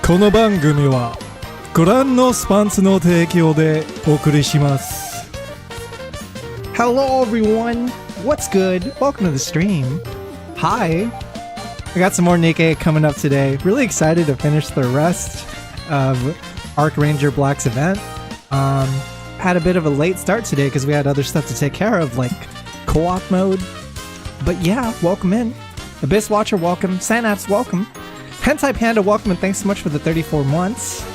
この番組はご覧のスパンツの提供でお送りします。 Hello everyone, what's good? Welcome to the stream. Hi, I got some more NIKKE coming up today. Really excited to finish the rest of Archranger Black's event. Had a bit of a late start today because we had other stuff to take care of, like co-op mode. But yeah, welcome in. Abyss Watcher, welcome. Synapse, welcome. Hentai Panda, welcome, and thanks so much for the 34 months.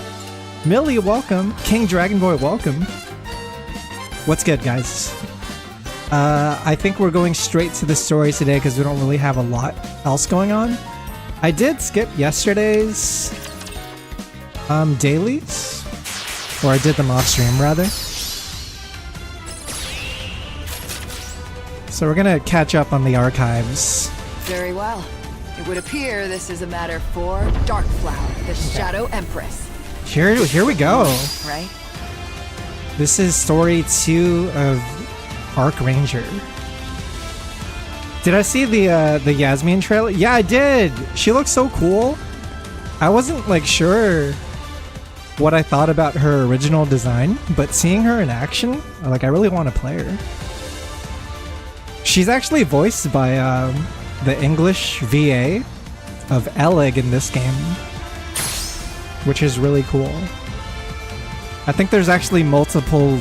Millie, welcome. King Dragon Boy, welcome. What's good, guys? I think we're going straight to the story today because we don't really have a lot else going on. I did skip yesterday's dailies, or I did them off stream rather. So we're gonna catch up on the archives. Very well. It would appear this is a matter for Darkflower, the Shadow Empress. Here we go. Right? This is story 2 of Archranger. Did I see the Yasmin trailer? Yeah, I did. She looks so cool. I wasn't like sure what I thought about her original design, but seeing her in action, like I really want to play her. She's actually voiced by the English VA of Ellig in this game, which is really cool. I think there's actually multiple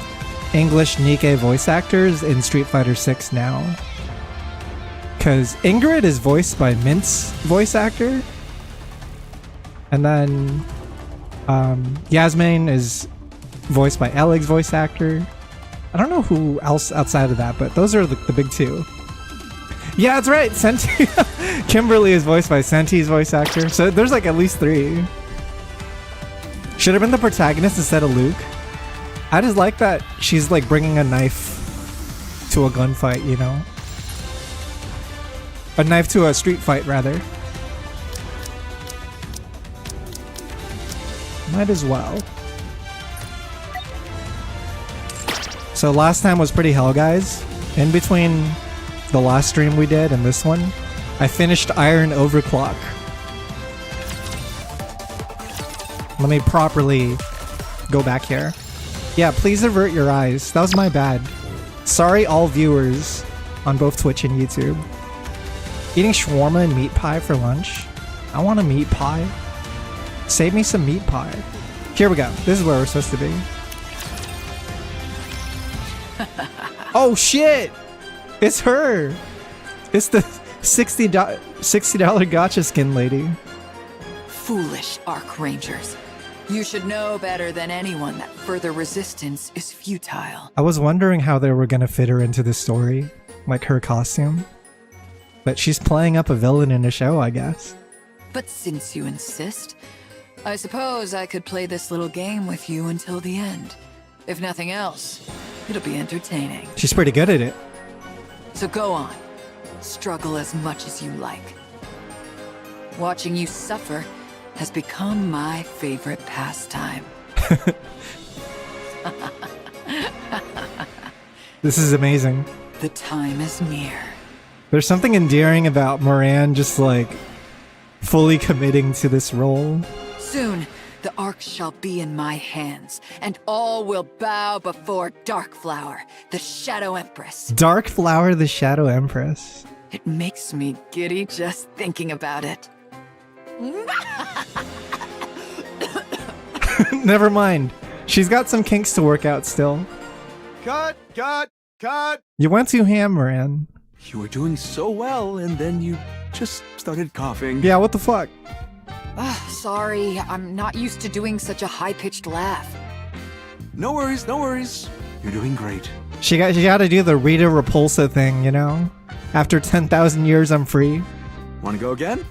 English NIKKE voice actors in Street Fighter 6 now. Because Ingrid is voiced by Mint's voice actor. And then Yasmin is voiced by Ellig's voice actor. I don't know who else outside of that, but those are the big two. Yeah, that's right. Senti Kimberly is voiced by Senti's voice actor. So there's like at least 3. Should have been the protagonist instead of Luke. I just like that she's like bringing a knife to a gunfight, you know? A knife to a street fight, rather. Might as well. So last time was pretty hell, guys. In between the last stream we did and this one, I finished Iron Overclock. Let me properly go back here. Yeah, please avert your eyes. That was my bad. Sorry all viewers on both Twitch and YouTube. Eating shawarma and meat pie for lunch? I want a meat pie. Save me some meat pie. Here we go. This is where we're supposed to be. Oh shit! It's her! It's the $60 gacha skin lady. Foolish Archrangers. You should know better than anyone that further resistance is futile. I was wondering how they were gonna fit her into the story. Like her costume. But she's playing up a villain in a show, I guess. But since you insist, I suppose I could play this little game with you until the end. If nothing else, it'll be entertaining. She's pretty good at it. So go on. Struggle as much as you like. Watching you suffer has become my favorite pastime. This is amazing. The time is near. There's something endearing about Moran just like fully committing to this role. Soon, the Ark shall be in my hands, and all will bow before Darkflower, the Shadow Empress. Darkflower, the Shadow Empress. It makes me giddy just thinking about it. Never mind. She's got some kinks to work out still. Cut! You went too ham, Moran. You were doing so well, and then you just started coughing. Yeah, what the fuck? Sorry, I'm not used to doing such a high-pitched laugh. No worries. You're doing great. She got to do the Rita Repulsa thing, you know? After 10,000 years, I'm free. Want to go again?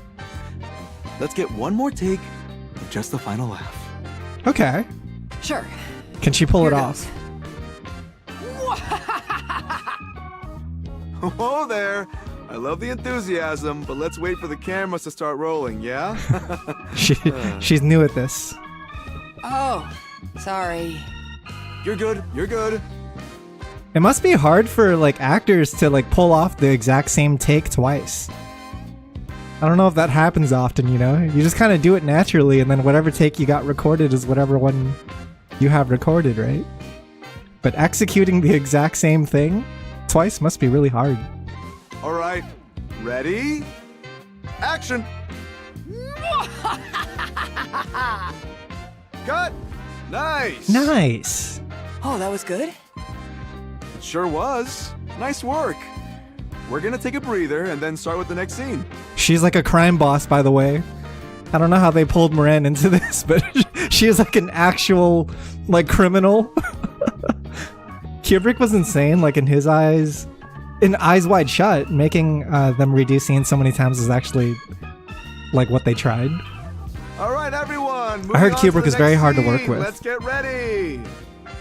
Let's get one more take of just the final laugh. Okay. Sure. Can she pull Here it goes. off? Oh there! I love the enthusiasm, but let's wait for the cameras to start rolling, yeah? She's new at this. Oh, sorry. You're good. It must be hard for like actors to like pull off the exact same take twice. I don't know if that happens often, you know? You just kind of do it naturally, and then whatever take you got recorded is whatever one you have recorded, right? But executing the exact same thing twice must be really hard. All right, ready? Action! Cut! Nice! Nice! Oh, that was good? It sure was. Nice work. We're gonna take a breather and then start with the next scene. She's like a crime boss, by the way. I don't know how they pulled Moran into this, but she is like an actual, like, criminal. Kubrick was insane, like, in his eyes. In Eyes Wide Shut, making them redo scenes so many times is actually, like, what they tried. All right, everyone. I heard moving on to Kubrick the was very next hard to work scene. with. Let's get ready.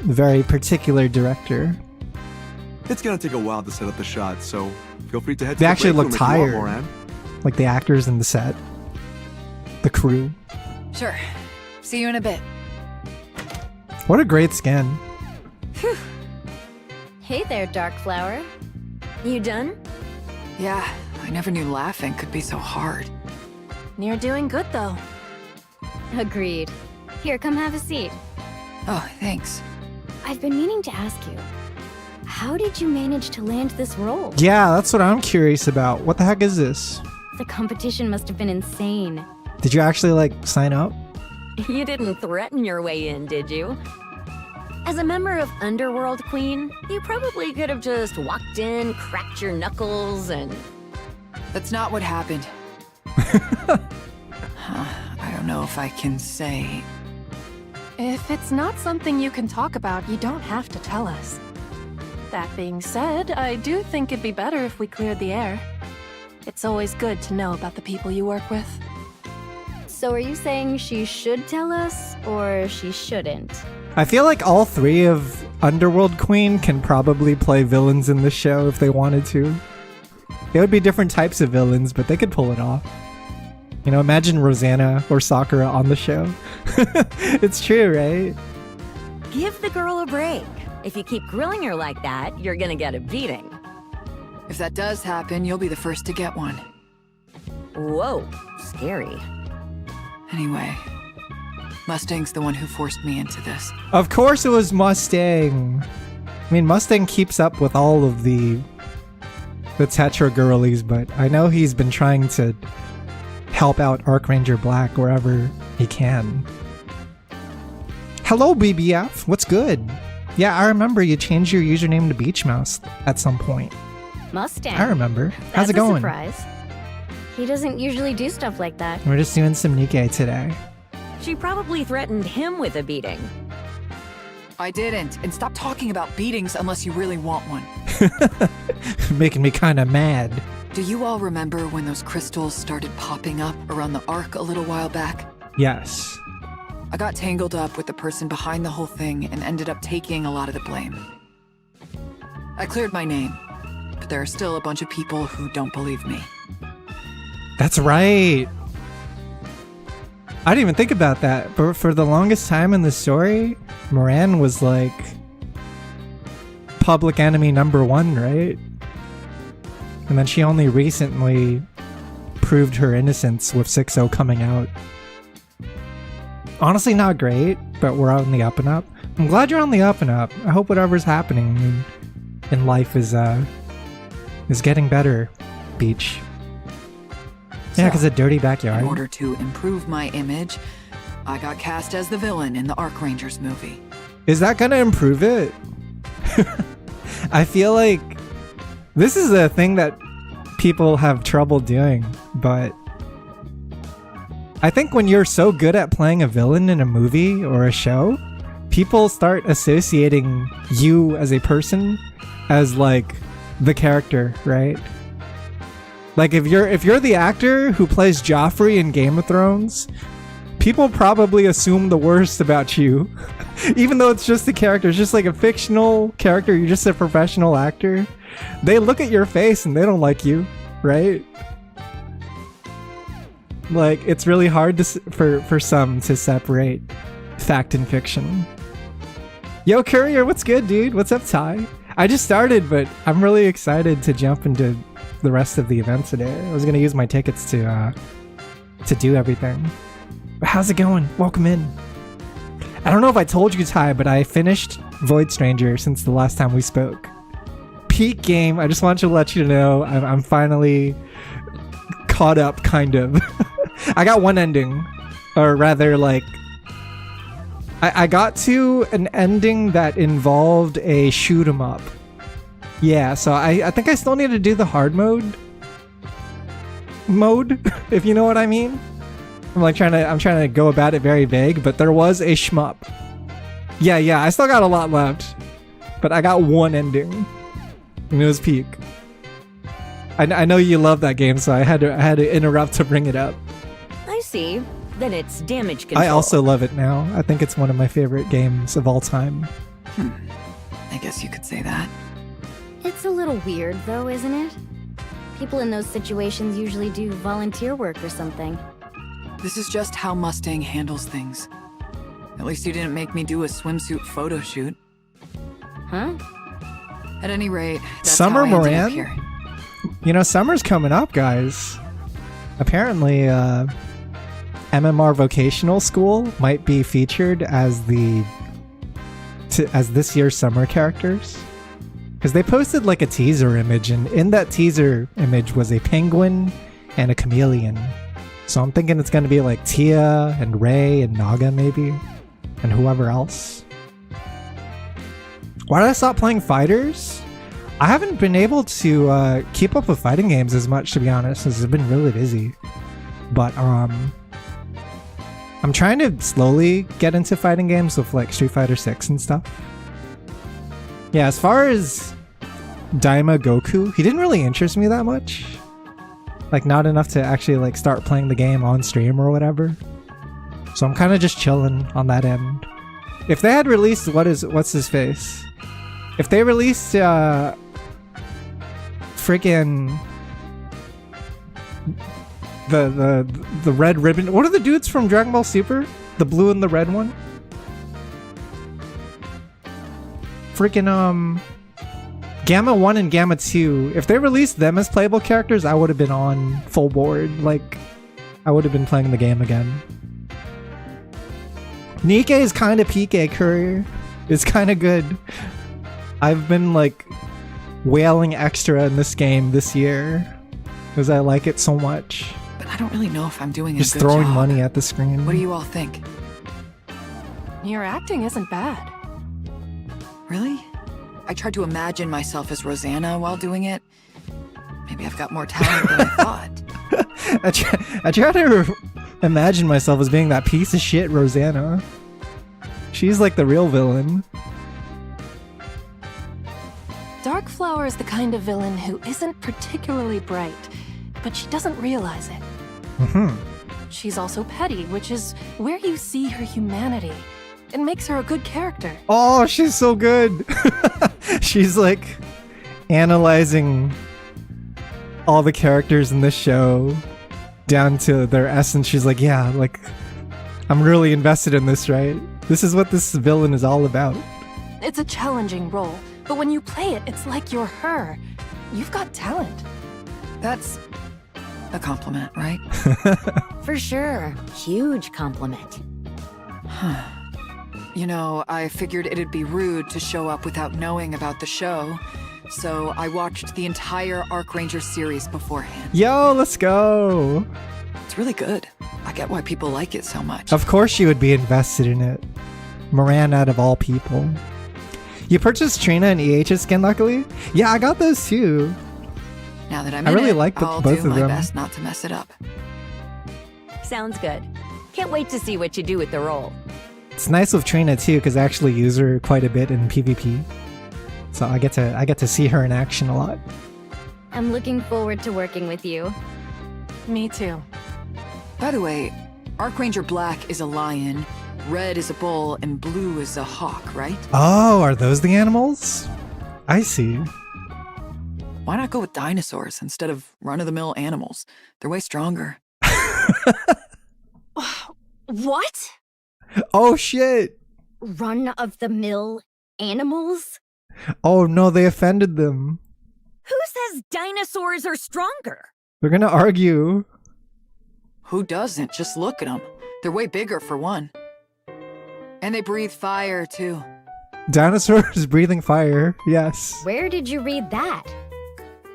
Very particular director. It's gonna take a while to set up the shot, so feel free to head to They the actually break look room if you want, tired. Moran. Like the actors in the set. The crew. Sure. See you in a bit. What a great skin. Hey there, Dark Flower. You done? Yeah, I never knew laughing could be so hard. You're doing good, though. Agreed. Here, come have a seat. Oh, thanks. I've been meaning to ask you, how did you manage to land this role? Yeah, that's what I'm curious about. What the heck is this? The competition must have been insane. Did you actually, like, sign up? You didn't threaten your way in, did you? As a member of Underworld Queen, you probably could have just walked in, cracked your knuckles, and... That's not what happened. I don't know if I can say. If it's not something you can talk about, you don't have to tell us. That being said, I do think it'd be better if we cleared the air. It's always good to know about the people you work with. So are you saying she should tell us, or she shouldn't? I feel like all three of Underworld Queen can probably play villains in this show if they wanted to. They would be different types of villains, but they could pull it off. You know, imagine Rosanna or Sakura on the show. It's true, right? Give the girl a break. If you keep grilling her like that, you're gonna get a beating. If that does happen, you'll be the first to get one. Whoa, scary. Anyway, Mustang's the one who forced me into this. Of course it was Mustang. I mean, Mustang keeps up with all of the Tetra girlies, but I know he's been trying to help out Archranger Black wherever he can. Hello, BBF. What's good? Yeah, I remember you changed your username to Beach Mouse at some point. Mustang. I remember. How's That's it going? a surprise. He doesn't usually do stuff like that. We're just doing some NIKKE today. She probably threatened him with a beating. I didn't. And stop talking about beatings unless you really want one. Making me kind of mad. Do you all remember when those crystals started popping up around the Ark a little while back? Yes. I got tangled up with the person behind the whole thing and ended up taking a lot of the blame. I cleared my name, but there are still a bunch of people who don't believe me. That's right. I didn't even think about that, but for the longest time in the story, Moran was like public enemy number one, right? And then she only recently proved her innocence with 6-0 coming out. Honestly, not great, but we're on the up and up. I'm glad you're on the up and up. I hope whatever's happening in life is getting better, Beach. Yeah, because a dirty backyard. In order to improve my image, I got cast as the villain in the Archrangers movie. Is that gonna improve it? I feel like this is a thing that people have trouble doing, but I think when you're so good at playing a villain in a movie or a show, people start associating you as a person as like the character, right? Like if you're the actor who plays Joffrey in Game of Thrones, people probably assume the worst about you. Even though it's just a character, it's just like a fictional character, you're just a professional actor. They look at your face and they don't like you, right? Like it's really hard to, for some to separate fact and fiction. Yo, Courier, what's good, dude? What's up, Ty? I just started, but I'm really excited to jump into the rest of the event today. I was gonna use my tickets to do everything. But how's it going? Welcome in. I don't know if I told you, Ty, but I finished Void Stranger since the last time we spoke. Peak game. I just wanted to let you know I'm finally caught up, kind of. I got one ending, or rather, like, I got to an ending that involved a shoot 'em up. Yeah, so I think I still need to do the hard mode, if you know what I mean. I'm trying to go about it very vague, but there was a shmup. Yeah, I still got a lot left, but I got one ending, and it was Peak. I know you love that game, so I had to interrupt to bring it up. I see. Then it's damage control. I also love it now. I think it's one of my favorite games of all time. I guess you could say that. It's a little weird, though, isn't it? People in those situations usually do volunteer work or something. This is just how Mustang handles things. At least you didn't make me do a swimsuit photo shoot. Huh? At any rate, that's Summer how I ended up Moran? here. You know, summer's coming up, guys. Apparently, MMR Vocational School might be featured as as this year's summer characters. Because they posted like a teaser image, and in that teaser image was a penguin and a chameleon. So I'm thinking it's going to be like Tia and Ray and Naga maybe, and whoever else. Why did I stop playing fighters? I haven't been able to keep up with fighting games as much, to be honest, because I've been really busy. But I'm trying to slowly get into fighting games with like Street Fighter 6 and stuff. Yeah, as far as Daima Goku, he didn't really interest me that much. Like, not enough to actually like start playing the game on stream or whatever. So I'm kind of just chilling on that end. If they had released what's his face? If they released freaking the red ribbon. What are the dudes from Dragon Ball Super? The blue and the red one? Freaking Gamma 1 and Gamma 2. If they released them as playable characters, I would have been on full board. Like, I would have been playing the game again. NIKKE is kind of PK Courier. It's kind of good. I've been like wailing extra in this game this year because I like it so much. But I don't really know if I'm doing Just a good throwing job. money at the screen. What do you all think? Your acting isn't bad. Really? I tried to imagine myself as Rosanna while doing it. Maybe I've got more talent than I thought. I try to imagine myself as being that piece of shit Rosanna. She's like the real villain. Darkflower is the kind of villain who isn't particularly bright, but she doesn't realize it. She's also petty, which is where you see her humanity. It makes her a good character. Oh, she's so good. She's like analyzing all the characters in this show down to their essence. She's like, yeah, like, I'm really invested in this, right? This is what this villain is all about. It's a challenging role, but when you play it, it's like you're her. You've got talent. That's a compliment, right? For sure. Huge compliment. You know, I figured it'd be rude to show up without knowing about the show, so I watched the entire Archranger series beforehand. Yo, let's go. It's really good. I get why people like it so much. Of course she would be invested in it. Moran out of all people. You purchased Trina and EH's skin, luckily? Yeah, I got those too. Now that I'm I in really it, like I'll both do of my them. best not to mess it up. Sounds good. Can't wait to see what you do with the role. It's nice with Trina too, because I actually use her quite a bit in PvP. So I get to see her in action a lot. I'm looking forward to working with you. Me too. By the way, Archranger Black is a lion, red is a bull, and blue is a hawk, right? Oh, are those the animals? I see. Why not go with dinosaurs instead of run-of-the-mill animals? They're way stronger. What? Oh shit! Run-of-the-mill animals? Oh no, they offended them. Who says dinosaurs are stronger? They're gonna argue. Who doesn't? Just look at them. They're way bigger for one. And they breathe fire, too. Dinosaurs breathing fire, yes. Where did you read that?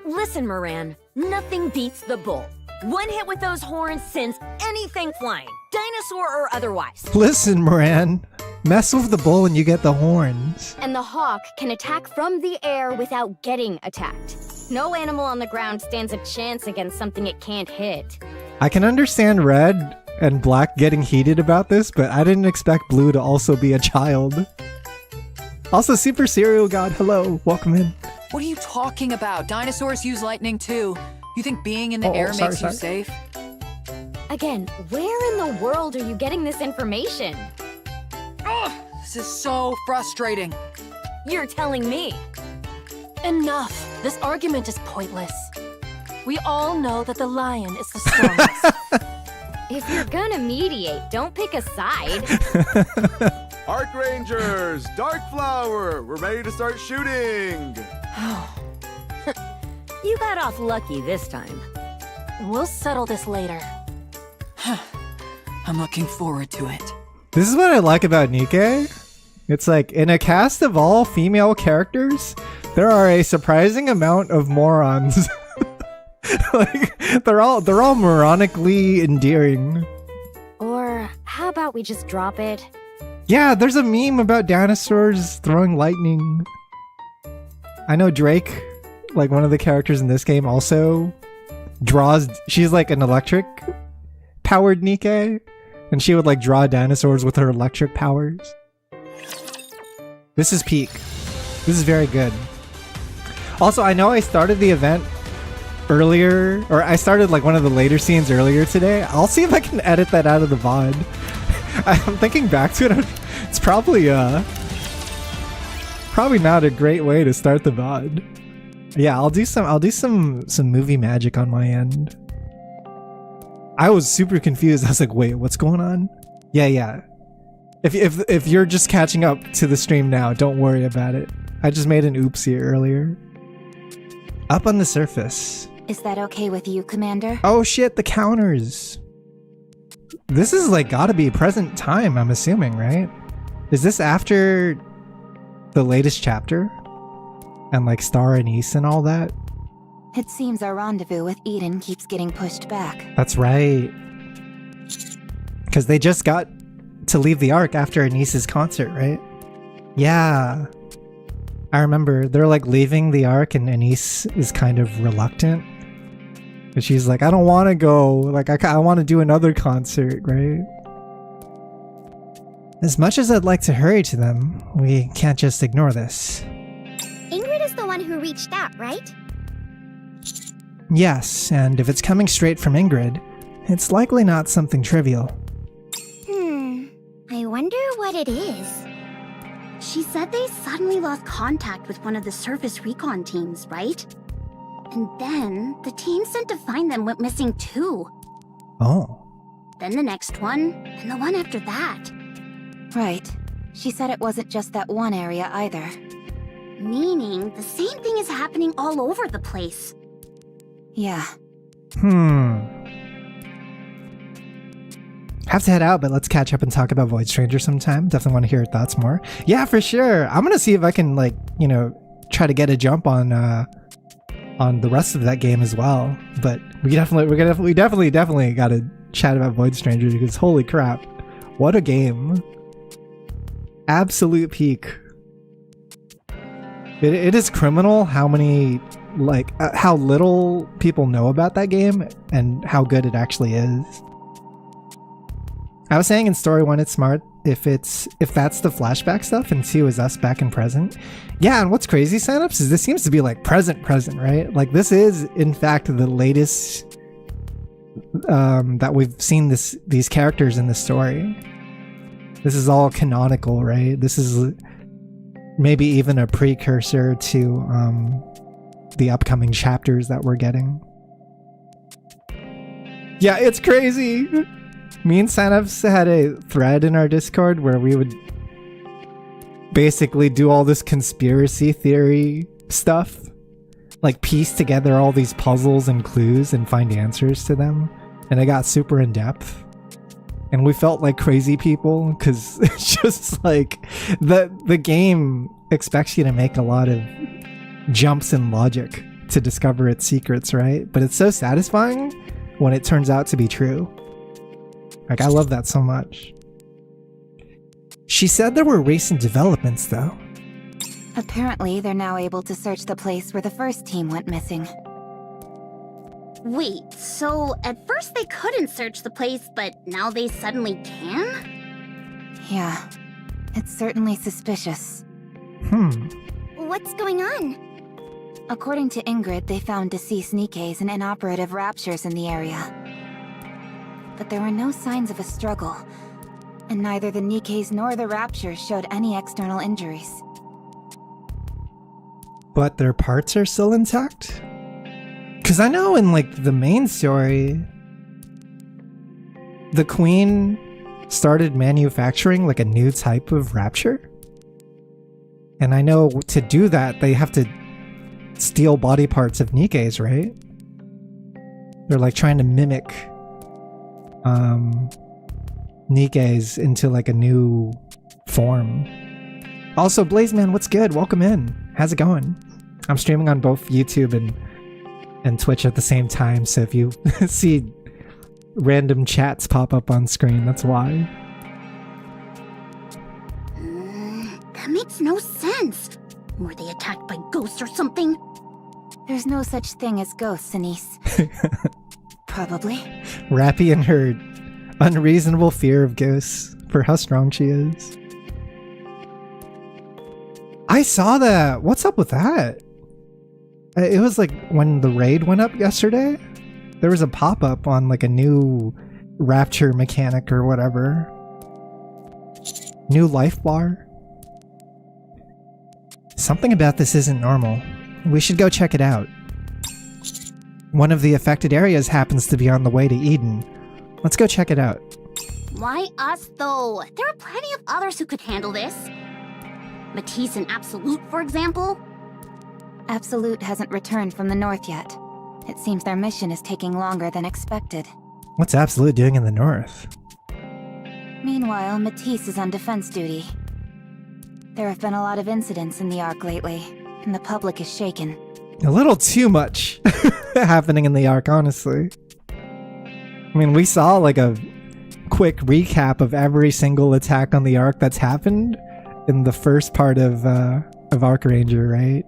Listen, Moran, nothing beats the bull. One hit with those horns sends anything flying, dinosaur or otherwise. Listen, Moran. Mess with the bull and you get the horns. And the hawk can attack from the air without getting attacked. No animal on the ground stands a chance against something it can't hit. I can understand Red and Black getting heated about this, but I didn't expect Blue to also be a child. Also, Super Cereal God, hello, welcome in. What are you talking about? Dinosaurs use lightning, too. You think being in the air makes you safe? Again, where in the world are you getting this information? Ugh, this is so frustrating. You're telling me. Enough. This argument is pointless. We all know that the lion is the strongest. If you're gonna mediate, don't pick a side. Arc Rangers, Dark Flower, we're ready to start shooting. You got off lucky this time. We'll settle this later. I'm looking forward to it. This is what I like about NIKKE. It's like, in a cast of all female characters, there are a surprising amount of morons. Like, they're all moronically endearing. Or how about we just drop it? Yeah, there's a meme about dinosaurs throwing lightning. I know Drake, like one of the characters in this game, also draws. She's like an electric powered NIKKE, and she would like draw dinosaurs with her electric powers. This is peak. This is very good. Also, I know I started the event earlier, or I started like one of the later scenes earlier today. I'll see if I can edit that out of the VOD. I'm thinking back to it. It's probably not a great way to start the VOD. Yeah, I'll do some movie magic on my end. I was super confused. I was like, wait, what's going on? Yeah. If you're just catching up to the stream now, don't worry about it. I just made an oopsie earlier. Up on the surface. Is that okay with you, Commander? Oh shit, the counters. This is like gotta be present time, I'm assuming, right? Is this after the latest chapter? And like Star Anise and all that? It seems our rendezvous with Eden keeps getting pushed back. That's right. Because they just got to leave the Ark after Anise's concert, right? Yeah. I remember they're like leaving the Ark and Anise is kind of reluctant. But she's like, I don't want to go. Like, I want to do another concert, right? As much as I'd like to hurry to them, we can't just ignore this. Ingrid is the one who reached out, right? Yes, and if it's coming straight from Ingrid, it's likely not something trivial. I wonder what it is. She said they suddenly lost contact with one of the surface recon teams, right? And then the team sent to find them went missing too. Oh. Then the next one, and the one after that. Right. She said it wasn't just that one area either. Meaning the same thing is happening all over the place. Yeah. Have to head out, but let's catch up and talk about Void Stranger sometime. Definitely want to hear your thoughts more. Yeah, for sure. I'm gonna see if I can, like, you know, try to get a jump on the rest of that game as well. But we definitely got to chat about Void Stranger because holy crap, what a game! Absolute peak. It is criminal how many, like, how little people know about that game and how good it actually is. I was saying in story 1 it's smart if that's the flashback stuff and 2 is us back in present. Yeah, and what's crazy, Signups, is this seems to be like present, right? Like this is in fact the latest that we've seen these characters in the story. This is all canonical, right? This is maybe even a precursor to the upcoming chapters that we're getting. Yeah, it's crazy. Me and Sanovs had a thread in our Discord where we would basically do all this conspiracy theory stuff like piece together all these puzzles and clues and find answers to them. And it got super in depth. And we felt like crazy people because it's just like the game expects you to make a lot of jumps in logic to discover its secrets, right? But it's so satisfying when it turns out to be true. Like, I love that so much. She said there were recent developments, though. Apparently, they're now able to search the place where the first team went missing. Wait, so at first they couldn't search the place, but now they suddenly can? Yeah, it's certainly suspicious. What's going on? According to Ingrid, they found deceased NIKKEs and inoperative raptures in the area. But there were no signs of a struggle, and neither the NIKKEs nor the raptures showed any external injuries. But their parts are still intact? Because I know in, like, the main story, the Queen started manufacturing, like, a new type of rapture. And I know to do that, they have to steal body parts of NIKKEs, right? They're, like, trying to mimic NIKKEs into, like, a new form. Also, Blazeman, what's good? Welcome in. How's it going? I'm streaming on both YouTube and Twitch at the same time, so if you see random chats pop up on screen, that's why. That makes no sense. Were they attacked by ghosts or something? There's no such thing as ghosts, Anise. Probably. Rappy and her unreasonable fear of ghosts for how strong she is. I saw that. What's up with that? It was like when the raid went up yesterday, there was a pop-up on like a new rapture mechanic or whatever. New life bar. Something about this isn't normal. We should go check it out. One of the affected areas happens to be on the way to Eden. Let's go check it out. Why us, though? There are plenty of others who could handle this. Matisse and Absolute, for example? Absolute hasn't returned from the north yet. It seems their mission is taking longer than expected. What's Absolute doing in the north? Meanwhile, Matisse is on defense duty. There have been a lot of incidents in the Ark lately, and the public is shaken. A little too much happening in the Ark, honestly. I mean, we saw like a quick recap of every single attack on the Ark that's happened in the first part of Ark Ranger, right?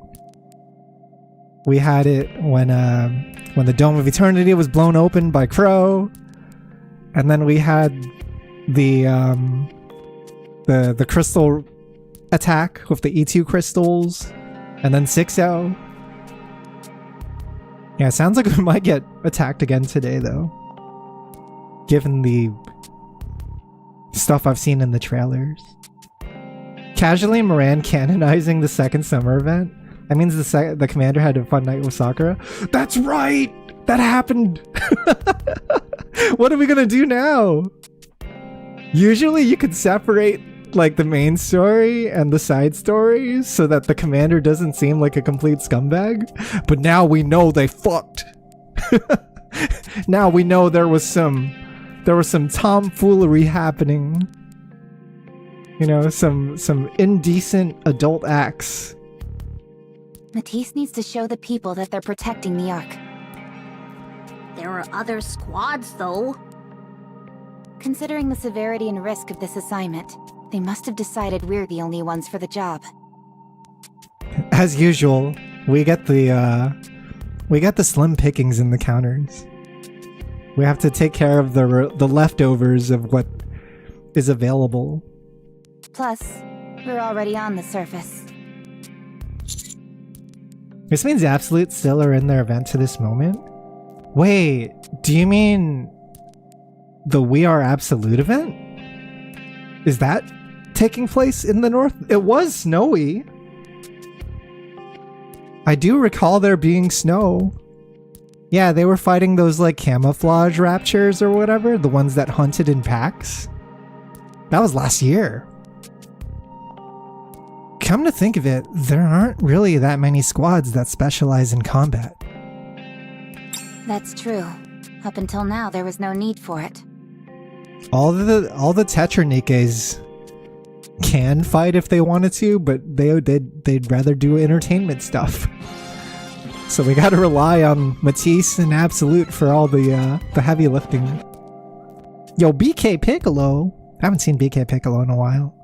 We had it when the Dome of Eternity was blown open by Crow, and then we had the crystal attack with the E2 crystals, and then 6-0. Yeah, it sounds like we might get attacked again today, though, given the stuff I've seen in the trailers. Casually Moran canonizing the second summer event. That means the commander had a fun night with Sakura. That's right! That happened! What are we gonna do now? Usually you could separate like the main story and the side stories so that the commander doesn't seem like a complete scumbag. But now we know they fucked. Now we know there was some tomfoolery happening. You know, some indecent adult acts. Matisse needs to show the people that they're protecting the Ark. There are other squads, though. Considering the severity and risk of this assignment, they must have decided we're the only ones for the job. As usual, we get the slim pickings in the counters. We have to take care of the leftovers of what is available. Plus, we're already on the surface. This means Absolute still are in their event to this moment? Wait, do you mean the We Are Absolute event? Is that taking place in the north? It was snowy. I do recall there being snow. Yeah, they were fighting those like camouflage raptures or whatever, the ones that hunted in packs. That was last year. Come to think of it, there aren't really that many squads that specialize in combat. That's true. Up until now, there was no need for it. All the Tetra Nikkes can fight if they wanted to, but they'd rather do entertainment stuff. So we gotta rely on Matisse and Absolute for all the heavy lifting. Yo, BK Piccolo! I haven't seen BK Piccolo in a while.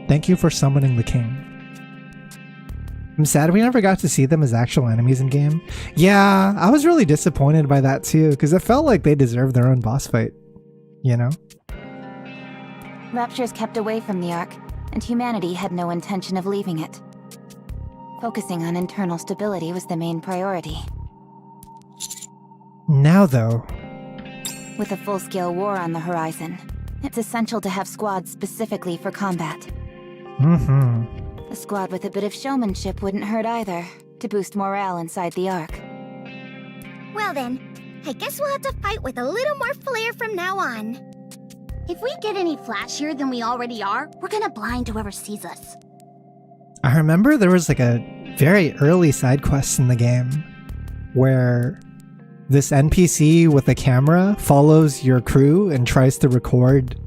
Thank you for summoning the king. I'm sad we never got to see them as actual enemies in game. Yeah, I was really disappointed by that too, because it felt like they deserved their own boss fight. You know? Raptures kept away from the Ark, and humanity had no intention of leaving it. Focusing on internal stability was the main priority. Now though... With a full-scale war on the horizon, it's essential to have squads specifically for combat. Mm-hmm. A squad with a bit of showmanship wouldn't hurt either, to boost morale inside the Ark. Well then, I guess we'll have to fight with a little more flair from now on. If we get any flashier than we already are, we're gonna blind whoever sees us. I remember there was like a very early side quest in the game where this NPC with a camera follows your crew and tries to record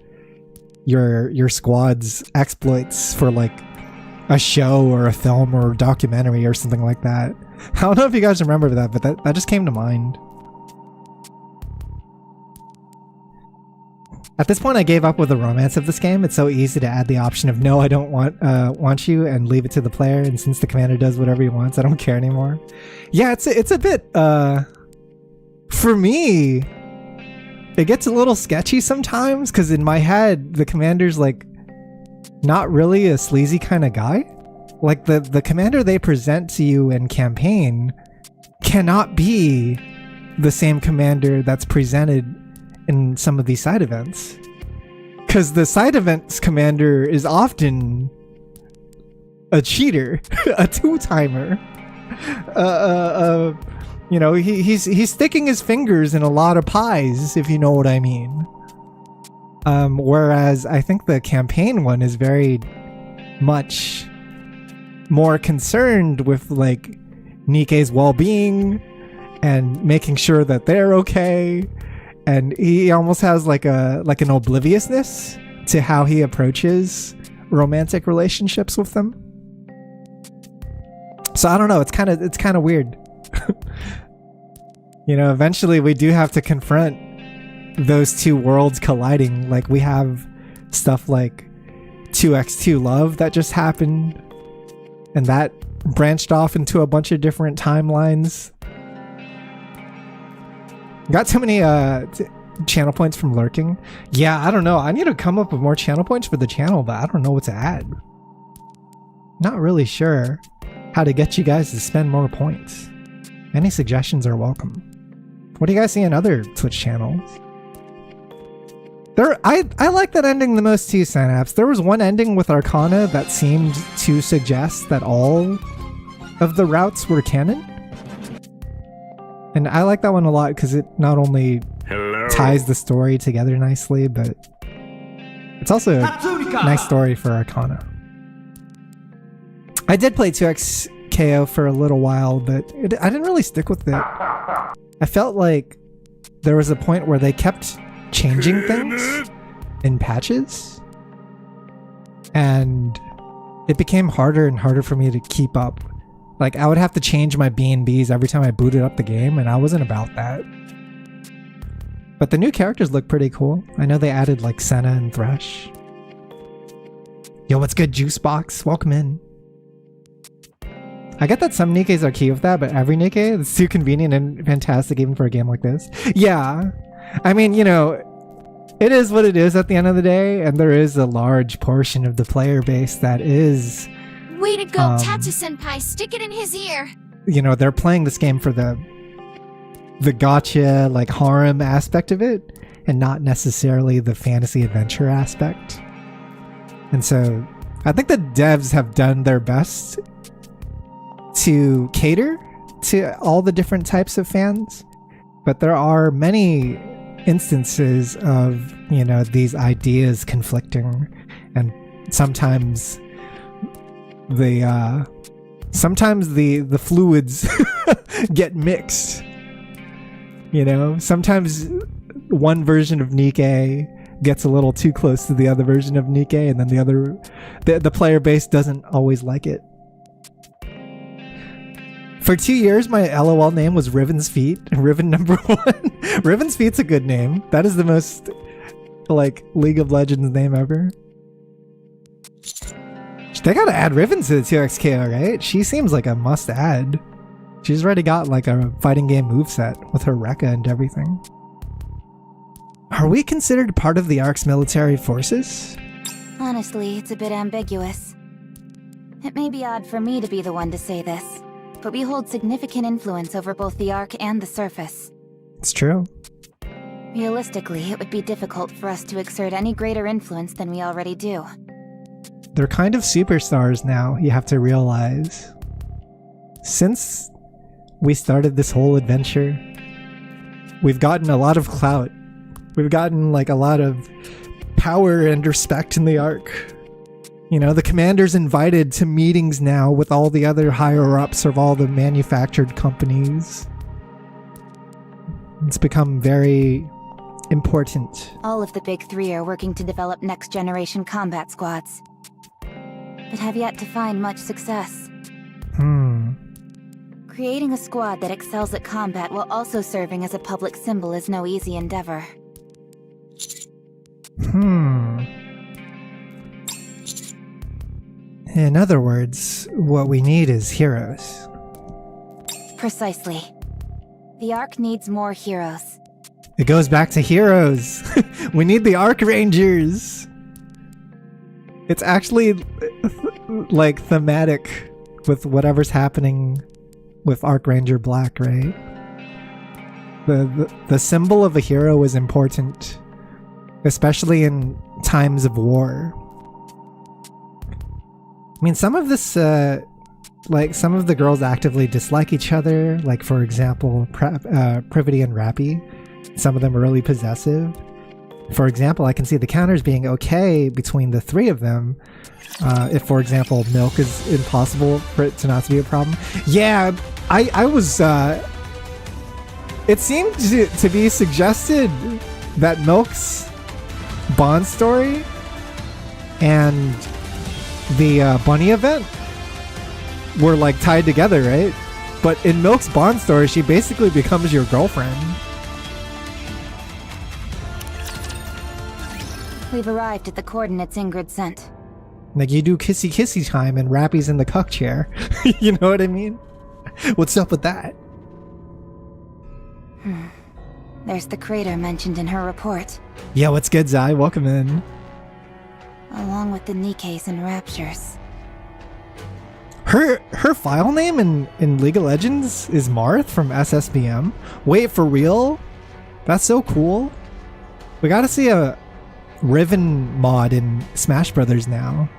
your squad's exploits for like a show or a film or a documentary or something like that. I don't know if you guys remember that, but that just came to mind. At this point, I gave up with the romance of this game. It's so easy to add the option of no, I don't want you, and leave it to the player. And since the commander does whatever he wants, I don't care anymore. Yeah, it's a bit for me, it gets a little sketchy sometimes because in my head, the commander's like not really a sleazy kind of guy. Like the commander they present to you in campaign cannot be the same commander that's presented in some of these side events, because the side events commander is often a cheater, a two-timer. You know, he's sticking his fingers in a lot of pies, if you know what I mean. Whereas I think the campaign one is very much more concerned with like NIKKE's well-being and making sure that they're okay. And he almost has like an obliviousness to how he approaches romantic relationships with them. So I don't know. It's kind of weird. You know, eventually we do have to confront those two worlds colliding. Like we have stuff like 2x2 Love that just happened, and that branched off into a bunch of different timelines. Got too many channel points from lurking. Yeah, I don't know. I need to come up with more channel points for the channel, but I don't know what to add. Not really sure how to get you guys to spend more points. Any suggestions are welcome. What do you guys see in other Twitch channels? I like that ending the most too, Synapse. There was one ending with Arcana that seemed to suggest that all of the routes were canon. And I like that one a lot because it not only ties the story together nicely, but it's also a nice story for Arcana. I did play 2X KO for a little while, but I didn't really stick with it. I felt like there was a point where they kept changing things in patches, and it became harder and harder for me to keep up. Like, I would have to change my B&Bs every time I booted up the game, and I wasn't about that. But the new characters look pretty cool. I know they added, like, Senna and Thresh. Yo, what's good, Juicebox? Welcome in. I get that some Nikkes are key with that, but every Nikke is too convenient and fantastic even for a game like this. Yeah. I mean, you know, it is what it is at the end of the day, and there is a large portion of the player base that is... Way to go, Tatsu-senpai! Stick it in his ear! You know, they're playing this game for the gacha, like, harem aspect of it, and not necessarily the fantasy adventure aspect. And so, I think the devs have done their best to cater to all the different types of fans, but there are many instances of, you know, these ideas conflicting, and sometimes sometimes the fluids get mixed. You know, sometimes one version of NIKKE gets a little too close to the other version of NIKKE, and then the player base doesn't always like it. For 2 years, my LOL name was Riven's Feet. Riven number 1. Riven's Feet's a good name. That is the most, like, League of Legends name ever. They gotta add Riven to the 2XKO, right? She seems like a must-add. She's already got, like, a fighting game moveset with her Rekka and everything. Are we considered part of the ARC's military forces? Honestly, it's a bit ambiguous. It may be odd for me to be the one to say this, but we hold significant influence over both the ARC and the surface. It's true. Realistically, it would be difficult for us to exert any greater influence than we already do. They're kind of superstars now, you have to realize. Since we started this whole adventure, we've gotten a lot of clout. We've gotten, like, a lot of power and respect in the ARC. You know, the commander's invited to meetings now with all the other higher-ups of all the manufactured companies. It's become very important. All of the big three are working to develop next-generation combat squads, but have yet to find much success. Creating a squad that excels at combat while also serving as a public symbol is no easy endeavor. In other words, what we need is heroes. Precisely. The ARC needs more heroes. It goes back to heroes. We need the ARC Rangers. It's actually like thematic with whatever's happening with Arc Ranger Black, right? The symbol of a hero is important, especially in times of war. I mean, some of this, like, some of the girls actively dislike each other. Like, for example, Privity and Rappy. Some of them are really possessive. For example, I can see the counters being okay between the three of them. If, for example, Milk is impossible for it to not to be a problem. Yeah, I was... it seemed to be suggested that Milk's Bond story and the bunny event were, like, tied together, right? But in Milk's Bond story, she basically becomes your girlfriend. We've arrived at the coordinates Ingrid sent. Like, you do kissy time and Rappy's in the cuck chair. You know what I mean? What's up with that? There's the crater mentioned in her report. Yeah, what's good, Zai? Welcome in. Along with the NIKKEs and Raptures. Her file name in League of Legends is Marth from SSBM. Wait, for real? That's so cool. We gotta see a Riven mod in Smash Brothers now.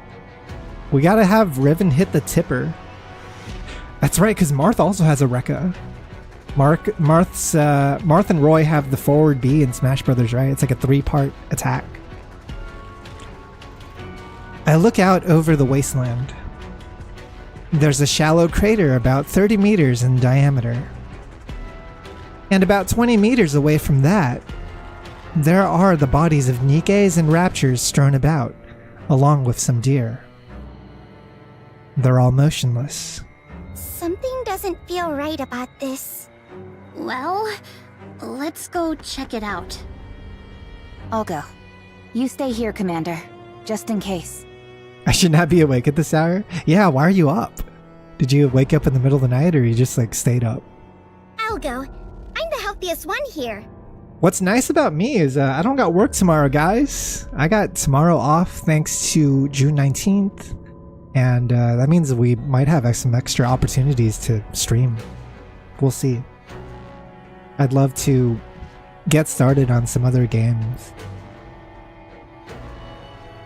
We gotta have Riven hit the tipper. That's right, because Marth also has a Rekka. Marth and Roy have the forward B in Smash Brothers, right? It's like a 3-part attack. I look out over the wasteland. There's a shallow crater about 30 meters in diameter. And about 20 meters away from that, there are the bodies of NIKKEs and Raptures strewn about, along with some deer. They're all motionless. Something doesn't feel right about this. Well, let's go check it out. I'll go. You stay here, Commander, just in case. I should not be awake at this hour? Yeah, why are you up? Did you wake up in the middle of the night, or you just, like, stayed up? I'll go. I'm the healthiest one here. What's nice about me is I don't got work tomorrow, guys. I got tomorrow off thanks to June 19th. And that means we might have some extra opportunities to stream. We'll see. I'd love to get started on some other games.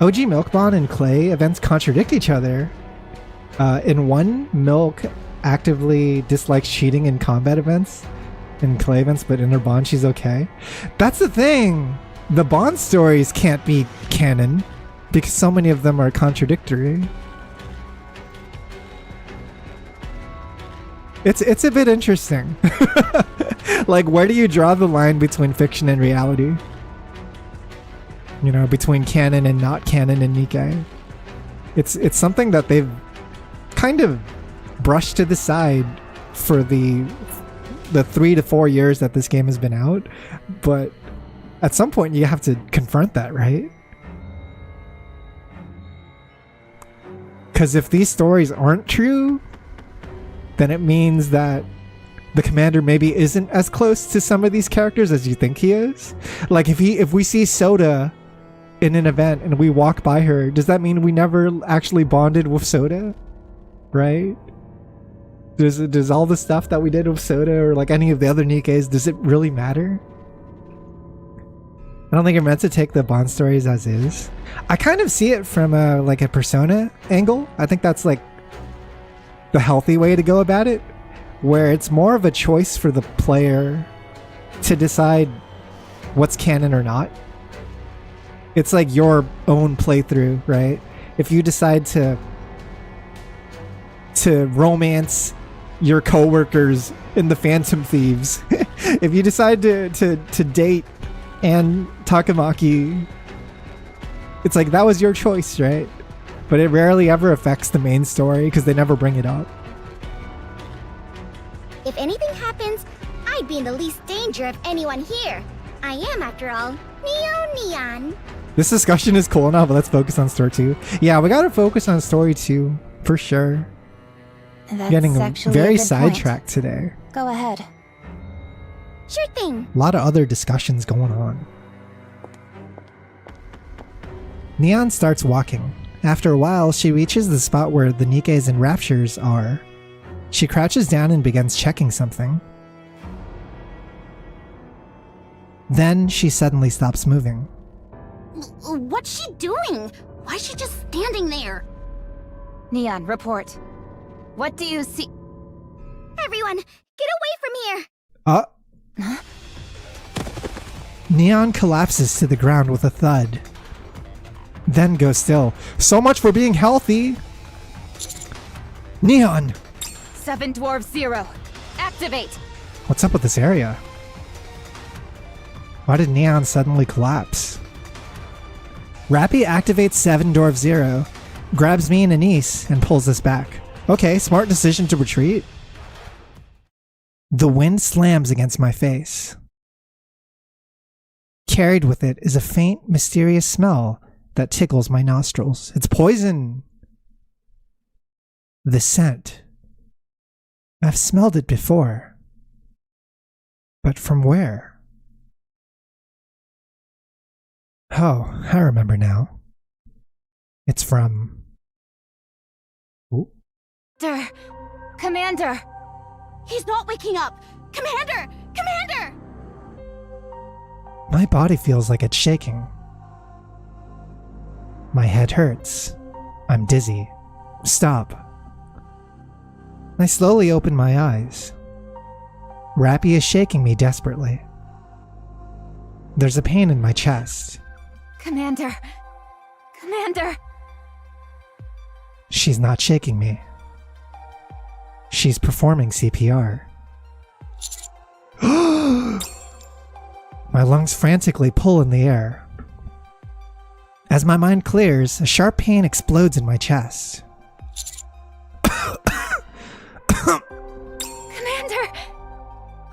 OG Milkbond and Clay events contradict each other. In one, Milk actively dislikes cheating in combat events. In Clay events, but in her Bond, she's okay. That's the thing! The Bond stories can't be canon, because so many of them are contradictory. It's a bit interesting. Like, where do you draw the line between fiction and reality? You know, between canon and not canon in NIKKE. It's something that they've kind of brushed to the side for the 3 to 4 years that this game has been out, but at some point you have to confront that, right? Because if these stories aren't true, then it means that the commander maybe isn't as close to some of these characters as you think he is. Like, if we see Soda in an event and we walk by her, does that mean we never actually bonded with Soda? Right? Does all the stuff that we did with Soda or like any of the other NIKKEs, does it really matter? I don't think you're meant to take the Bond stories as is. I kind of see it from a Persona angle. I think that's like the healthy way to go about it, where it's more of a choice for the player to decide what's canon or not. It's like your own playthrough, right? If you decide to romance your coworkers in the Phantom Thieves, if you decide to date Anne Takamaki, it's like that was your choice, right? But it rarely ever affects the main story because they never bring it up. If anything happens, I'd be in the least danger of anyone here. I am, after all, Neon. This discussion is cool now, but let's focus on story 2. Yeah, we gotta focus on story 2 for sure. That's Getting actually very a good sidetracked today. Go ahead. Sure thing. A lot of other discussions going on. Neon starts walking. After a while, she reaches the spot where the NIKKEs and Raptures are. She crouches down and begins checking something. Then she suddenly stops moving. What's she doing? Why is she just standing there? Neon, report. What do you see? Everyone, get away from here! Neon collapses to the ground with a thud. Then goes still. So much for being healthy! Neon! 7 Dwarf 0. Activate! What's up with this area? Why did Neon suddenly collapse? Rappy activates 7 Dwarf 0, grabs me and Anise, and pulls us back. Okay, smart decision to retreat. The wind slams against my face. Carried with it is a faint, mysterious smell that tickles my nostrils. It's poison! The scent. I've smelled it before. But from where? Oh, I remember now. It's from... Ooh. Commander! He's not waking up! Commander! Commander! My body feels like it's shaking. My head hurts. I'm dizzy. Stop. I slowly open my eyes. Rappy is shaking me desperately. There's a pain in my chest. Commander! Commander! She's not shaking me. She's performing CPR. My lungs frantically pull in the air. As my mind clears, a sharp pain explodes in my chest. Commander!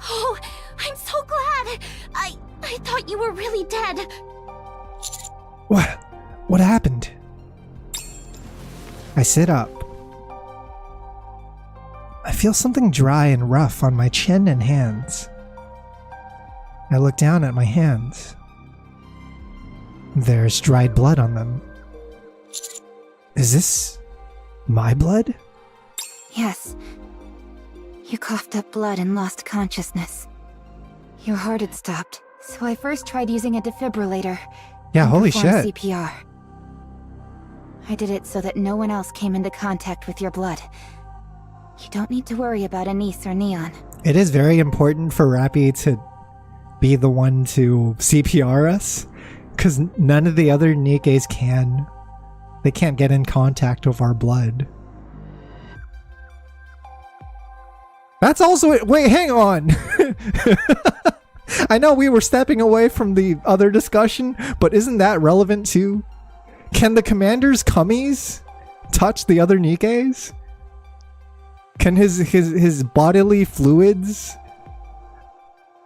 Oh, I'm so glad! I thought you were really dead. What happened? I sit up. I feel something dry and rough on my chin and hands. I look down at my hands. There's dried blood on them. Is this my blood? Yes. You coughed up blood and lost consciousness. Your heart had stopped, so I first tried using a defibrillator. Yeah, and holy performed shit. CPR. I did it so that no one else came into contact with your blood. You don't need to worry about Anise or Neon. It is very important for Rappy to be the one to CPR us, because none of the other NIKKEs can. They can't get in contact with our blood. That's also it. Wait, hang on. I know we were stepping away from the other discussion, but isn't that relevant too? Can the commander's cummies touch the other Nikkes? Can his bodily fluids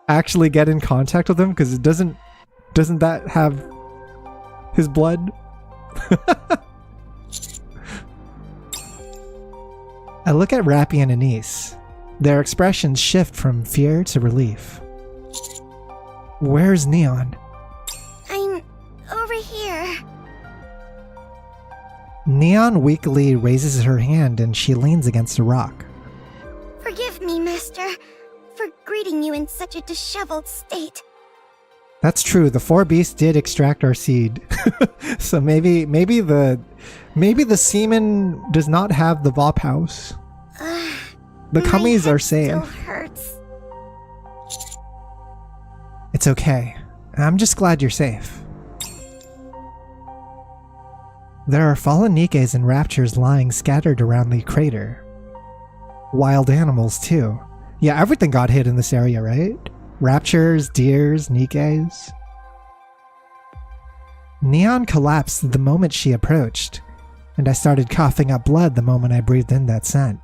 actually get in contact with him? Because it doesn't that have his blood? I look at Rappy and Anise. Their expressions shift from fear to relief. Where's Neon? I'm over here. Neon weakly raises her hand and she leans against a rock. Forgive me, Master, for greeting you in such a disheveled state. That's true. The four beasts did extract our seed. So maybe the semen does not have the Vop house. The cummies are safe. Still hurts. It's okay. I'm just glad you're safe. There are fallen Nikkes and raptures lying scattered around the crater. Wild animals too. Yeah, everything got hit in this area, right? Raptures, deers, Nikkes. Neon collapsed the moment she approached, and I started coughing up blood the moment I breathed in that scent.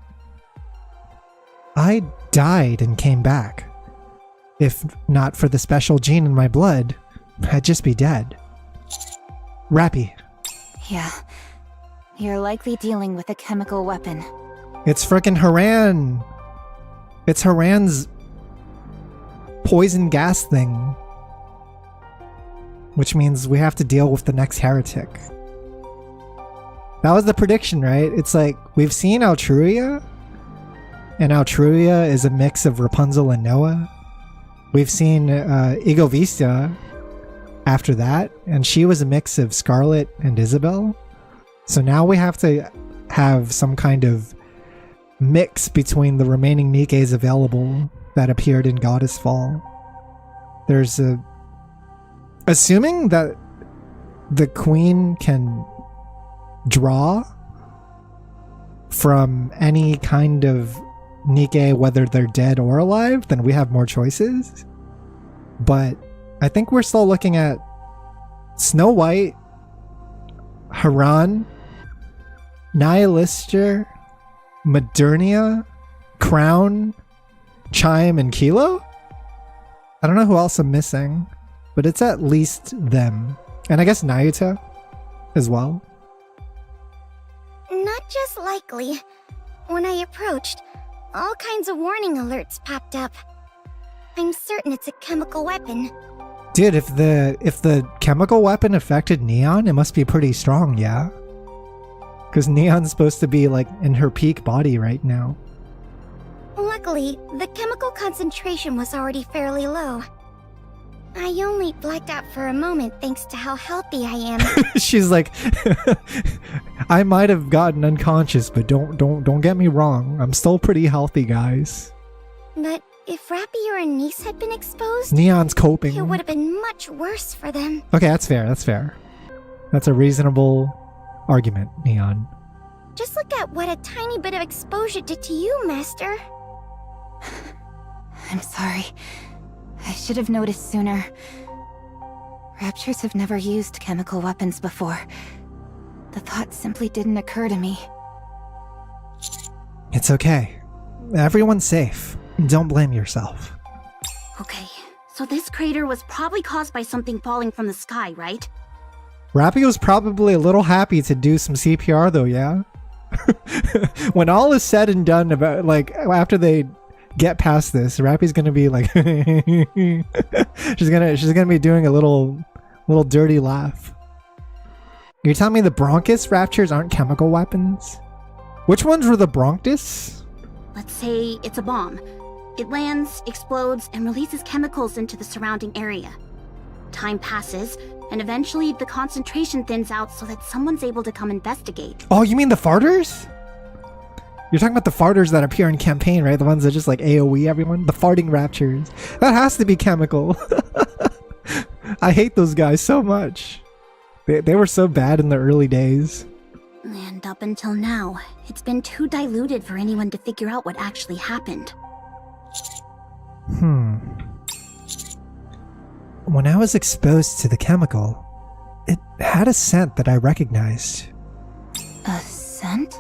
I died and came back. If not for the special gene in my blood, I'd just be dead. Rappy. Yeah. You're likely dealing with a chemical weapon. It's frickin' Haran! It's Haran's poison gas thing. Which means we have to deal with the next heretic. That was the prediction, right? It's like, we've seen Altruia, and Altruia is a mix of Rapunzel and Noah. We've seen Egovista after that, and she was a mix of Scarlet and Isabel. So now we have to have some kind of mix between the remaining Nikkes available that appeared in Goddess Fall. There's a... Assuming that the queen can draw from any kind of Nikke, whether they're dead or alive, then we have more choices. But I think we're still looking at Snow White, Haran, Nihilister, Modernia, Crown, Chime, and Kilo? I don't know who else I'm missing, but it's at least them. And I guess Nayuta as well. Not just likely. When I approached, all kinds of warning alerts popped up. I'm certain it's a chemical weapon. Dude, if the chemical weapon affected Neon, it must be pretty strong, yeah? Because Neon's supposed to be like in her peak body right now. Luckily, the chemical concentration was already fairly low. I only blacked out for a moment thanks to how healthy I am. She's like, I might have gotten unconscious, but don't get me wrong. I'm still pretty healthy, guys. But if Rappy or Anise had been exposed, Neon's coping. it would have been much worse for them. Okay, that's fair. That's fair. That's a reasonable argument, Neon. Just look at what a tiny bit of exposure did to you, Master. I'm sorry. I should have noticed sooner. Raptures have never used chemical weapons before. The thought simply didn't occur to me. It's okay. Everyone's safe. Don't blame yourself. Okay, so this crater was probably caused by something falling from the sky, right? Rappy was probably a little happy to do some CPR though, yeah? When all is said and done, about like after they get past this, Rappy's gonna be like she's gonna be doing a little dirty laugh. You're telling me the Bronchus raptures aren't chemical weapons? Which ones were the Bronchus? Let's say it's a bomb. It lands, explodes, and releases chemicals into the surrounding area. Time passes, and eventually the concentration thins out so that someone's able to come investigate. Oh, you mean the farters? You're talking about the farters that appear in campaign, right? The ones that just like AoE everyone? The farting raptures. That has to be chemical. I hate those guys so much. They were so bad in the early days. And up until now, it's been too diluted for anyone to figure out what actually happened. When I was exposed to the chemical, it had a scent that I recognized. A scent?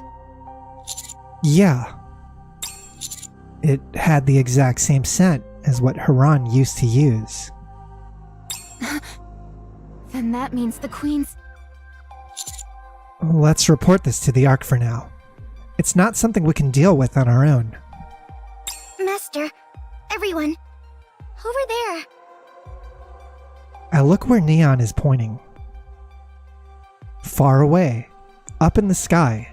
Yeah. It had the exact same scent as what Haran used to use. Then that means the Queen's... Let's report this to the Ark for now. It's not something we can deal with on our own. Master, everyone, over there. I look where Neon is pointing. Far away, up in the sky,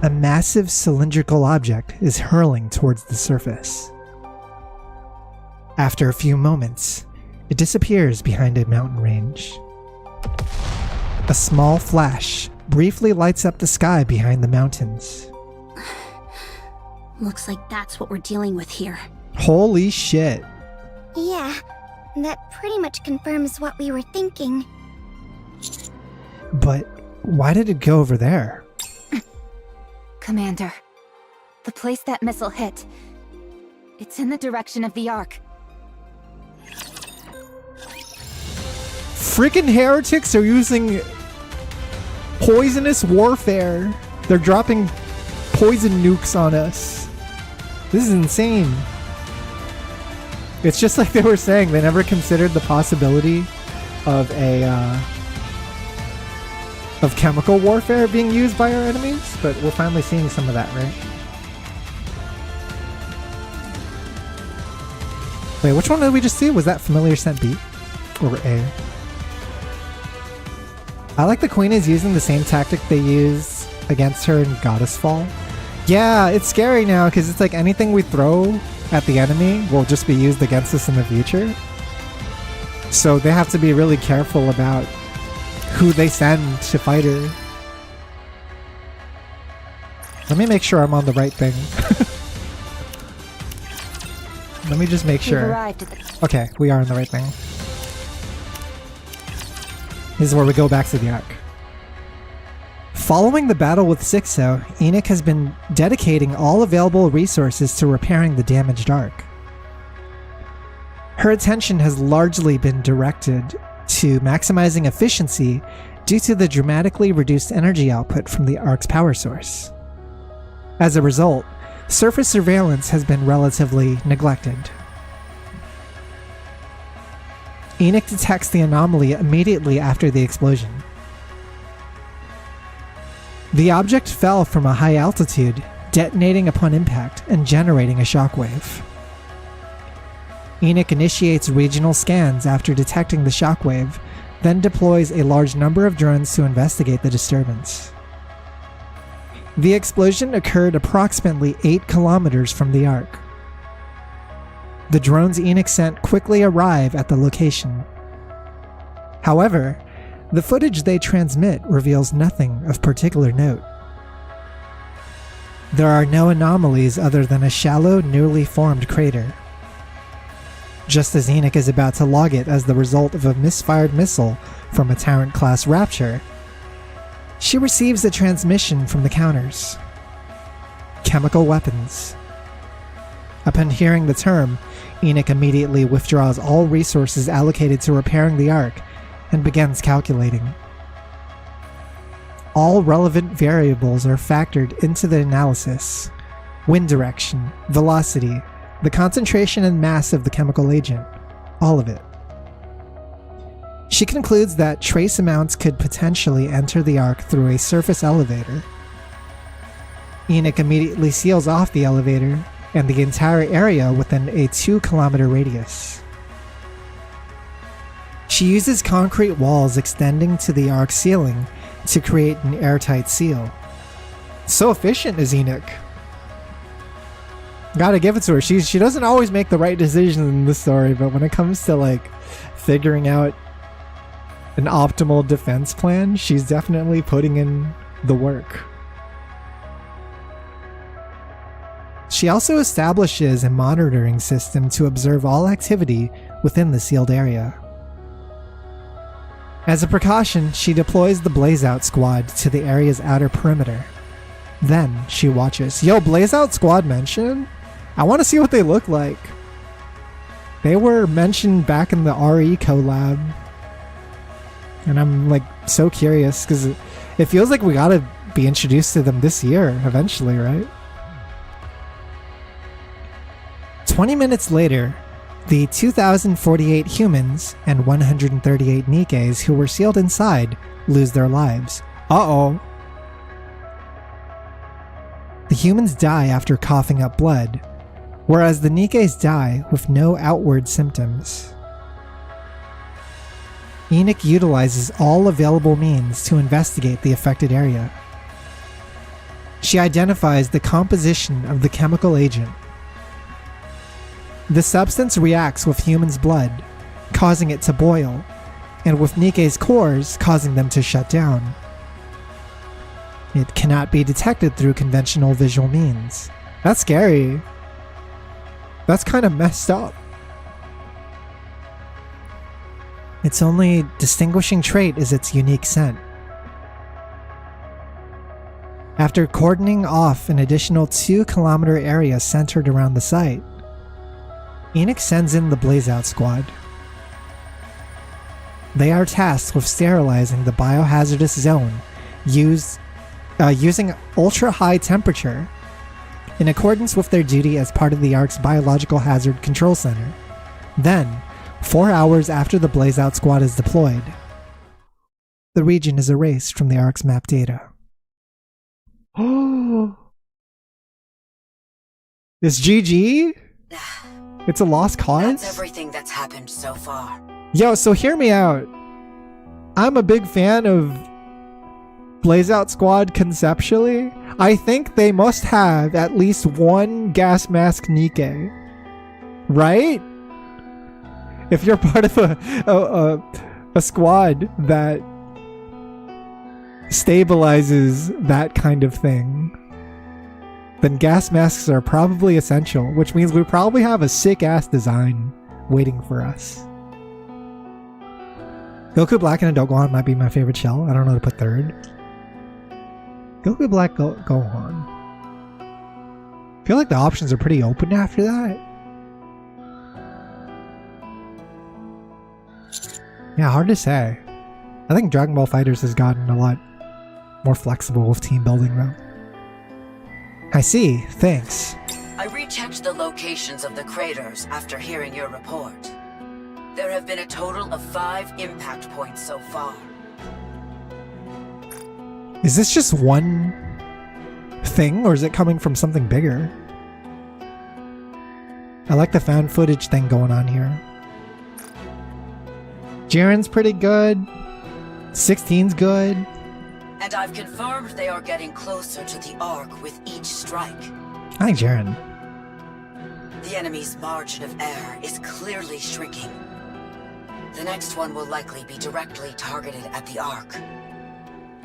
a massive cylindrical object is hurling towards the surface. After a few moments, it disappears behind a mountain range. A small flash briefly lights up the sky behind the mountains. Looks like that's what we're dealing with here. Holy shit. Yeah, that pretty much confirms what we were thinking. But why did it go over there? Commander, the place that missile hit. It's in the direction of the Ark. Freaking heretics are using poisonous warfare. They're dropping poison nukes on us. This is insane. It's just like they were saying, they never considered the possibility of of chemical warfare being used by our enemies, but we're finally seeing some of that, right? Wait, which one did we just see? Was that Familiar Scent B? Or A? I like the Queen is using the same tactic they use against her in Goddess Fall. Yeah, it's scary now because it's like anything we throw at the enemy will just be used against us in the future. So they have to be really careful about who they send to fight her. Let me make sure I'm on the right thing. Let me just make sure. Okay, we are on the right thing. This is where we go back to the Ark. Following the battle with Sixo, NIKKE has been dedicating all available resources to repairing the damaged Ark. Her attention has largely been directed to maximizing efficiency due to the dramatically reduced energy output from the Ark's power source. As a result, surface surveillance has been relatively neglected. NIKKE detects the anomaly immediately after the explosion. The object fell from a high altitude, detonating upon impact and generating a shockwave. NIKKE initiates regional scans after detecting the shockwave, then deploys a large number of drones to investigate the disturbance. The explosion occurred approximately 8 kilometers from the Ark. The drones NIKKE sent quickly arrive at the location. However, the footage they transmit reveals nothing of particular note. There are no anomalies other than a shallow, newly formed crater. Just as NIKKE is about to log it as the result of a misfired missile from a Tyrant-class Rapture, she receives a transmission from the counters. Chemical weapons. Upon hearing the term, NIKKE immediately withdraws all resources allocated to repairing the Ark and begins calculating. All relevant variables are factored into the analysis: wind direction, velocity, the concentration and mass of the chemical agent, all of it. She concludes that trace amounts could potentially enter the Ark through a surface elevator. NIKKE immediately seals off the elevator and the entire area within a 2-kilometer radius. She uses concrete walls extending to the Ark's ceiling to create an airtight seal. So efficient is NIKKE. Gotta give it to her. She doesn't always make the right decisions in this story, but when it comes to like figuring out an optimal defense plan, she's definitely putting in the work. She also establishes a monitoring system to observe all activity within the sealed area. As a precaution, she deploys the Blaze-Out Squad to the area's outer perimeter. Then she watches. Yo, Blaze-Out Squad mention? I want to see what they look like. They were mentioned back in the RE collab. And I'm like so curious because it feels like we gotta be introduced to them this year eventually, right? 20 minutes later, the 2,048 humans and 138 NIKKEs who were sealed inside lose their lives. Uh-oh. The humans die after coughing up blood, whereas the NIKKEs die with no outward symptoms. NIKKE utilizes all available means to investigate the affected area. She identifies the composition of the chemical agent. The substance reacts with humans' blood, causing it to boil, and with NIKKE's cores, causing them to shut down. It cannot be detected through conventional visual means. That's scary. That's kind of messed up. Its only distinguishing trait is its unique scent. After cordoning off an additional 2-kilometer area centered around the site, NIKKE sends in the Blazeout Squad. They are tasked with sterilizing the biohazardous zone using ultra-high temperature in accordance with their duty as part of the Ark's Biological Hazard Control Center. Then, 4 hours after the Blazeout Squad is deployed, the region is erased from the Ark's map data. It's GG? It's a lost cause? That's everything that's happened so far. Yo, so hear me out. I'm a big fan of Blazeout Squad conceptually. I think they must have at least one gas mask NIKKE. Right? If you're part of a squad that stabilizes that kind of thing, then gas masks are probably essential, which means we probably have a sick-ass design waiting for us. Goku Black and Adult Gohan might be my favorite shell. I don't know to put third. Goku Black Gohan. I feel like the options are pretty open after that. Yeah, hard to say. I think Dragon Ball FighterZ has gotten a lot more flexible with team building though. I see, thanks. I rechecked the locations of the craters after hearing your report. There have been a total of 5 impact points so far. Is this just one thing, or is it coming from something bigger? I like the found footage thing going on here. Jiren's pretty good. 16's good. And I've confirmed they are getting closer to the Ark with each strike. I like Jiren. The enemy's margin of error is clearly shrinking. The next one will likely be directly targeted at the Ark.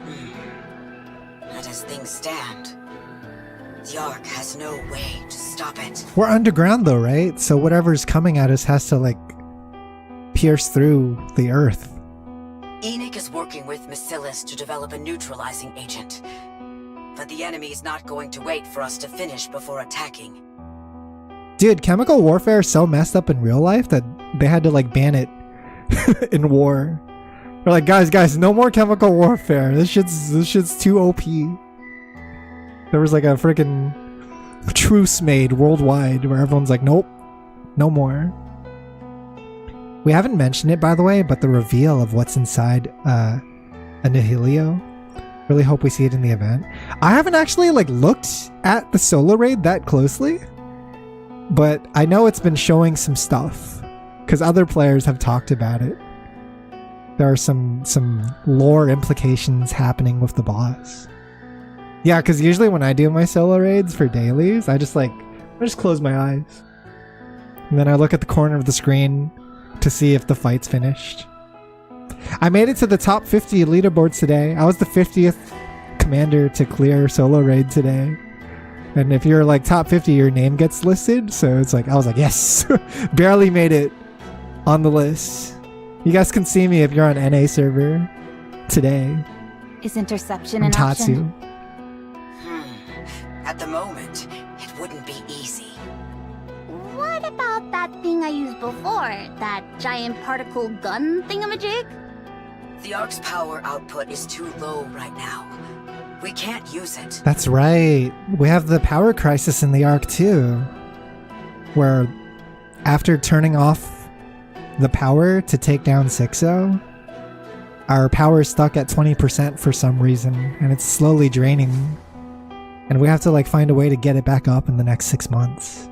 And as things stand, the Ark has no way to stop it. We're underground though, right? So whatever's coming at us has to like pierce through the earth. NIKKE is working with Bacillus to develop a neutralizing agent. But the enemy's not going to wait for us to finish before attacking. Dude, chemical warfare is so messed up in real life that they had to like ban it in war. They're like, guys, no more chemical warfare. This shit's too OP. There was like a freaking truce made worldwide where everyone's like, nope, no more. We haven't mentioned it, by the way, but the reveal of what's inside Annihilio. Really hope we see it in the event. I haven't actually like looked at the solo raid that closely, but I know it's been showing some stuff because other players have talked about it. There are some lore implications happening with the boss. Yeah, because usually when I do my solo raids for dailies, I just close my eyes. And then I look at the corner of the screen to see if the fight's finished. I made it to the top 50 leaderboards today. I was the 50th commander to clear solo raid today. And if you're like top 50, your name gets listed. So it's like, I was like, yes, barely made it on the list. You guys can see me if you're on NA server today. Is interception I'm an Tatsu. option? At the moment, it wouldn't be easy. about that thing I used before? That giant particle gun thingamajig? The Ark's power output is too low right now. We can't use it. That's right. We have the power crisis in the Ark too. Where after turning off the power to take down Sixo, our power is stuck at 20% for some reason, and it's slowly draining. And we have to like find a way to get it back up in the next 6 months.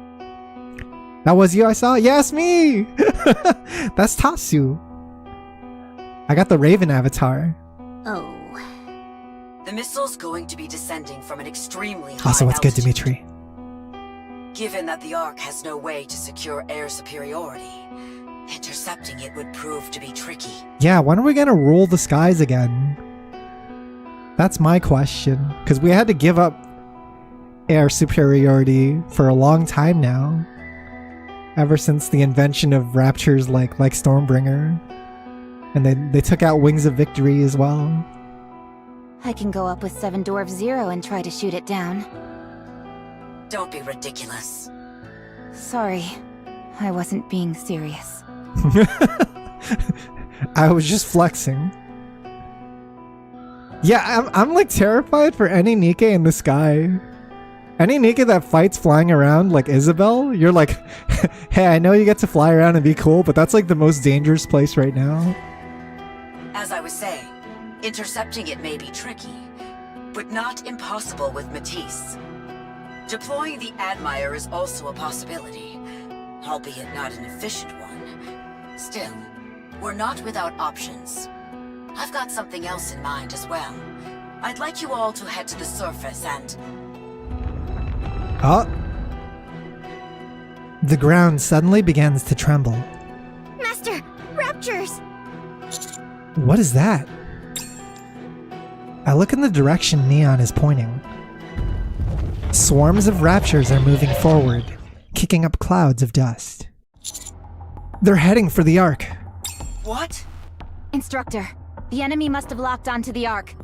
That was you I saw? Yes, me! That's Tatsu. I got the Raven avatar. Oh. The missile's going to be descending from an extremely high Also, what's good, altitude. Dimitri? Given that the Ark has no way to secure air superiority, intercepting it would prove to be tricky. Yeah, when are we gonna rule the skies again? That's my question. Because we had to give up air superiority for a long time now. Ever since the invention of Raptures like Stormbringer. And they took out Wings of Victory as well. I can go up with 7 Dwarf Zero and try to shoot it down. Don't be ridiculous. Sorry, I wasn't being serious. I was just flexing. Yeah, I'm like terrified for any NIKKE in the sky. Any NIKKE that fights flying around like Isabel, you're like, hey, I know you get to fly around and be cool, but that's like the most dangerous place right now. As I was saying, intercepting it may be tricky, but not impossible with Matisse. Deploying the Admire is also a possibility, albeit not an efficient one. Still, we're not without options. I've got something else in mind as well. I'd like you all to head to the surface and... Oh. The ground suddenly begins to tremble. Master, raptures! What is that? I look in the direction Neon is pointing. Swarms of raptures are moving forward, kicking up clouds of dust. They're heading for the Ark. What? Instructor, the enemy must have locked onto the Ark.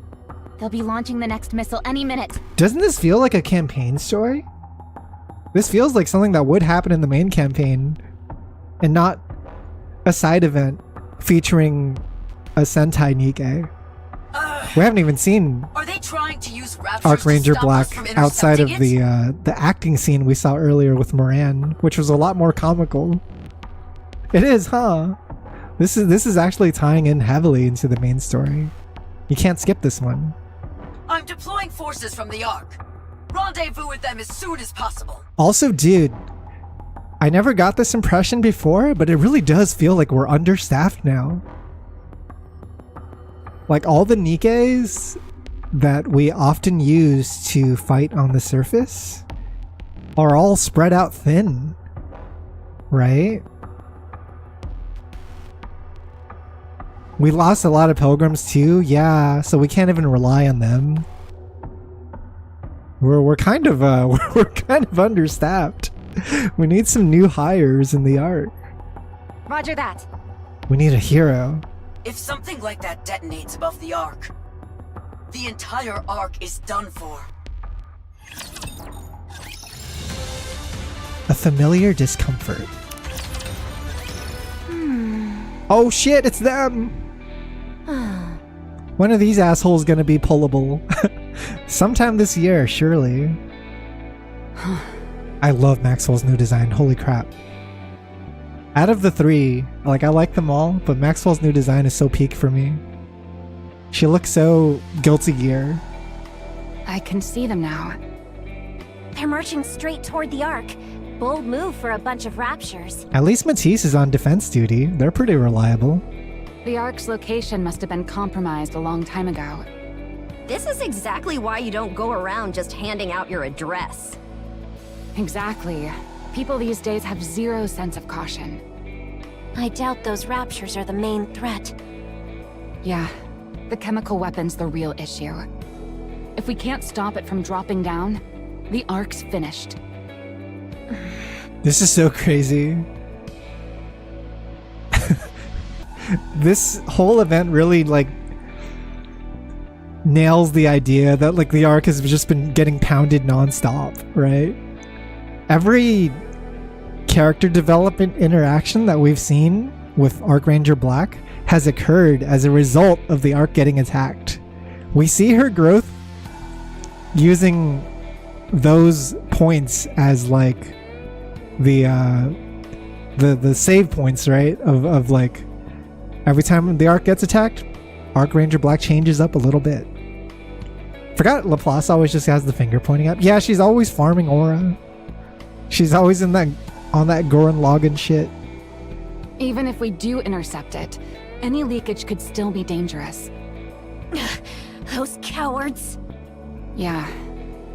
They'll be launching the next missile any minute. Doesn't this feel like a campaign story? This feels like something that would happen in the main campaign, and not a side event featuring a Sentai NIKKE. We haven't even seen Are they trying to use raptures Archranger to stop us Black from outside of intercepting it? the acting scene we saw earlier with Moran, which was a lot more comical. It is, huh? This is actually tying in heavily into the main story. You can't skip this one. I'm deploying forces from the Ark. Rendezvous with them as soon as possible. Also, dude, I never got this impression before, but it really does feel like we're understaffed now. Like, all the NIKKEs that we often use to fight on the surface are all spread out thin, right? We lost a lot of pilgrims too, yeah, so we can't even rely on them. We're kind of we're kind of understaffed. We need some new hires in the Ark. Roger that. We need a hero. If something like that detonates above the Ark, the entire Ark is done for. A familiar discomfort. Oh shit, it's them! When are these assholes gonna be pullable? Sometime this year, surely. I love Maxwell's new design, holy crap. Out of the three, like, I like them all, but Maxwell's new design is so peak for me. She looks so Guilty Gear. I can see them now. They're marching straight toward the Ark. Bold move for a bunch of raptures. At least Matisse is on defense duty. They're pretty reliable. The Ark's location must have been compromised a long time ago. This is exactly why you don't go around just handing out your address. Exactly. People these days have zero sense of caution. I doubt those raptures are the main threat. Yeah, the chemical weapon's the real issue. If we can't stop it from dropping down, the Ark's finished. This is so crazy. This whole event really, like, nails the idea that, like, the Ark has just been getting pounded nonstop, right? Every character development interaction that we've seen with Archranger Black has occurred as a result of the Arc getting attacked. We see her growth using those points as like the save points, right? Of like every time the Arc gets attacked, Archranger Black changes up a little bit. Forgot Laplace always just has the finger pointing up. Yeah, she's always farming aura. She's always on that Gurren Lagann shit. Even if we do intercept it, any leakage could still be dangerous. Those cowards. Yeah,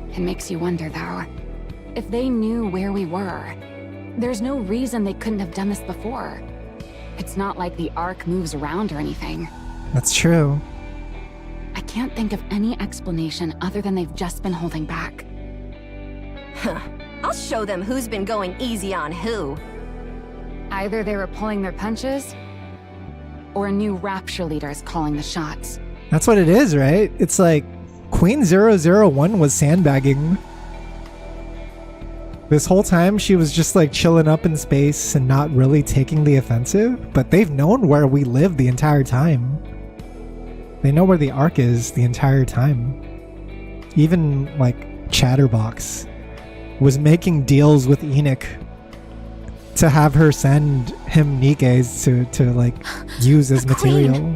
it makes you wonder though. If they knew where we were, there's no reason they couldn't have done this before. It's not like the Ark moves around or anything. That's true. I can't think of any explanation other than they've just been holding back. Huh. I'll show them who's been going easy on who. Either they were pulling their punches, or a new Rapture leader is calling the shots. That's what it is, right? It's like Queen 001 was sandbagging. This whole time she was just like chilling up in space and not really taking the offensive, but they've known where we live the entire time. They know where the Ark is the entire time. Even like Chatterbox was making deals with NIKKE to have her send him NIKKEs to like use as material.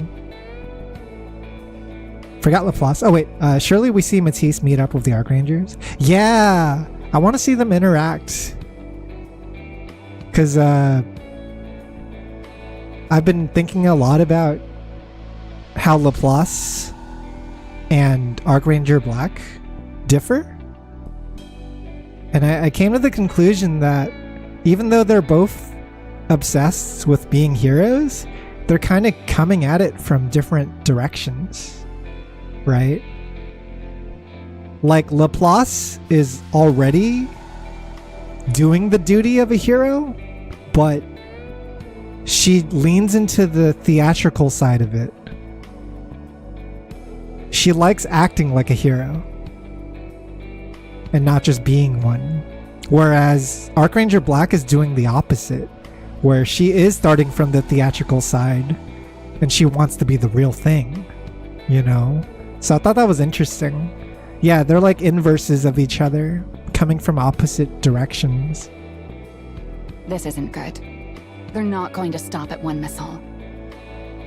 Forgot Laplace. Oh wait, surely we see Matisse meet up with the Archrangers? Yeah! I want to see them interact. Because I've been thinking a lot about how Laplace and Archranger Black differ. And I came to the conclusion that even though they're both obsessed with being heroes, they're kind of coming at it from different directions, right? Like Laplace is already doing the duty of a hero, but she leans into the theatrical side of it. She likes acting like a hero and not just being one. Whereas Archranger Black is doing the opposite, where she is starting from the theatrical side and she wants to be the real thing, you know? So I thought that was interesting. Yeah, they're like inverses of each other, coming from opposite directions. This isn't good. They're not going to stop at one missile.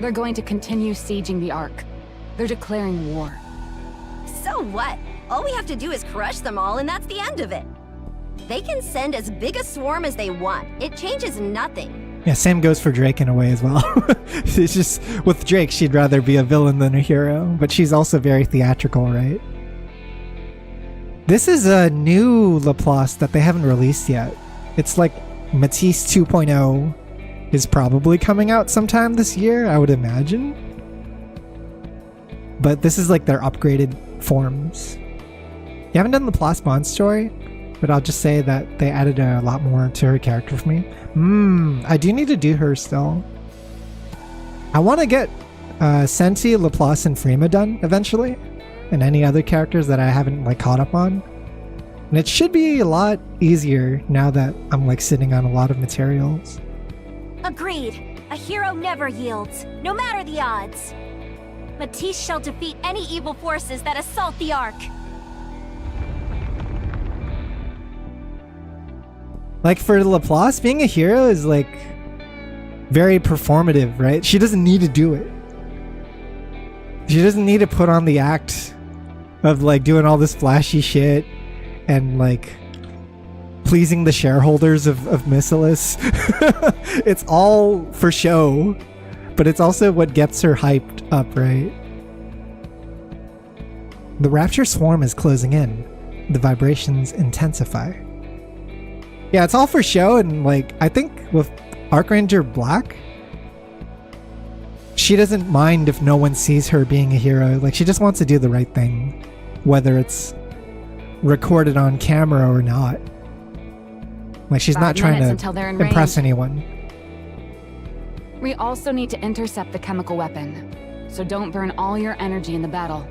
They're going to continue sieging the Ark. They're declaring war. So what? All we have to do is crush them all and that's the end of it. They can send as big a swarm as they want. It changes nothing. Yeah, same goes for Drake in a way as well. It's just, with Drake, she'd rather be a villain than a hero, but she's also very theatrical, right? This is a new Laplace that they haven't released yet. It's like Matisse 2.0 is probably coming out sometime this year, I would imagine. But this is like their upgraded forms. You haven't done Laplace Bond story, but I'll just say that they added a lot more to her character for me. I do need to do her still. I want to get Senti, Laplace, and Frima done eventually, and any other characters that I haven't like caught up on. And it should be a lot easier now that I'm like sitting on a lot of materials. Agreed. A hero never yields, no matter the odds. Matisse shall defeat any evil forces that assault the Ark. Like for Laplace, being a hero is like very performative, right? She doesn't need to do it. She doesn't need to put on the act of like doing all this flashy shit and like pleasing the shareholders of Missilis. It's all for show, but it's also what gets her hyped up, right? The Rapture Swarm is closing in. The vibrations intensify. Yeah, it's all for show, and like I think with Archranger Black, she doesn't mind if no one sees her being a hero. Like she just wants to do the right thing, whether it's recorded on camera or not. Like she's not trying to impress anyone. We also need to intercept the chemical weapon, so don't burn all your energy in the battle.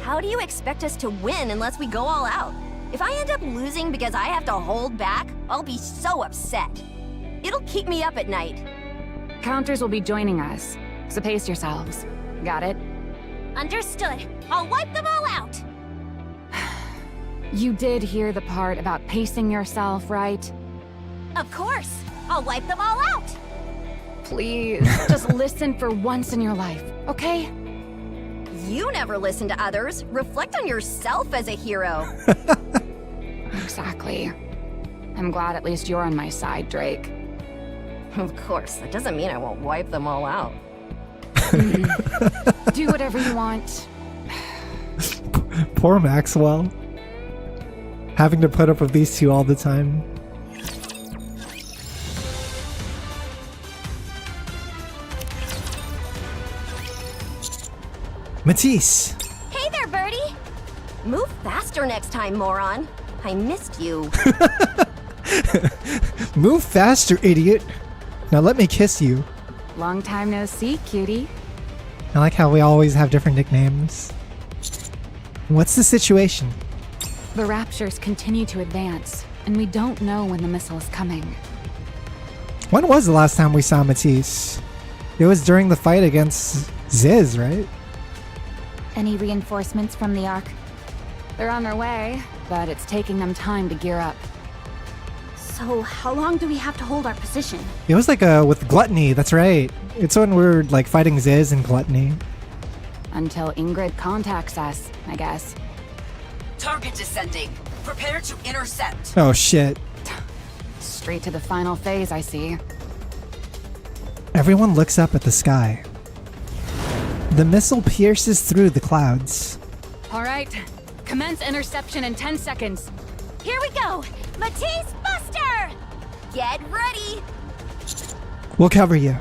How do you expect us to win unless we go all out? If I end up losing because I have to hold back, I'll be so upset. It'll keep me up at night. Counters will be joining us, so pace yourselves. Got it? Understood. I'll wipe them all out. You did hear the part about pacing yourself, right? Of course. I'll wipe them all out. Please, just listen for once in your life, okay? You never listen to others. Reflect on yourself as a hero. Exactly. I'm glad at least you're on my side, Drake. Of course, that doesn't mean I won't wipe them all out. Do whatever you want. Poor Maxwell. Having to put up with these two all the time. Matisse! Hey there, Birdie! Move faster next time, moron. I missed you. Move faster, idiot! Now let me kiss you. Long time no see, cutie. I like how we always have different nicknames. What's the situation? The Raptures continue to advance, and we don't know when the missile is coming. When was the last time we saw Matisse? It was during the fight against Ziz, right? Any reinforcements from the Ark? They're on their way, but it's taking them time to gear up. So, how long do we have to hold our position? It was like with Gluttony, that's right. It's when we're like fighting Ziz and Gluttony. Until Ingrid contacts us, I guess. Target descending. Prepare to intercept. Oh shit. Straight to the final phase, I see. Everyone looks up at the sky. The missile pierces through the clouds. All right, commence interception in 10 seconds. Here we go. Matisse Buster! Get ready! We'll cover you.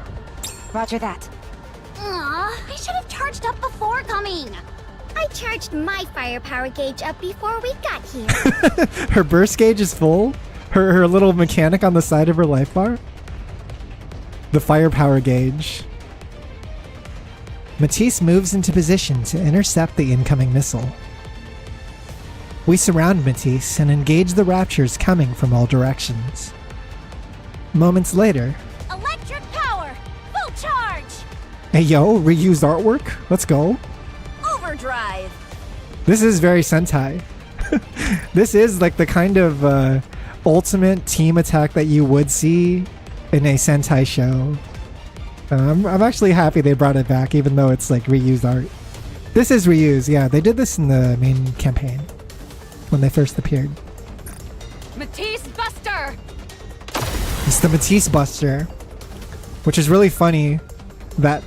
Roger that. Aw, I should have charged up before coming. I charged my firepower gauge up before we got here. Her burst gauge is full? Her little mechanic on the side of her life bar? The firepower gauge. Matisse moves into position to intercept the incoming missile. We surround Matisse and engage the Raptures coming from all directions. Moments later... Electric power! Full charge! Hey yo, reused artwork? Let's go. Overdrive! This is very Sentai. This is like the kind of ultimate team attack that you would see in a Sentai show. I'm actually happy they brought it back, even though it's like reused art. This is reused, yeah. They did this in the main campaign when they first appeared. Matisse Buster! It's the Matisse Buster, which is really funny that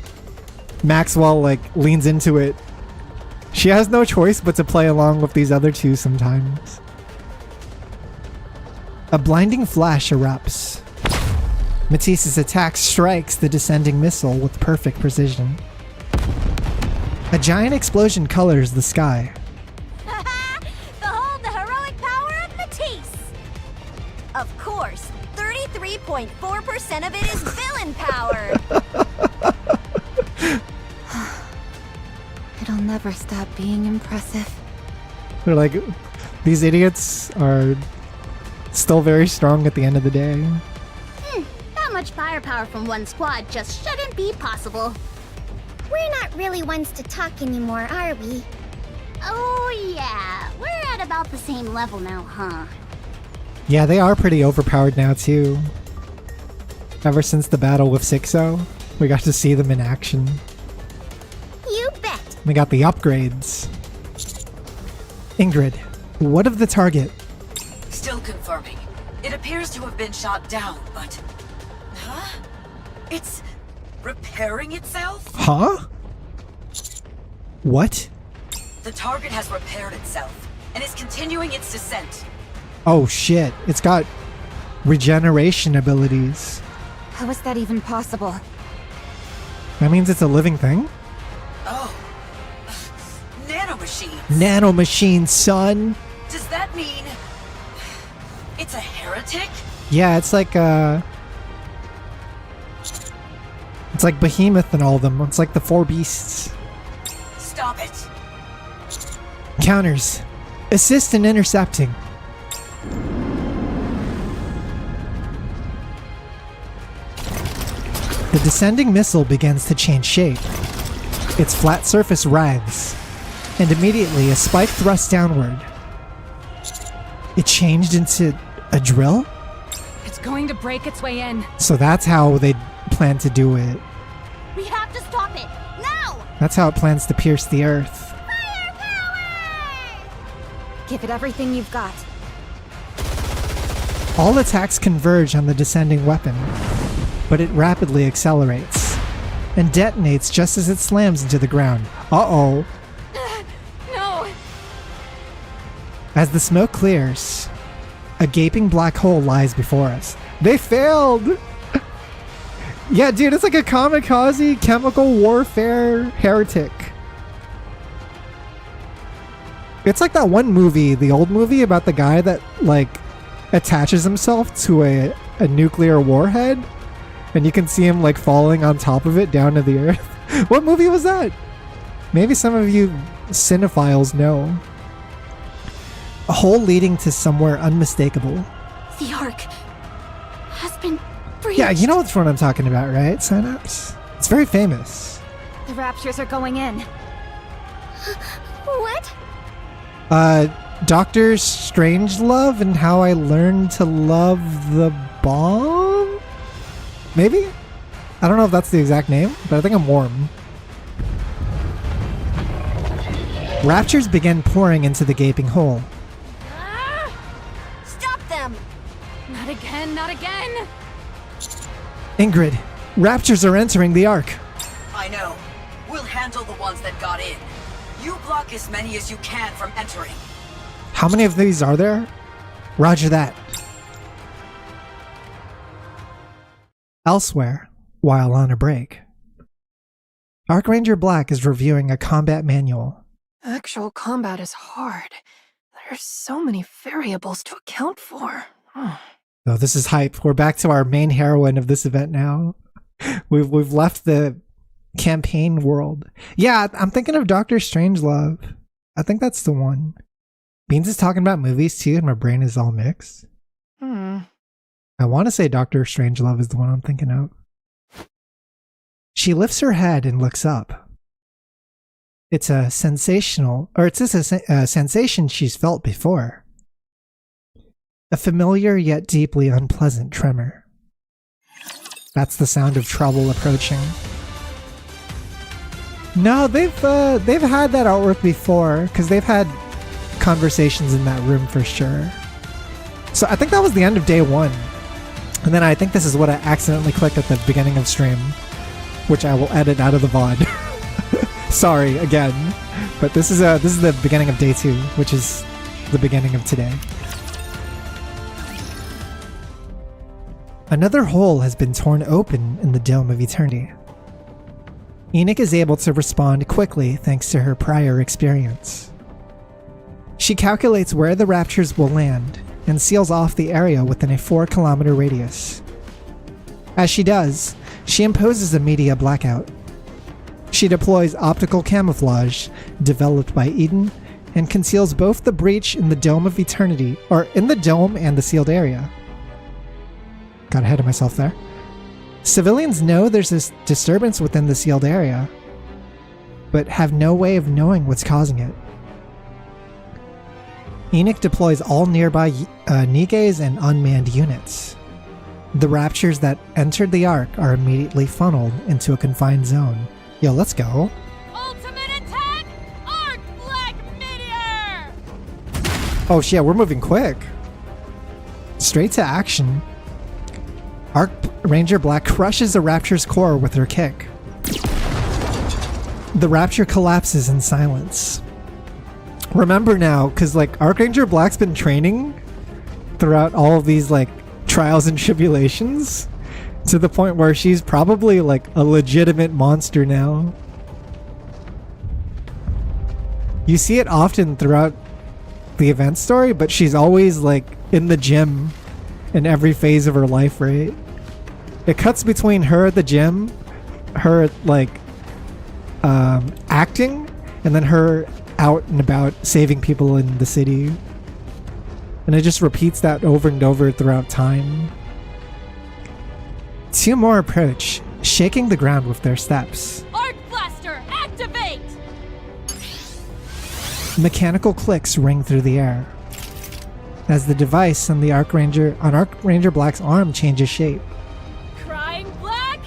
Maxwell like leans into it. She has no choice but to play along with these other two sometimes. A blinding flash erupts. Matisse's attack strikes the descending missile with perfect precision. A giant explosion colors the sky. Behold the heroic power of Matisse! Of course, 33.4% of it is villain power! It'll never stop being impressive. They're like, these idiots are still very strong at the end of the day. That much firepower from one squad just shouldn't be possible. We're not really ones to talk anymore, are we? Oh yeah, we're at about the same level now, huh? Yeah, they are pretty overpowered now too. Ever since the battle with Sixo, we got to see them in action. You bet. We got the upgrades. Ingrid, what of the target? Still confirming. It appears to have been shot down, but... Huh? It's... repairing itself? Huh? What? The target has repaired itself, and is continuing its descent. Oh shit, it's got regeneration abilities. How is that even possible? That means it's a living thing? Oh. Nanomachines. Nanomachine, son! Does that mean... it's a heretic? Yeah, it's like it's like Behemoth and all of them. It's like the four beasts. Stop it. Counters. Assist in intercepting. descending missile begins to change shape. Its flat surface writhes, and immediately a spike thrusts downward. It changed into a drill? It's going to break its way in. So that's how they plan to do it. We have to stop it! Now! That's how it plans to pierce the earth. Give it everything you've got. All attacks converge on the descending weapon, but it rapidly accelerates and detonates just as it slams into the ground. Uh-oh. No! As the smoke clears, a gaping black hole lies before us. They failed! Yeah, dude, it's like a kamikaze chemical warfare heretic. It's like that one movie, the old movie about the guy that, like, attaches himself to a nuclear warhead, and you can see him, like, falling on top of it down to the earth. What movie was that? Maybe some of you cinephiles know. A hole leading to somewhere unmistakable. The Ark has been breached. Yeah, you know what I'm talking about, right, Synapse? It's very famous. The Raptures are going in. What? Dr. Strangelove and How I Learned to Love the Bomb? Maybe? I don't know if that's the exact name, but I think I'm warm. Raptures begin pouring into the gaping hole. Stop them! Not again, not again! Ingrid, Raptures are entering the Ark. I know. We'll handle the ones that got in. You block as many as you can from entering. How many of these are there? Roger that. Elsewhere, while on a break, Archranger Black is reviewing a combat manual. Actual combat is hard. There's so many variables to account for. Oh, this is hype. We're back to our main heroine of this event now. We've left the campaign world. Yeah, I'm thinking of Dr. Strangelove. I think that's the one. Beans is talking about movies too, and my brain is all mixed. I want to say Dr. Strangelove is the one I'm thinking of. She lifts her head and looks up. It's a sensation she's felt before. A familiar yet deeply unpleasant tremor. That's the sound of trouble approaching. No, they've had that artwork before, because they've had conversations in that room for sure. So I think that was the end of day one. And then I think this is what I accidentally clicked at the beginning of stream, which I will edit out of the VOD. Sorry again, but this is the beginning of day two, which is the beginning of today. Another hole has been torn open in the Dome of Eternity. NIKKE is able to respond quickly thanks to her prior experience. She calculates where the Raptures will land and seals off the area within a 4-kilometer radius. As she does, she imposes a media blackout. She deploys optical camouflage developed by Eden and conceals both the breach in the Dome of Eternity, or in the dome and the sealed area. Got ahead of myself there. Civilians know there's this disturbance within the sealed area, but have no way of knowing what's causing it. NIKKE deploys all nearby NIKKEs and unmanned units. The Raptures that entered the Ark are immediately funneled into a confined zone. Yo, let's go. Ultimate attack! Arc Black Meteor! Oh shit, we're moving quick. Straight to action. Arc Ranger Black crushes a Rapture's core with her kick. The Rapture collapses in silence. Remember now, because like Archranger Black's been training throughout all of these like trials and tribulations to the point where she's probably like a legitimate monster now. You see it often throughout the event story, but she's always like in the gym in every phase of her life, right? It cuts between her at the gym, her like acting, and then her out and about saving people in the city. And it just repeats that over and over throughout time. Two more approach, shaking the ground with their steps. Arc Blaster, activate! Mechanical clicks ring through the air as the device on Archranger Black's arm changes shape. Crying Black,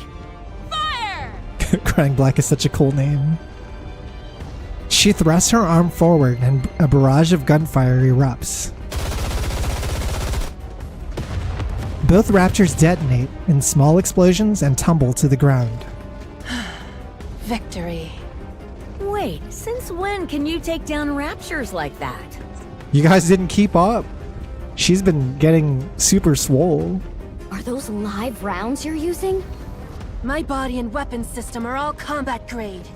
fire! Crying Black is such a cool name. She thrusts her arm forward and a barrage of gunfire erupts. Both Raptors detonate in small explosions and tumble to the ground. Victory. Wait, since when can you take down Raptures like that? You guys didn't keep up. She's been getting super swole. Are those live rounds you're using? My body and weapons system are all combat grade.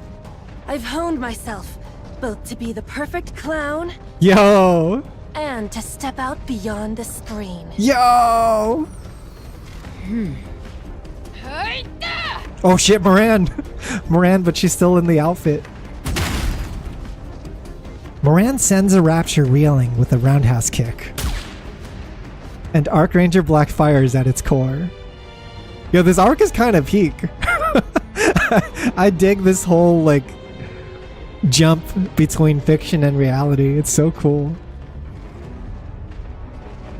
I've honed myself, both to be the perfect clown Yo! and to step out beyond the screen. Yo! Oh shit, Moran! Moran, but she's still in the outfit. Moran sends a Rapture reeling with a roundhouse kick. And Archranger Black fires at its core. Yo, this arc is kind of peak. I dig this whole, like, jump between fiction and reality. It's so cool.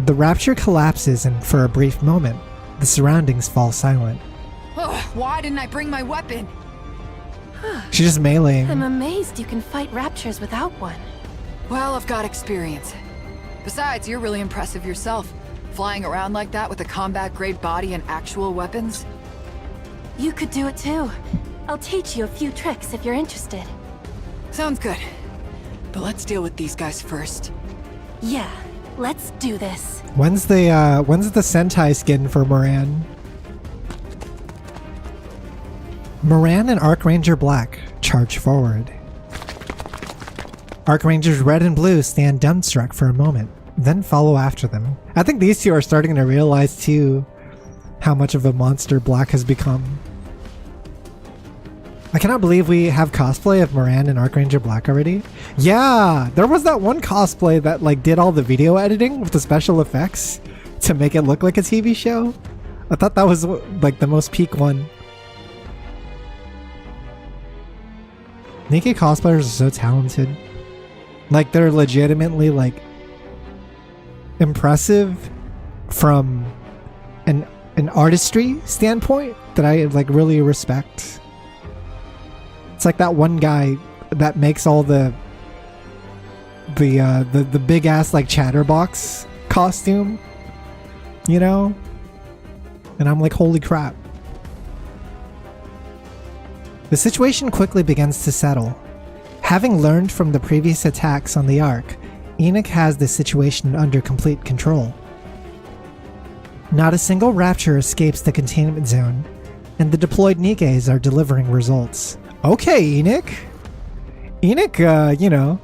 The Rapture collapses, and for a brief moment, the surroundings fall silent. Oh, why didn't I bring my weapon? She's just meleeing. I'm amazed you can fight Raptures without one. Well, I've got experience. Besides, you're really impressive yourself. Flying around like that with a combat-grade body and actual weapons. You could do it too. I'll teach you a few tricks if you're interested. Sounds good. But let's deal with these guys first. Yeah, let's do this. When's the Sentai skin for Moran? Moran and Archranger Black charge forward. Archrangers Red and Blue stand dumbstruck for a moment, then follow after them. I think these two are starting to realize too how much of a monster Black has become. I cannot believe we have cosplay of Moran and Archranger Black already. Yeah, there was that one cosplay that like did all the video editing with the special effects to make it look like a TV show. I thought that was like the most peak one. NIKKE cosplayers are so talented. Like, they're legitimately like impressive from an artistry standpoint that I like really respect. It's like that one guy that makes all the big ass like chatterbox costume, you know? And I'm like, holy crap. The situation quickly begins to settle. Having learned from the previous attacks on the Ark, NIKKE has the situation under complete control. Not a single Rapture escapes the containment zone, and the deployed NIKKEs are delivering results. Okay, NIKKE! NIKKE, you know,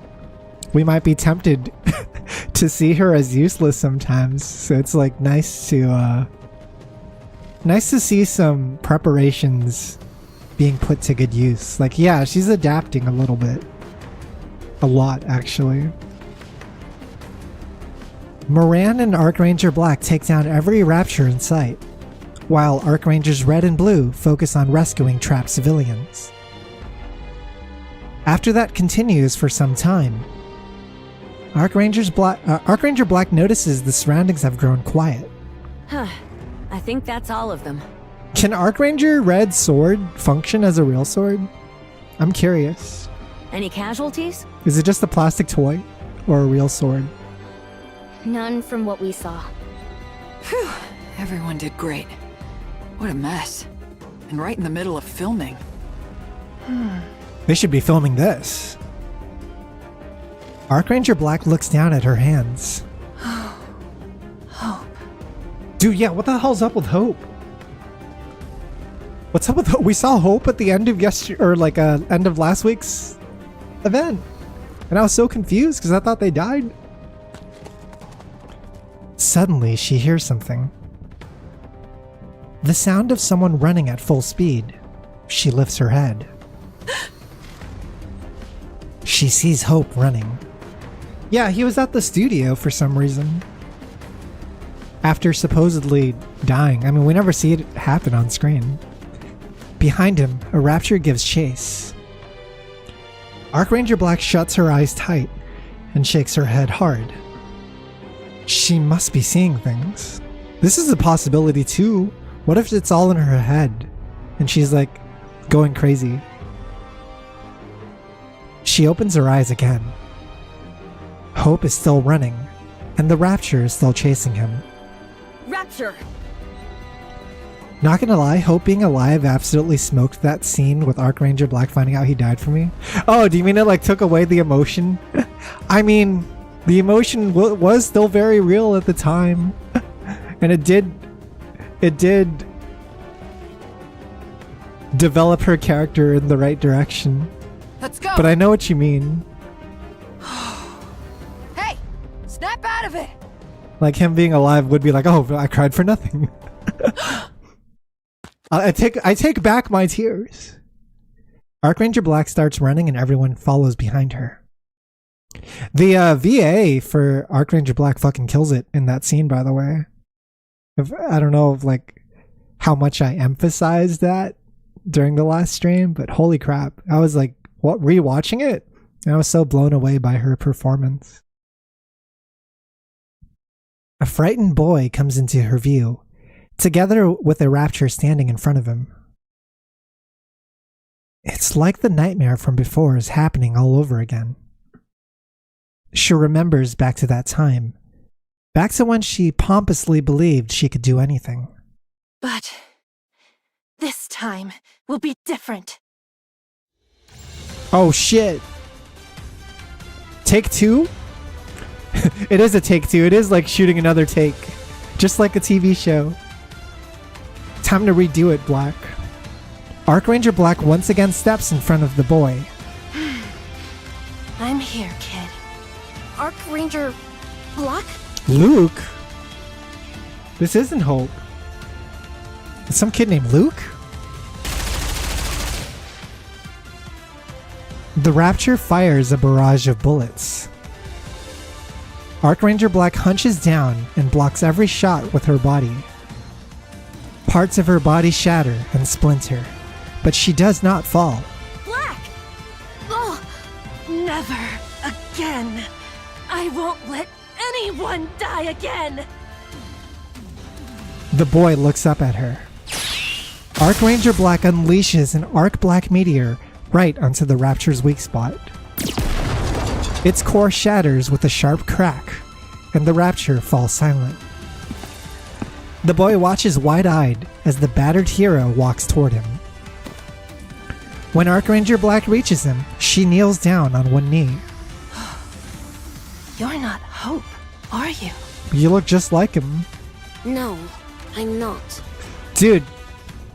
we might be tempted to see her as useless sometimes, so it's like nice to see some preparations being put to good use. Like, yeah, she's adapting a little bit. A lot, actually. Moran and Archranger Black take down every Rapture in sight, while Archrangers Red and Blue focus on rescuing trapped civilians. After that continues for some time, Archranger Black notices the surroundings have grown quiet. Huh. I think that's all of them. Can Archranger Red's sword function as a real sword? I'm curious. Any casualties? Is it just a plastic toy or a real sword? None from what we saw. Phew. Everyone did great. What a mess. And right in the middle of filming. They should be filming this. Archranger Black looks down at her hands. Hope. Dude, yeah, what the hell's up with Hope? What's up with Hope? We saw Hope at the end of end of last week's event. And I was so confused because I thought they died. Suddenly, she hears something. The sound of someone running at full speed. She lifts her head. She sees Hope running. Yeah, he was at the studio for some reason. After supposedly dying. I mean, we never see it happen on screen. Behind him, a rapture gives chase. Archranger Black shuts her eyes tight and shakes her head hard. She must be seeing things. This is a possibility too. What if it's all in her head and she's like going crazy? She opens her eyes again. Hope is still running, and the Rapture is still chasing him. Rapture! Not gonna lie, Hope being alive absolutely smoked that scene with Archranger Black finding out he died for me. Oh, do you mean it like took away the emotion? I mean, the emotion was still very real at the time. And it did develop her character in the right direction. Let's go. But I know what you mean. Hey, snap out of it. Like him being alive would be like, oh, I cried for nothing. I take back my tears. Archranger Black starts running and everyone follows behind her. The VA for Archranger Black fucking kills it in that scene, by the way. I don't know like how much I emphasized that during the last stream, but holy crap. I was like, what, rewatching it? And I was so blown away by her performance. A frightened boy comes into her view, together with a Rapture standing in front of him. It's like the nightmare from before is happening all over again. She remembers back to that time, back to when she pompously believed she could do anything. But this time will be different. Oh shit. Take two? It is a take two. It is like shooting another take. Just like a TV show. Time to redo it, Black. Archranger Black once again steps in front of the boy. I'm here, kid. Archranger Black? Luke? This isn't Hope. Is some kid named Luke? The Rapture fires a barrage of bullets. Archranger Black hunches down and blocks every shot with her body. Parts of her body shatter and splinter, but she does not fall. Black! Oh, never again. I won't let anyone die again. The boy looks up at her. Archranger Black unleashes an Arc Black meteor right onto the Rapture's weak spot. Its core shatters with a sharp crack, and the Rapture falls silent. The boy watches wide-eyed as the battered hero walks toward him. When Archranger Black reaches him, she kneels down on one knee. You're not Hope, are you? You look just like him. No, I'm not. Dude,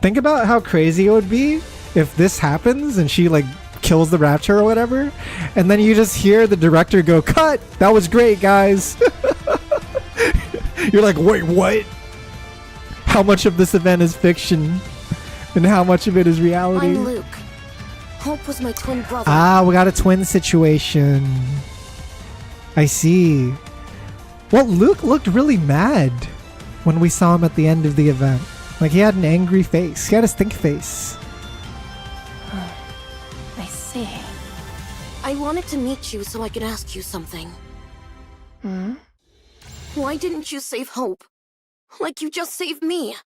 think about how crazy it would be if this happens and she like kills the Rapture or whatever, and then you just hear the director go, "Cut! That was great, guys." You're like, wait, what? How much of this event is fiction and how much of it is reality? I'm Luke. Hope was my twin brother. Ah, we got a twin situation. I see. Well, Luke looked really mad when we saw him at the end of the event. Like, he had an angry face. He had a stink face. I see. I wanted to meet you so I could ask you something. Why didn't you save Hope? Like you just saved me.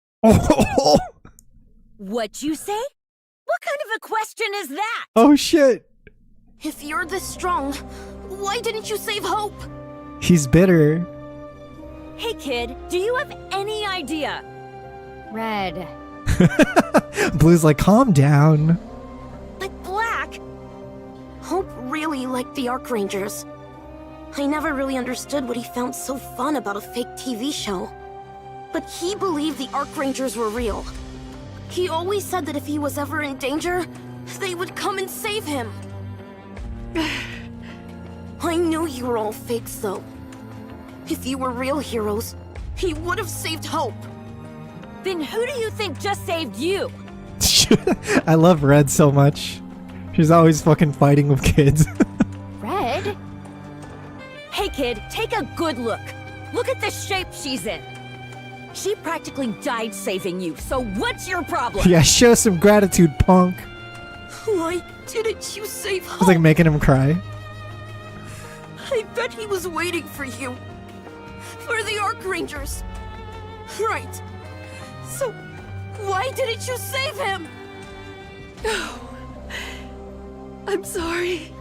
What'd you say? What kind of a question is that? Oh shit. If you're this strong, why didn't you save Hope? He's bitter. Hey kid, do you have any idea? Red. Blue's like, calm down. But Black! Hope really liked the Archrangers. I never really understood what he found so fun about a fake TV show. But he believed the Archrangers were real. He always said that if he was ever in danger, they would come and save him. I knew you were all fakes, though. If you were real heroes, he would have saved Hope. Then who do you think just saved you? I love Red so much. She's always fucking fighting with kids. Red? Hey kid, take a good look. Look at the shape she's in. She practically died saving you, so what's your problem? Yeah, show some gratitude, punk. Why didn't you save Hope? It's like making him cry. I bet he was waiting for you. For the Archrangers. Right. So, why didn't you save him? I'm sorry.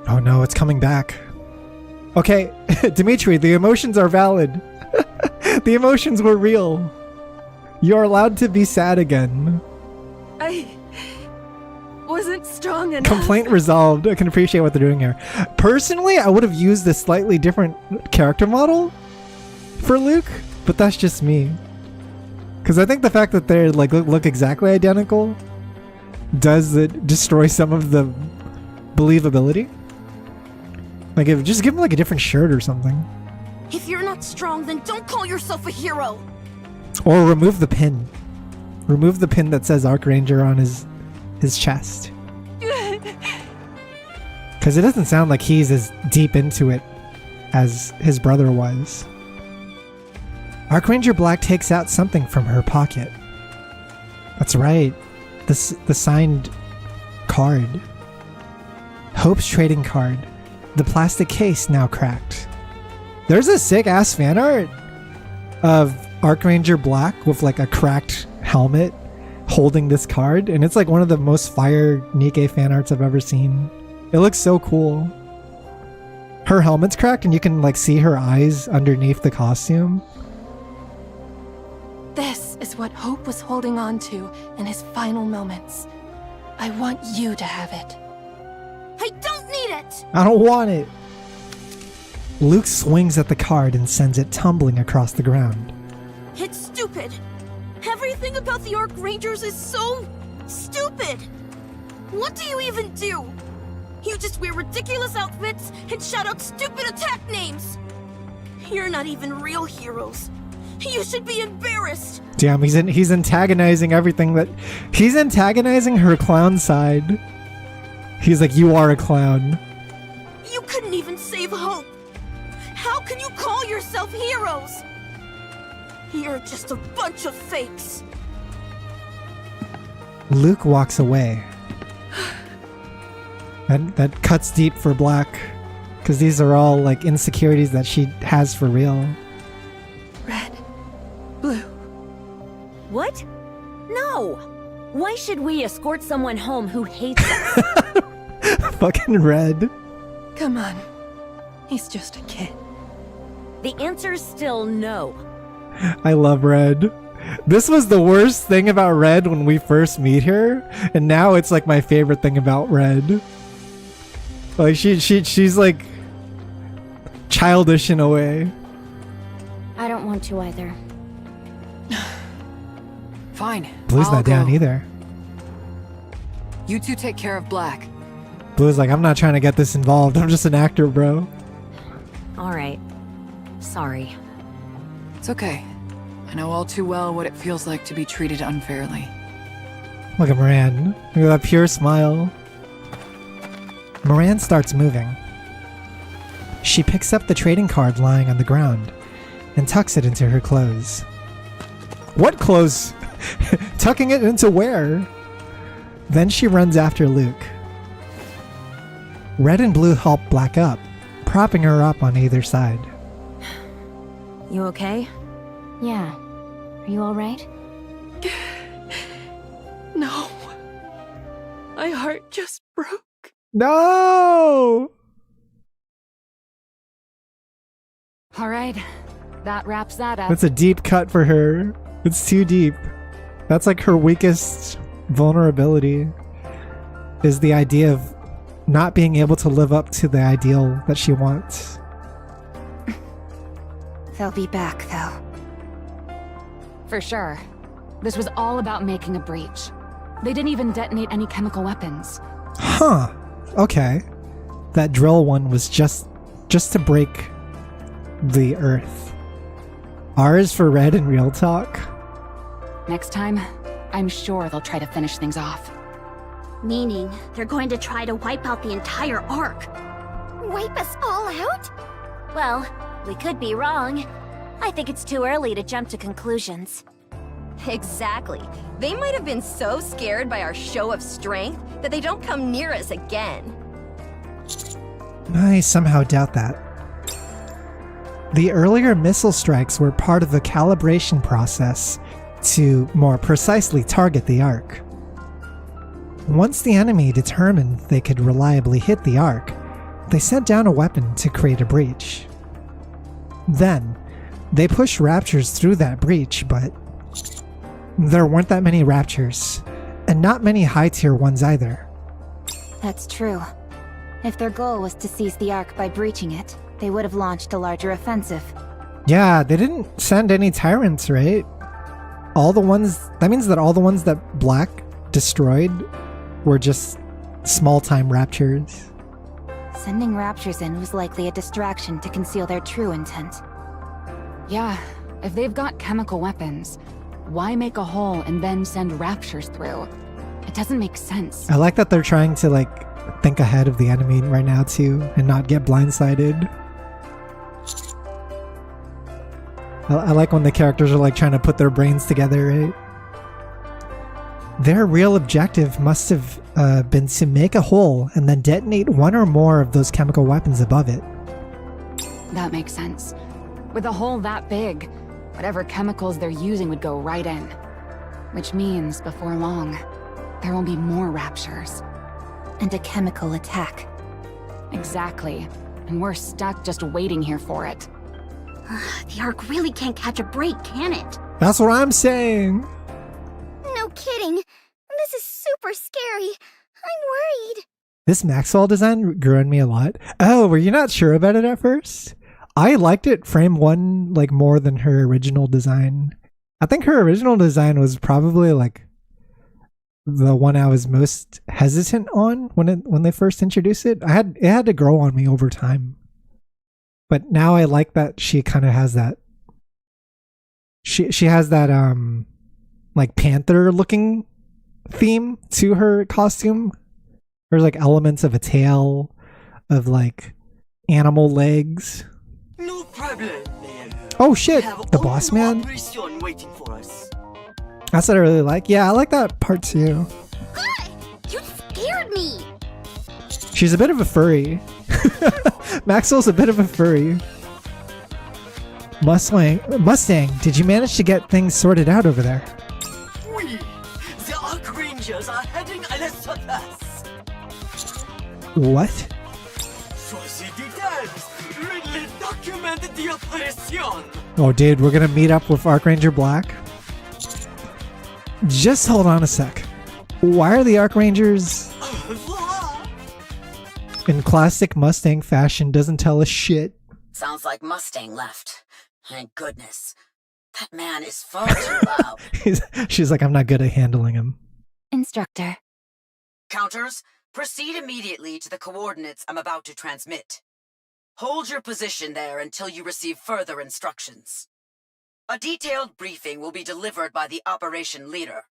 Oh no, it's coming back. Okay, Dimitri, the emotions are valid. The emotions were real. You're allowed to be sad again. I wasn't strong enough. Complaint resolved. I can appreciate what they're doing here. Personally, I would have used a slightly different character model for Luke, but that's just me. Because I think the fact that they're like look exactly identical does destroy some of the believability. Like, just give him like a different shirt or something. If you're not strong, then don't call yourself a hero. Or remove the pin. Remove the pin that says Archranger on his chest. Because it doesn't sound like he's as deep into it as his brother was. Archranger Black takes out something from her pocket. That's right. The signed card. Hope's trading card. The plastic case now cracked. There's a sick ass fan art of Archranger Black with like a cracked helmet holding this card, and it's like one of the most fire NIKKE fan arts I've ever seen. It looks so cool. Her helmet's cracked and you can like see her eyes underneath the costume. This is what Hope was holding on to in his final moments. I want you to have it. I don't need it! I don't want it. Luke swings at the card and sends it tumbling across the ground. It's stupid. Everything about the Archrangers is so stupid. What do you even do? You just wear ridiculous outfits and shout out stupid attack names. You're not even real heroes. You should be embarrassed. Damn, he's antagonizing everything that... He's antagonizing her clown side. He's like, you are a clown. You couldn't even save Hope. How can you call yourself heroes? You're just a bunch of fakes. Luke walks away. That cuts deep for Black. Because these are all like insecurities that she has for real. Red. Blue. What? No. Why should we escort someone home who hates us? Fucking Red. Come on. He's just a kid. The answer's still no. I love Red. This was the worst thing about Red when we first meet her, and now it's like my favorite thing about Red. Like she's like childish in a way. I don't want to either. Fine. Blue's I'll not down go. either. You two take care of Black. Blue's like, I'm not trying to get this involved. I'm just an actor, bro. All right. Sorry. It's okay. I know all too well what it feels like to be treated unfairly. Look at Moran. Look at that pure smile. Moran starts moving. She picks up the trading card lying on the ground and tucks it into her clothes. What clothes? Tucking it into where? Then she runs after Luke. Red and Blue help Black up, propping her up on either side. You okay? Yeah. Are you alright? No. My heart just broke. No! All right, that wraps that up. That's a deep cut for her. It's too deep. That's like her weakest vulnerability, is the idea of not being able to live up to the ideal that she wants. They'll be back, though. For sure. This was all about making a breach. They didn't even detonate any chemical weapons. Huh. Okay. That drill one was just to break the Earth. R is for Red in real talk. Next time, I'm sure they'll try to finish things off. Meaning, they're going to try to wipe out the entire Ark. Wipe us all out? Well, we could be wrong. I think it's too early to jump to conclusions. Exactly. They might have been so scared by our show of strength that they don't come near us again. I somehow doubt that. The earlier missile strikes were part of the calibration process to more precisely target the Ark. Once the enemy determined they could reliably hit the Ark, they sent down a weapon to create a breach. Then, they pushed Raptures through that breach, but there weren't that many Raptures, and not many high-tier ones either. That's true. If their goal was to seize the Ark by breaching it, they would have launched a larger offensive. Yeah, they didn't send any tyrants, right? That means that all the ones that Black destroyed were just small-time Raptures. Sending Raptures in was likely a distraction to conceal their true intent. Yeah, if they've got chemical weapons, why make a hole and then send Raptures through? It doesn't make sense. I like that they're trying to, think ahead of the enemy right now, too, and not get blindsided. I like when the characters are, trying to put their brains together, right? Their real objective must have been to make a hole and then detonate one or more of those chemical weapons above it. That makes sense. With a hole that big, whatever chemicals they're using would go right in. Which means, before long, there will be more Raptures. And a chemical attack. Exactly. And we're stuck just waiting here for it. The Ark really can't catch a break, can it? That's what I'm saying! No kidding. This is super scary. I'm worried. This Maxwell design grew on me a lot. Oh, were you not sure about it at first? I liked it frame one more than her original design. I think her original design was probably the one I was most hesitant on when they first introduced it. It had to grow on me over time. But now I like that she kind of has that. She has that panther looking theme to her costume. There's elements of a tail, of animal legs. No problem. Oh shit, the boss man. Waiting for us. That's what I really like. Yeah, I like that part too. You scared me. She's a bit of a furry. Maxwell's a bit of a furry. Mustang, did you manage to get things sorted out over there? Oui, the Ark Rangers are heading à la surface. What? Choisis details. Ridley documented the operation. Oh dude, we're gonna meet up with Archranger Black? Just hold on a sec. Why are the Archrangers in classic Mustang fashion doesn't tell us shit? Sounds like Mustang left. Thank goodness. That man is far too loud. She's like, I'm not good at handling him. Instructor. Counters, proceed immediately to the coordinates I'm about to transmit. Hold your position there until you receive further instructions. A detailed briefing will be delivered by the operation leader.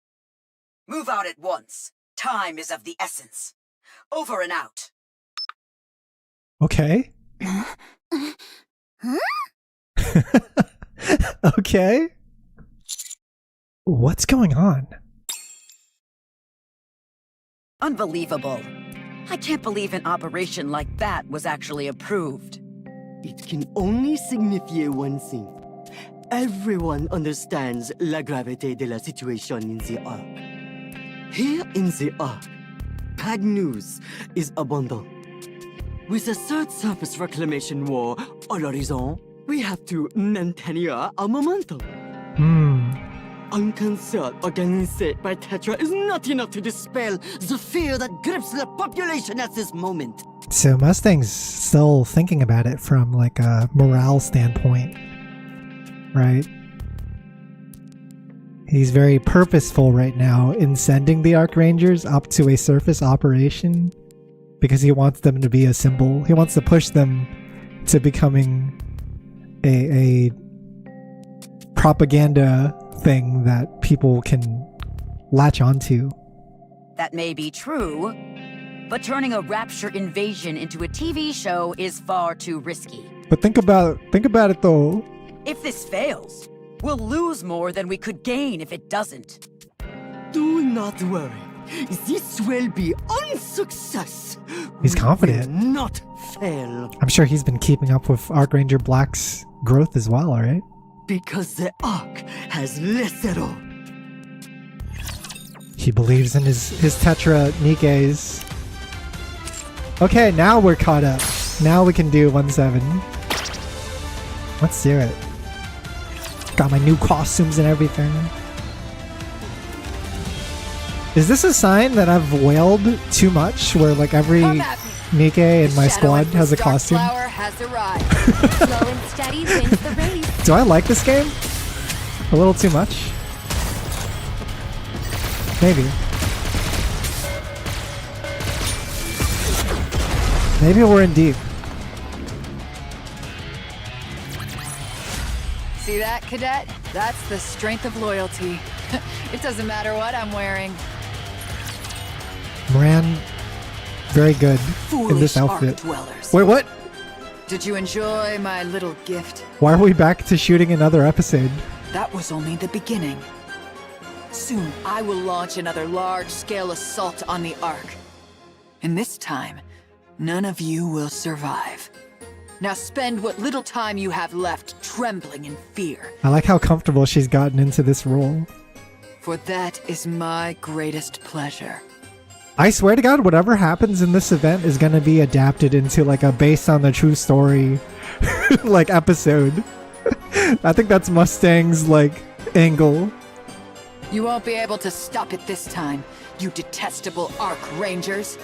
Move out at once. Time is of the essence. Over and out. Okay. Okay. What's going on? Unbelievable. I can't believe an operation like that was actually approved. It can only signify one thing. Everyone understands la gravité de la situation in the Ark. Here in the Ark, bad news is abundant. With the third surface reclamation war à l'horizon, we have to maintain our momentum. Un concert organisé by Tetra is not enough to dispel the fear that grips the population at this moment. So Mustang's still thinking about it from a morale standpoint, right? He's very purposeful right now in sending the Archrangers up to a surface operation because he wants them to be a symbol. He wants to push them to becoming a propaganda thing that people can latch onto. That may be true, but turning a Rapture invasion into a TV show is far too risky. But think about it though. If this fails, we'll lose more than we could gain if it doesn't. Do not worry. This will be unsuccess. He's confident. Will not fail. I'm sure he's been keeping up with Archranger Black's growth as well, right? Because the Ark has Lesero. He believes in his Tetra Nikkes. Okay, now we're caught up. Now we can do 1-7. Let's do it. Got my new costumes and everything. Is this a sign that I've wailed too much? Where like every Nikke in my squad has a costume? Has arrived. Slow and steady wins the race. Do I like this game? A little too much? Maybe. Maybe we're in deep. See that, Cadet? That's the strength of loyalty. It doesn't matter what I'm wearing. Moran, very good in this outfit. Wait, what? Did you enjoy my little gift? Why are we back to shooting another episode? That was only the beginning. Soon, I will launch another large-scale assault on the Ark. And this time, none of you will survive. Now spend what little time you have left trembling in fear. I like how comfortable she's gotten into this role. For that is my greatest pleasure. I swear to God, whatever happens in this event is going to be adapted into like a based on the true story like episode. I think that's Mustang's like angle. You won't be able to stop it this time, you detestable Ark Rangers.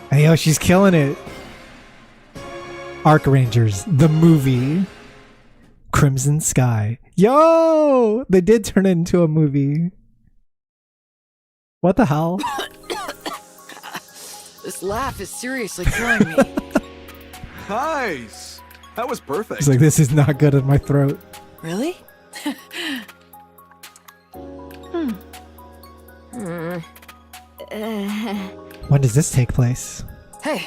Hey, yo, she's killing it. Ark Rangers, the movie. Crimson Sky. Yo! They did turn it into a movie. What the hell? This laugh is seriously killing me. Nice! That was perfect. He's like, this is not good in my throat. Really? When does this take place? Hey,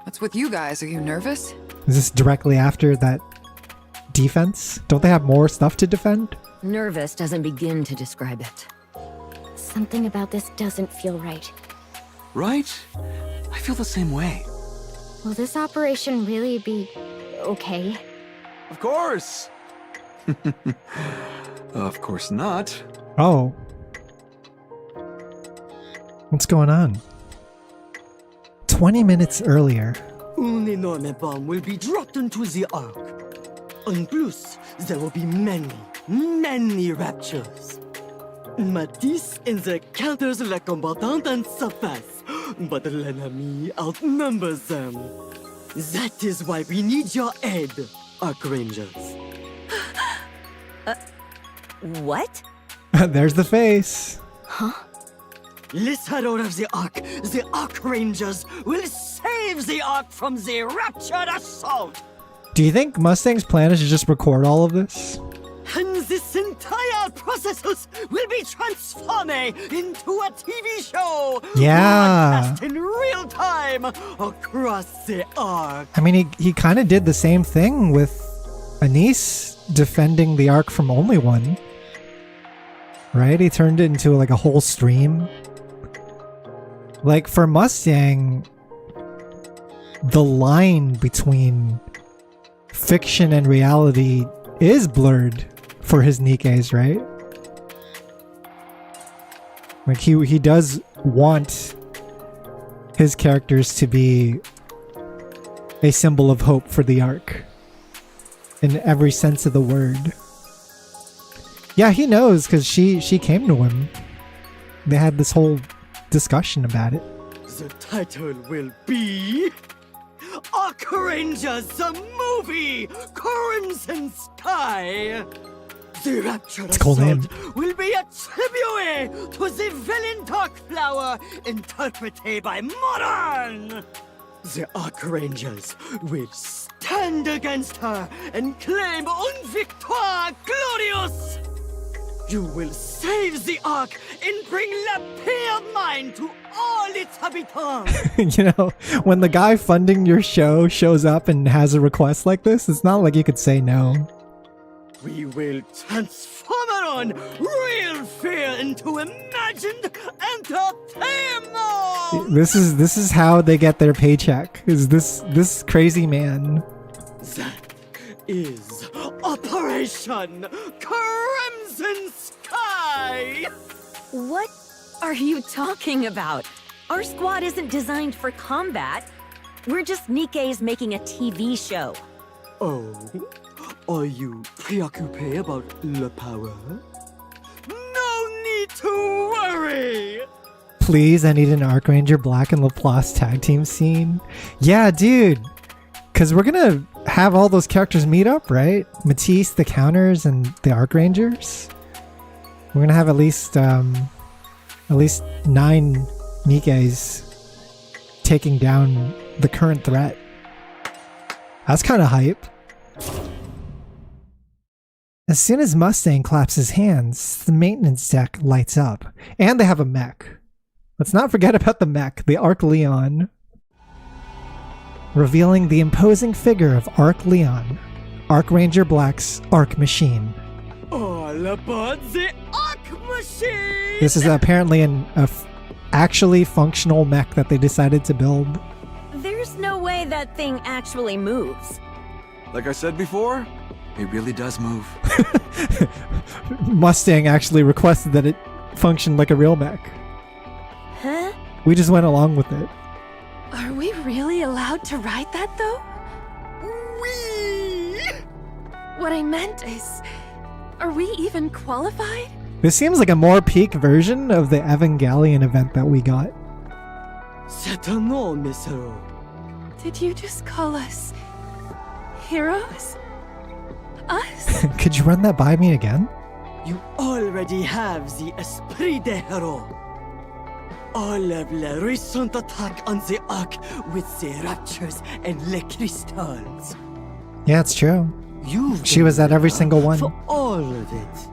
what's with you guys? Are you nervous? Is this directly after that defense? Don't they have more stuff to defend? Nervous doesn't begin to describe it. Something about this doesn't feel right. Right? I feel the same way. Will this operation really be okay? Of course! Of course not. Oh. What's going on? 20 minutes earlier. An enormous bomb will be dropped into the Ark. En plus, there will be many raptures. Matisse and the counters le combattant en surface, but l'ennemi outnumbers them. That is why we need your aid, Ark Rangers. What? There's the face. Huh? Let's head out of the Ark. The Ark Rangers will save the Ark from the raptured assault. Do you think Mustang's plan is to just record all of this? And this entire process will be transformed into a TV show. Yeah. Broadcast in real time across the Ark. I mean, he kind of did the same thing with Anise defending the Ark from Only One. Right? He turned it into like a whole stream. Like for Mustang, the line between fiction and reality is blurred for his Nikkes, right? Like he does want his characters to be a symbol of hope for the Ark in every sense of the word. Yeah, he knows because she came to him. They had this whole discussion about it. The title will be Ark Rangers, the movie, Crimson Sky. The raptured It's a cool name. will be a tribute to the villain Darkflower, interpreted by Modern. The Ark Rangers will stand against her and claim une victoire glorious. You will save the Ark and bring La Paix of Mine to all its habitants! You know, when the guy funding your show shows up and has a request like this, it's not like you could say no. We will transform it on real fear into imagined entertainment! This is how they get their paycheck. Is this crazy man? That is Operation Crimson Sky! What are you talking about? Our squad isn't designed for combat. We're just NIKKE's making a TV show. Oh, are you preoccupied about Le Power? No need to worry! Please, I need an Archranger Black and Laplace tag team scene. Yeah, dude. Because we're going to have all those characters meet up, right? Matisse, the Counters, and the Archrangers. We're going to have at least 9 NIKKEs taking down the current threat. That's kind of hype. As soon as Mustang claps his hands, the maintenance deck lights up. And they have a mech. Let's not forget about the mech, the Arc Leon. Revealing the imposing figure of Arc Leon, Archranger Black's Arc Machine. All about the Arc Machine! This is apparently an actually functional mech that they decided to build. There's no way that thing actually moves. Like I said before, it really does move. Mustang actually requested that it function like a real mech. Huh? We just went along with it. Are we really allowed to ride that, though? What I meant is, are we even qualified? This seems like a more peak version of the Evangelion event that we got. Certainement, Miss Hero. Did you just call us heroes? Us? Could you run that by me again? You already have the Esprit de Hero. All of the recent attack on the Ark with the Raptures and Le Crystals. Yeah, it's true. She was at every single one. For all of it.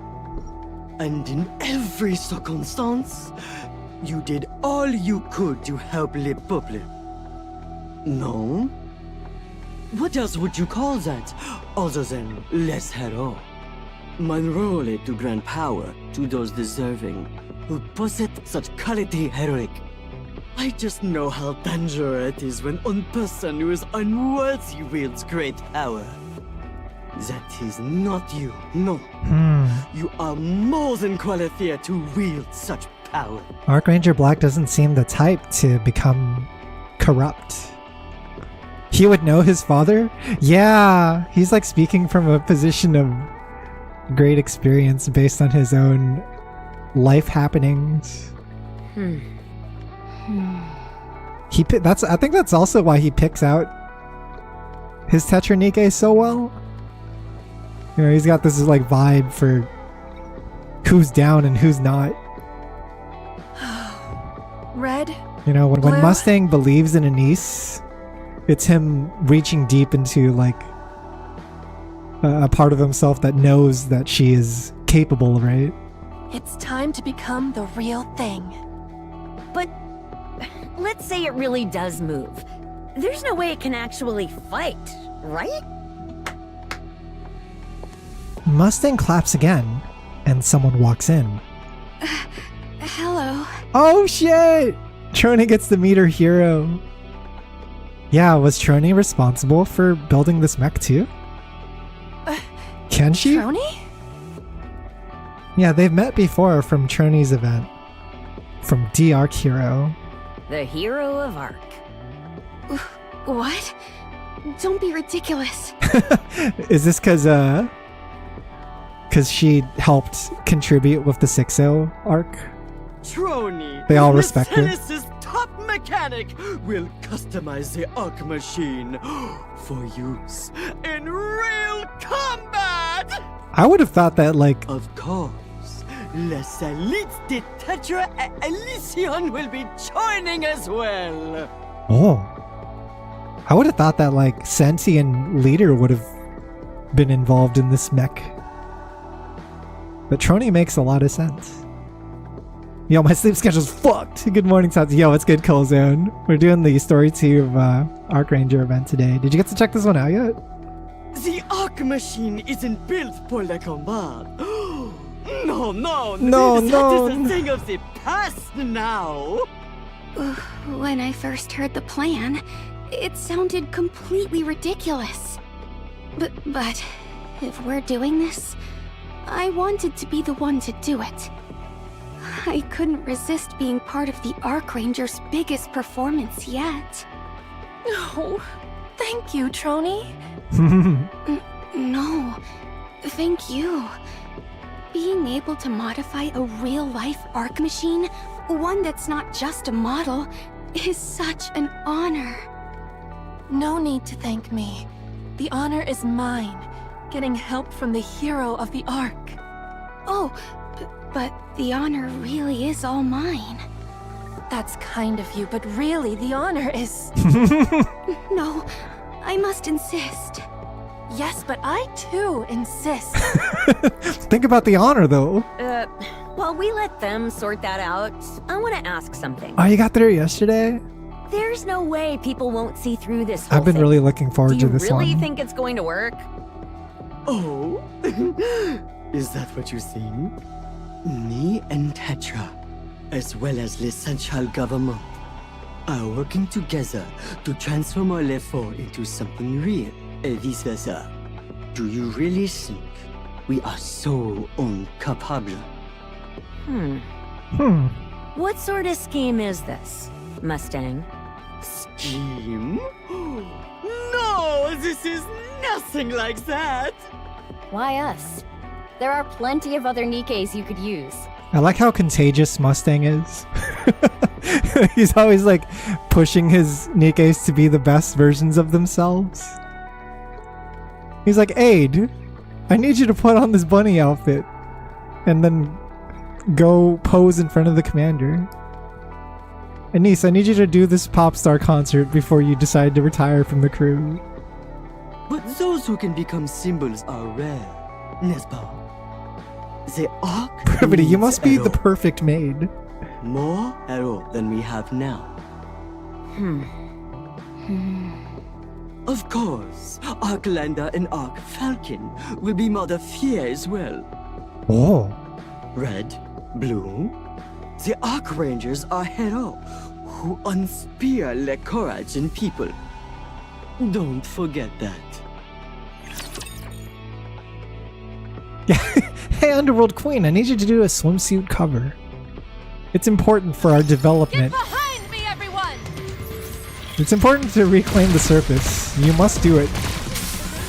And in every circumstance, you did all you could to help Le Peuple. No? What else would you call that, other than les héros? My role is to grant power to those deserving, who possess such quality heroic. I just know how dangerous it is when one person who is unworthy wields great power. That is not you, no. You are more than qualified to wield such power. Archranger Black doesn't seem the type to become corrupt. He would know his father? Yeah, he's like speaking from a position of great experience based on his own life happenings. I think that's also why he picks out his Tetra NIKKE so well. You know, he's got this like vibe for who's down and who's not. Red? You know, when Blue? Mustang believes in a niece, it's him reaching deep into like a part of himself that knows that she is capable, right? It's time to become the real thing. But let's say it really does move. There's no way it can actually fight, right? Mustang claps again, and someone walks in. Hello. Oh shit! Trony gets to meet her hero. Yeah, was Trony responsible for building this mech too? Can she? Trony? Yeah, they've met before from Trony's event. From D-Arc Hero. The hero of Arc. What? Don't be ridiculous. Is this cause she helped contribute with the 6-0 arc? Trony, They all respect her. Genesis top mechanic, will customize the Arc Machine for use in real combat! I would have thought that like... Of course, Les Elites de Tetra and Elysion will be joining as well! Oh. I would have thought that like Senti and Leader would have been involved in this mech. But Trony makes a lot of sense. Yo, my sleep schedule's fucked. Good morning, Tots. Yo, it's good, Cold Zone. We're doing the Story 2 of Archranger event today. Did you get to check this one out yet? The Arc machine isn't built for the combat. No. That is a thing of the past now. When I first heard the plan, it sounded completely ridiculous. But if we're doing this, I wanted to be the one to do it. I couldn't resist being part of the Archranger's biggest performance yet. Oh, thank you, Trony. No, thank you. Being able to modify a real-life Arc machine, one that's not just a model, is such an honor. No need to thank me. The honor is mine, getting help from the hero of the Ark. Oh, but the honor really is all mine. That's kind of you, but really the honor is... No, I must insist. Yes, but I too insist. Think about the honor, though. While we let them sort that out, I want to ask something. Oh, you got there yesterday? There's no way people won't see through this whole I've been thing. really looking forward to this Do you really one. think it's going to work? Oh? Is that what you think? Me and Tetra, as well as the central government, are working together to transform our left into something real, and vice versa. Do you really think we are so incapable? What sort of scheme is this, Mustang? Scheme? No, this is nothing like that! Why us? There are plenty of other NIKKEs you could use. I like how contagious Mustang is. He's always like pushing his NIKKEs to be the best versions of themselves. He's like, hey, dude, I need you to put on this bunny outfit and then go pose in front of the commander. Anise, I need you to do this pop star concert before you decide to retire from the crew. But those who can become symbols are rare, n'est-ce pas? The Ark Brevity, you needs must be hero. the perfect maid. More hero than we have now. Of course, Arklander and Ark Falcon will be Mother Fear as well. Oh. Red, blue. The Ark Rangers are hero who inspire the courage in people. Don't forget that. Hey, Underworld Queen, I need you to do a swimsuit cover. It's important for our development. Behind me, everyone! It's important to reclaim the surface. You must do it.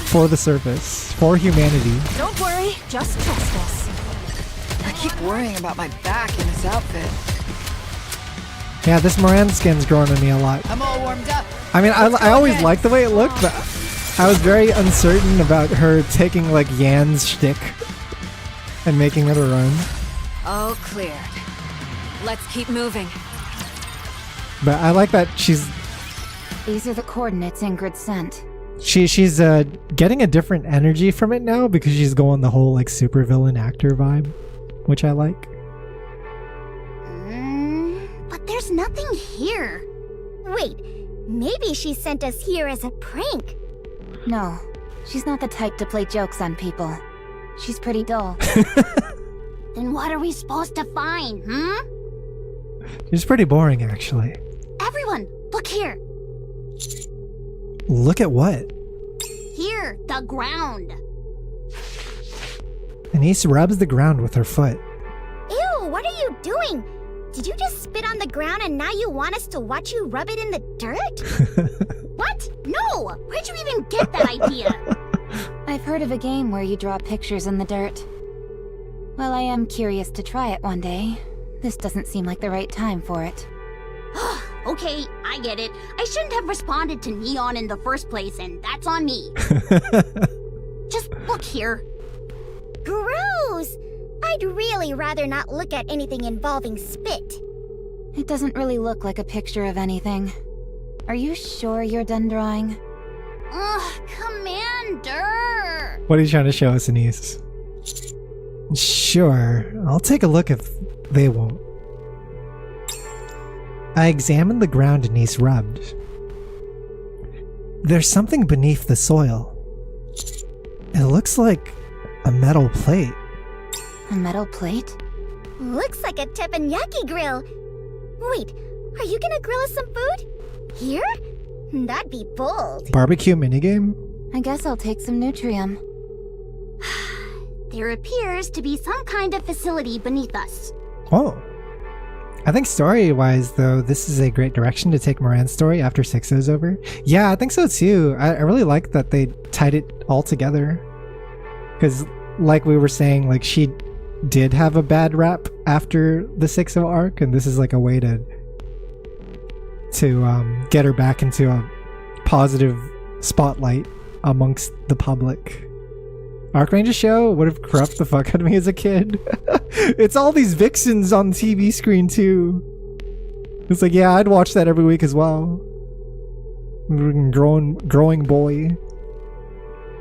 For the surface. For humanity. Don't worry, just trust us. I keep worrying about my back in this outfit. Yeah, this Miranda skin's growing on me a lot. I'm all warmed up. I mean, I always liked the way it looked, but I was very uncertain about her taking, like, Yan's shtick and making it her own. All cleared. Let's keep moving. But I like that she's These are the coordinates Ingrid sent. she's getting a different energy from it now because she's going the whole, like, supervillain actor vibe, which I like. But there's nothing here. Wait, maybe she sent us here as a prank. No, she's not the type to play jokes on people. She's pretty dull. Then what are we supposed to find, She's pretty boring, actually. Everyone, look here. Look at what? Here, the ground. Anise rubs the ground with her foot. Ew, what are you doing? Did you just spit on the ground and now you want us to watch you rub it in the dirt? What? No! Where'd you even get that idea? I've heard of a game where you draw pictures in the dirt. Well, I am curious to try it one day. This doesn't seem like the right time for it. Okay, I get it. I shouldn't have responded to Neon in the first place, and that's on me. Just look here. Gross! I'd really rather not look at anything involving spit. It doesn't really look like a picture of anything. Are you sure you're done drawing? Ugh, Commander! What are you trying to show us, Anise? Sure, I'll take a look if they won't. I examined the ground Anise rubbed. There's something beneath the soil. It looks like a metal plate. A metal plate? Looks like a teppanyaki grill. Wait, are you gonna grill us some food? Here? That'd be bold. Barbecue minigame? I guess I'll take some Nutrium. There appears to be some kind of facility beneath us. Oh. I think story-wise, though, this is a great direction to take Moran's story after 6-0's over. Yeah, I think so too. I really like that they tied it all together. Because, like we were saying, like she did have a bad rap after the 6-0 arc, and this is like a way to get her back into a positive spotlight amongst the public. Archranger show would have corrupted the fuck out of me as a kid. It's all these vixens on the TV screen too. It's like, yeah, I'd watch that every week as well. Growing boy.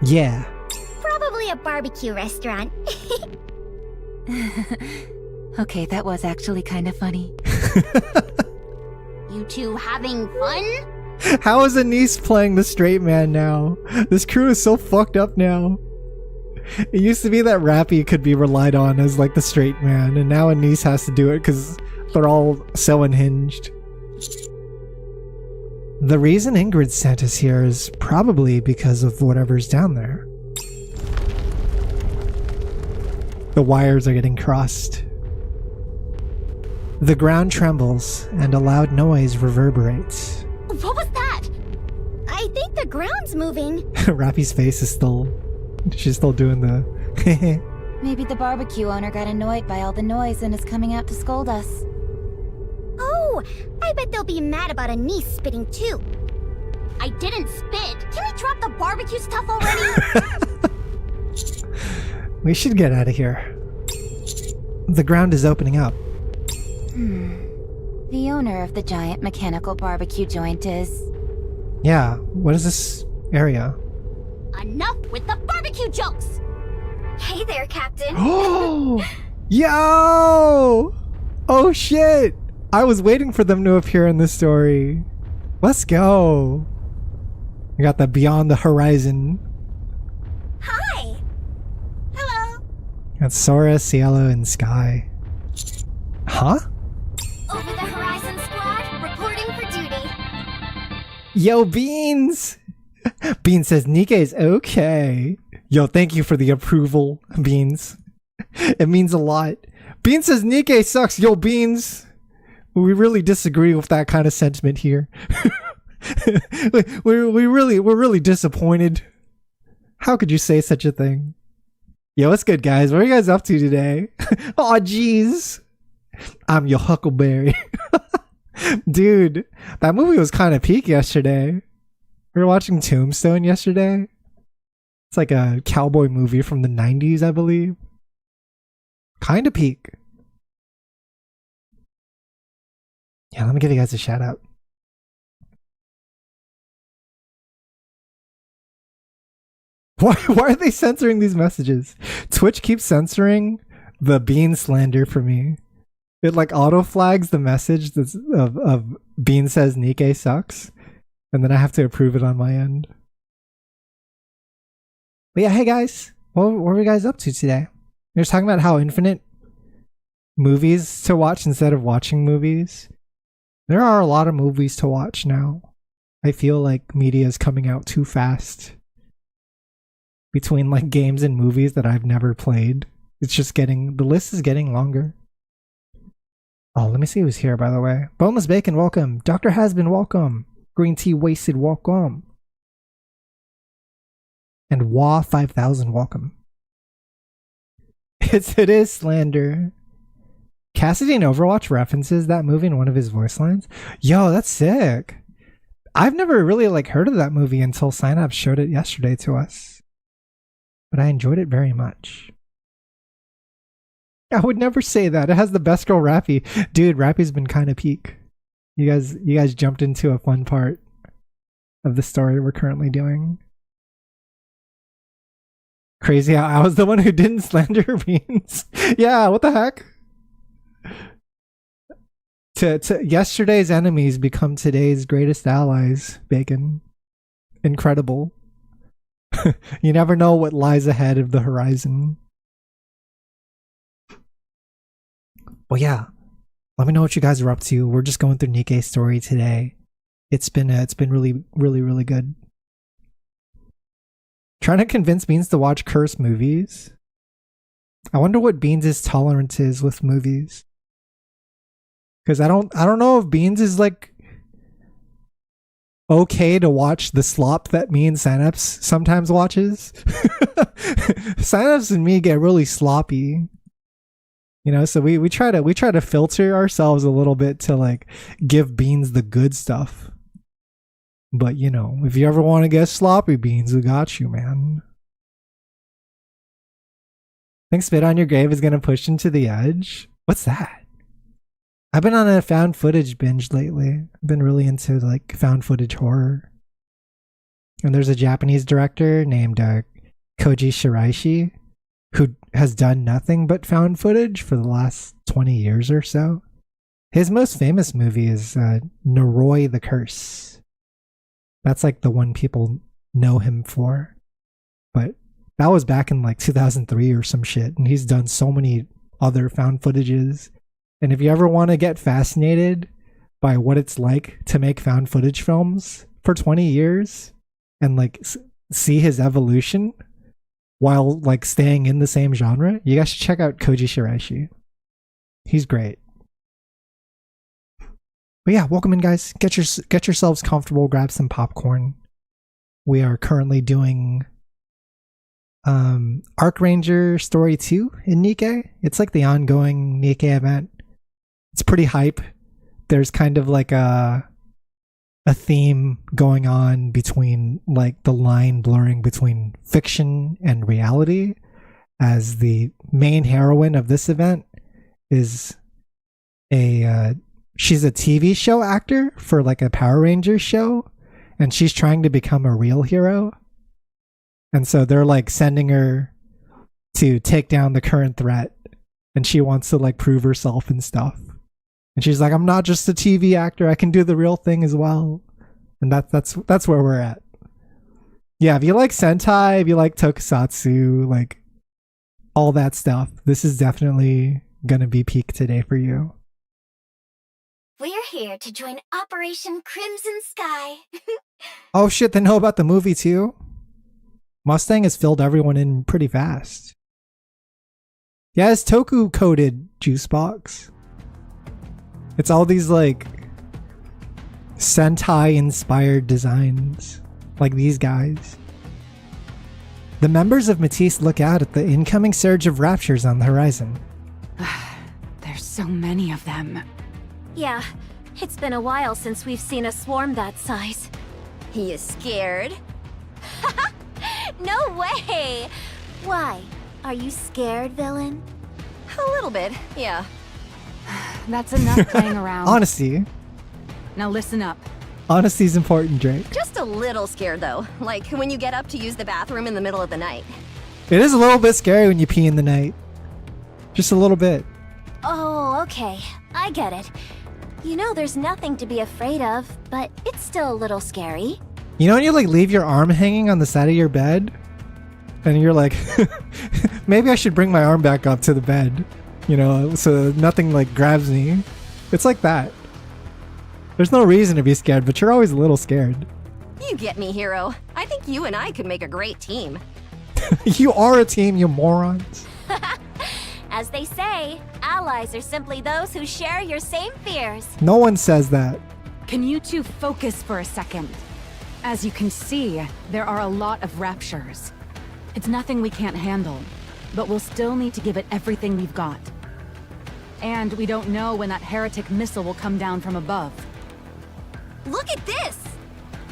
Yeah. Probably a barbecue restaurant. Okay, that was actually kind of funny. You two having fun? How is Anise playing the straight man now? This crew is so fucked up now. It used to be that Rappy could be relied on as like the straight man, and now Anise has to do it because they're all so unhinged. The reason Ingrid sent us here is probably because of whatever's down there. The wires are getting crossed. The ground trembles and a loud noise reverberates. What was that? I think the ground's moving. Rappy's face is still... She's still doing the... Maybe the barbecue owner got annoyed by all the noise and is coming out to scold us. Oh, I bet they'll be mad about Anise spitting too. I didn't spit. Can we drop the barbecue stuff already? We should get out of here. The ground is opening up. The owner of the giant mechanical barbecue joint is... Yeah, what is this area? Enough with the barbecue jokes! Hey there, Captain. Oh! Yo! Oh shit! I was waiting for them to appear in this story. Let's go. We got the Beyond the Horizon. Hi. Hello. Got Sora, Cielo, and Sky. Huh? Over the Horizon Squad, reporting for duty. Yo, Beans! Beans says NIKKE is okay. Yo, thank you for the approval, Beans. It means a lot. Beans says NIKKE sucks. Yo, Beans! We really disagree with that kind of sentiment here. we're really disappointed. How could you say such a thing? Yo, what's good, guys? What are you guys up to today? Aw, jeez. I'm your Huckleberry. Dude, that movie was kind of peak yesterday. We were watching Tombstone yesterday. It's like a cowboy movie from the 90s, I believe. Kind of peak. Yeah, let me give you guys a shout out. Why are they censoring these messages? Twitch keeps censoring the Bean slander for me. It like auto flags the message that's of Bean says NIKKE sucks, and then I have to approve it on my end. But yeah, hey guys, what were you guys up to today? You're talking about how infinite movies to watch instead of watching movies. There are a lot of movies to watch now. I feel like media is coming out too fast. Between like games and movies that I've never played, it's just getting, the list is getting longer. Oh, let me see who's here, by the way. Boneless Bacon, welcome. Dr. Hasbin, welcome. Green Tea Wasted, welcome. And Wah 5000, welcome. It is slander. Cassidy in Overwatch references that movie in one of his voice lines. Yo, that's sick. I've never really like heard of that movie until Synapse showed it yesterday to us. But I enjoyed it very much. I would never say that. It has the best girl Rappy. Dude, Rappy's been kind of peak. You guys jumped into a fun part of the story we're currently doing. Crazy how I was the one who didn't slander Beans. Yeah, what the heck? To yesterday's enemies become today's greatest allies, Bacon. Incredible. You never know what lies ahead of the horizon. Well, yeah. Let me know what you guys are up to. We're just going through Nikke's story today. It's been really, really, really good. Trying to convince Beans to watch curse movies. I wonder what Beans' tolerance is with movies. Because I don't know if Beans is like okay to watch the slop that me and Synapse sometimes watches. Synapse and me get really sloppy. You know, so we try to filter ourselves a little bit to like give Beans the good stuff. But you know, if you ever want to get sloppy, Beans, we got you, man. Think Spit on Your Grave is gonna push into the edge? What's that? I've been on a found footage binge lately. I've been really into like found footage horror. And there's a Japanese director named Koji Shiraishi who has done nothing but found footage for the last 20 years or so. His most famous movie is Noroi the Curse. That's like the one people know him for. But that was back in like 2003 or some shit. And he's done so many other found footages. And if you ever want to get fascinated by what it's like to make found footage films for 20 years and like see his evolution while like staying in the same genre, you guys should check out Koji Shiraishi. He's great. But yeah, welcome in, guys. Get yourselves comfortable, grab some popcorn. We are currently doing Arc Ranger Story 2 in NIKKE. It's like the ongoing NIKKE event. It's pretty hype. There's kind of like a theme going on between like the line blurring between fiction and reality, as the main heroine of this event is she's a TV show actor for like a Power Rangers show, and she's trying to become a real hero. And so they're like sending her to take down the current threat, and she wants to like prove herself and stuff. And she's like, I'm not just a TV actor, I can do the real thing as well. And that's where we're at. Yeah, if you like Sentai, if you like Tokusatsu, like all that stuff, this is definitely gonna be peak today for you. We're here to join Operation Crimson Sky. Oh shit, they know about the movie too? Mustang has filled everyone in pretty fast. Yeah, it's Toku coded juice box. It's all these like Sentai inspired designs, like these guys. The members of Matisse look out at the incoming surge of raptures on the horizon. There's so many of them. Yeah, it's been a while since we've seen a swarm that size. He is scared? No way! Why? Are you scared, villain? A little bit, yeah. That's enough playing around. Honesty. Now listen up. Honesty's important, Drake. Just a little scared though, like when you get up to use the bathroom in the middle of the night. It is a little bit scary when you pee in the night. Just a little bit. Oh, okay. I get it. You know there's nothing to be afraid of, but it's still a little scary. You know when you like leave your arm hanging on the side of your bed? And you're like, maybe I should bring my arm back up to the bed, you know, so nothing like grabs me. It's like that. There's no reason to be scared, but you're always a little scared. You get me, hero. I think you and I could make a great team. You are a team, you morons. As they say, allies are simply those who share your same fears. No one says that. Can you two focus for a second? As you can see, there are a lot of raptures. It's nothing we can't handle, but we'll still need to give it everything we've got. And we don't know when that heretic missile will come down from above. Look at this!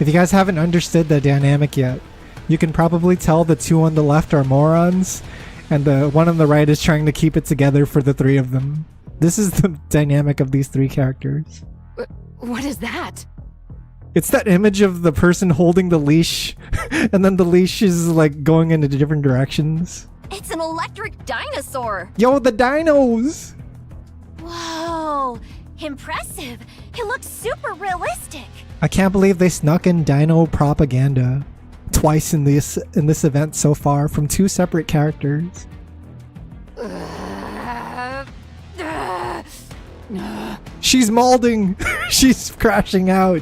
If you guys haven't understood the dynamic yet, you can probably tell the two on the left are morons, and the one on the right is trying to keep it together for the three of them. This is the dynamic of these three characters. What is that? It's that image of the person holding the leash, and then the leash is like going into different directions. It's an electric dinosaur! Yo, the dinos! Whoa, impressive. It looks super realistic. I can't believe they snuck in dino propaganda twice in this event so far from 2 separate characters. She's molding! She's crashing out!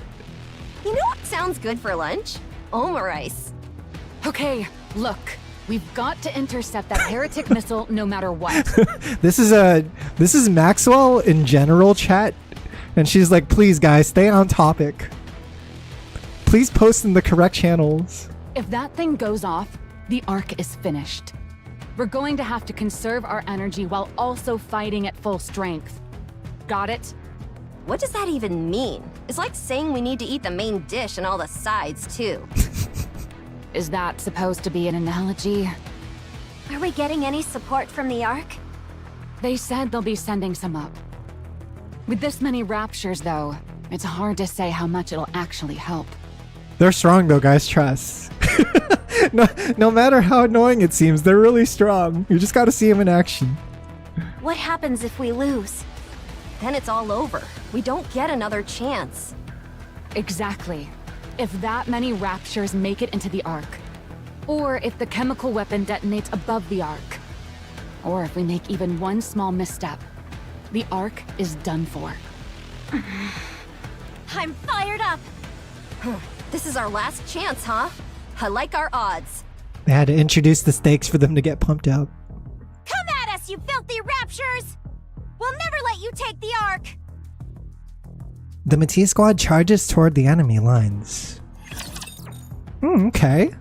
You know what sounds good for lunch? Omerice. Okay, look. We've got to intercept that heretic missile no matter what. This is Maxwell in general chat, and she's like, please guys, stay on topic. Please post in the correct channels. If that thing goes off, the Ark is finished. We're going to have to conserve our energy while also fighting at full strength. Got it? What does that even mean? It's like saying we need to eat the main dish and all the sides, too. Is that supposed to be an analogy? Are we getting any support from the Ark? They said they'll be sending some up. With this many raptures, though, it's hard to say how much it'll actually help. They're strong though, guys, trust. No matter how annoying it seems, they're really strong. You just gotta see them in action. What happens if we lose? Then it's all over. We don't get another chance. Exactly. If that many raptures make it into the Ark, or if the chemical weapon detonates above the Ark, or if we make even one small misstep, the Ark is done for. I'm fired up! This is our last chance, huh? I like our odds. They had to introduce the stakes for them to get pumped up. Come at us, you filthy raptures! We'll never let you take the Ark! The Matisse squad charges toward the enemy lines. Okay.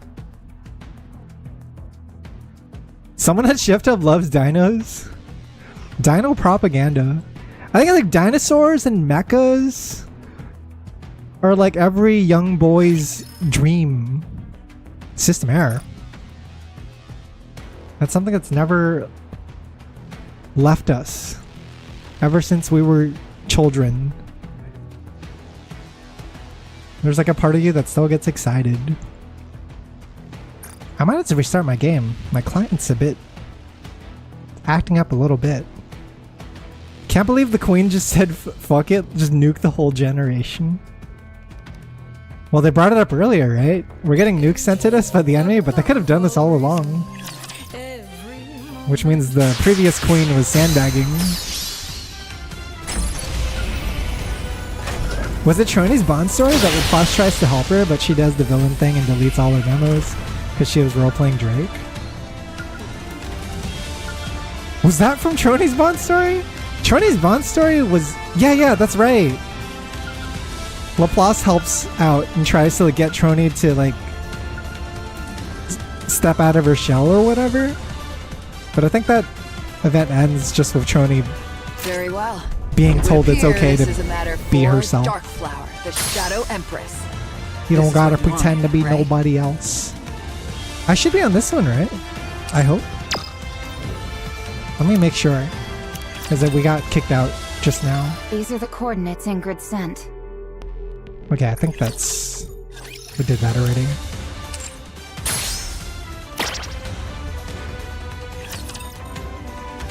Someone at Shift Up loves dinos. Dino propaganda. I think like dinosaurs and mechas are like every young boy's dream. System error. That's something that's never left us ever since we were children. There's like a part of you that still gets excited. I might have to restart my game. My client's a bit acting up a little bit. Can't believe the queen just said fuck it, just nuke the whole generation. Well, they brought it up earlier, right? We're getting nukes sent at us by the enemy, but they could have done this all along. Which means the previous queen was sandbagging. Was it Troni's Bond story that Laplace tries to help her, but she does the villain thing and deletes all her memos because she was role-playing Drake? Was that from Troni's Bond story? Troni's Bond story was... Yeah, that's right. Laplace helps out and tries to like, get Troni to like step out of her shell or whatever. But I think that event ends just with Troni Very well. being told it's okay This is a to matter be for herself. Darkflower, the Shadow Empress. You This don't is gotta what you pretend to wanted, be right? nobody else. I should be on this one, right? I hope. Let me make sure. Because we got kicked out just now. These are the coordinates Ingrid sent. Okay, I think that's... We did that already.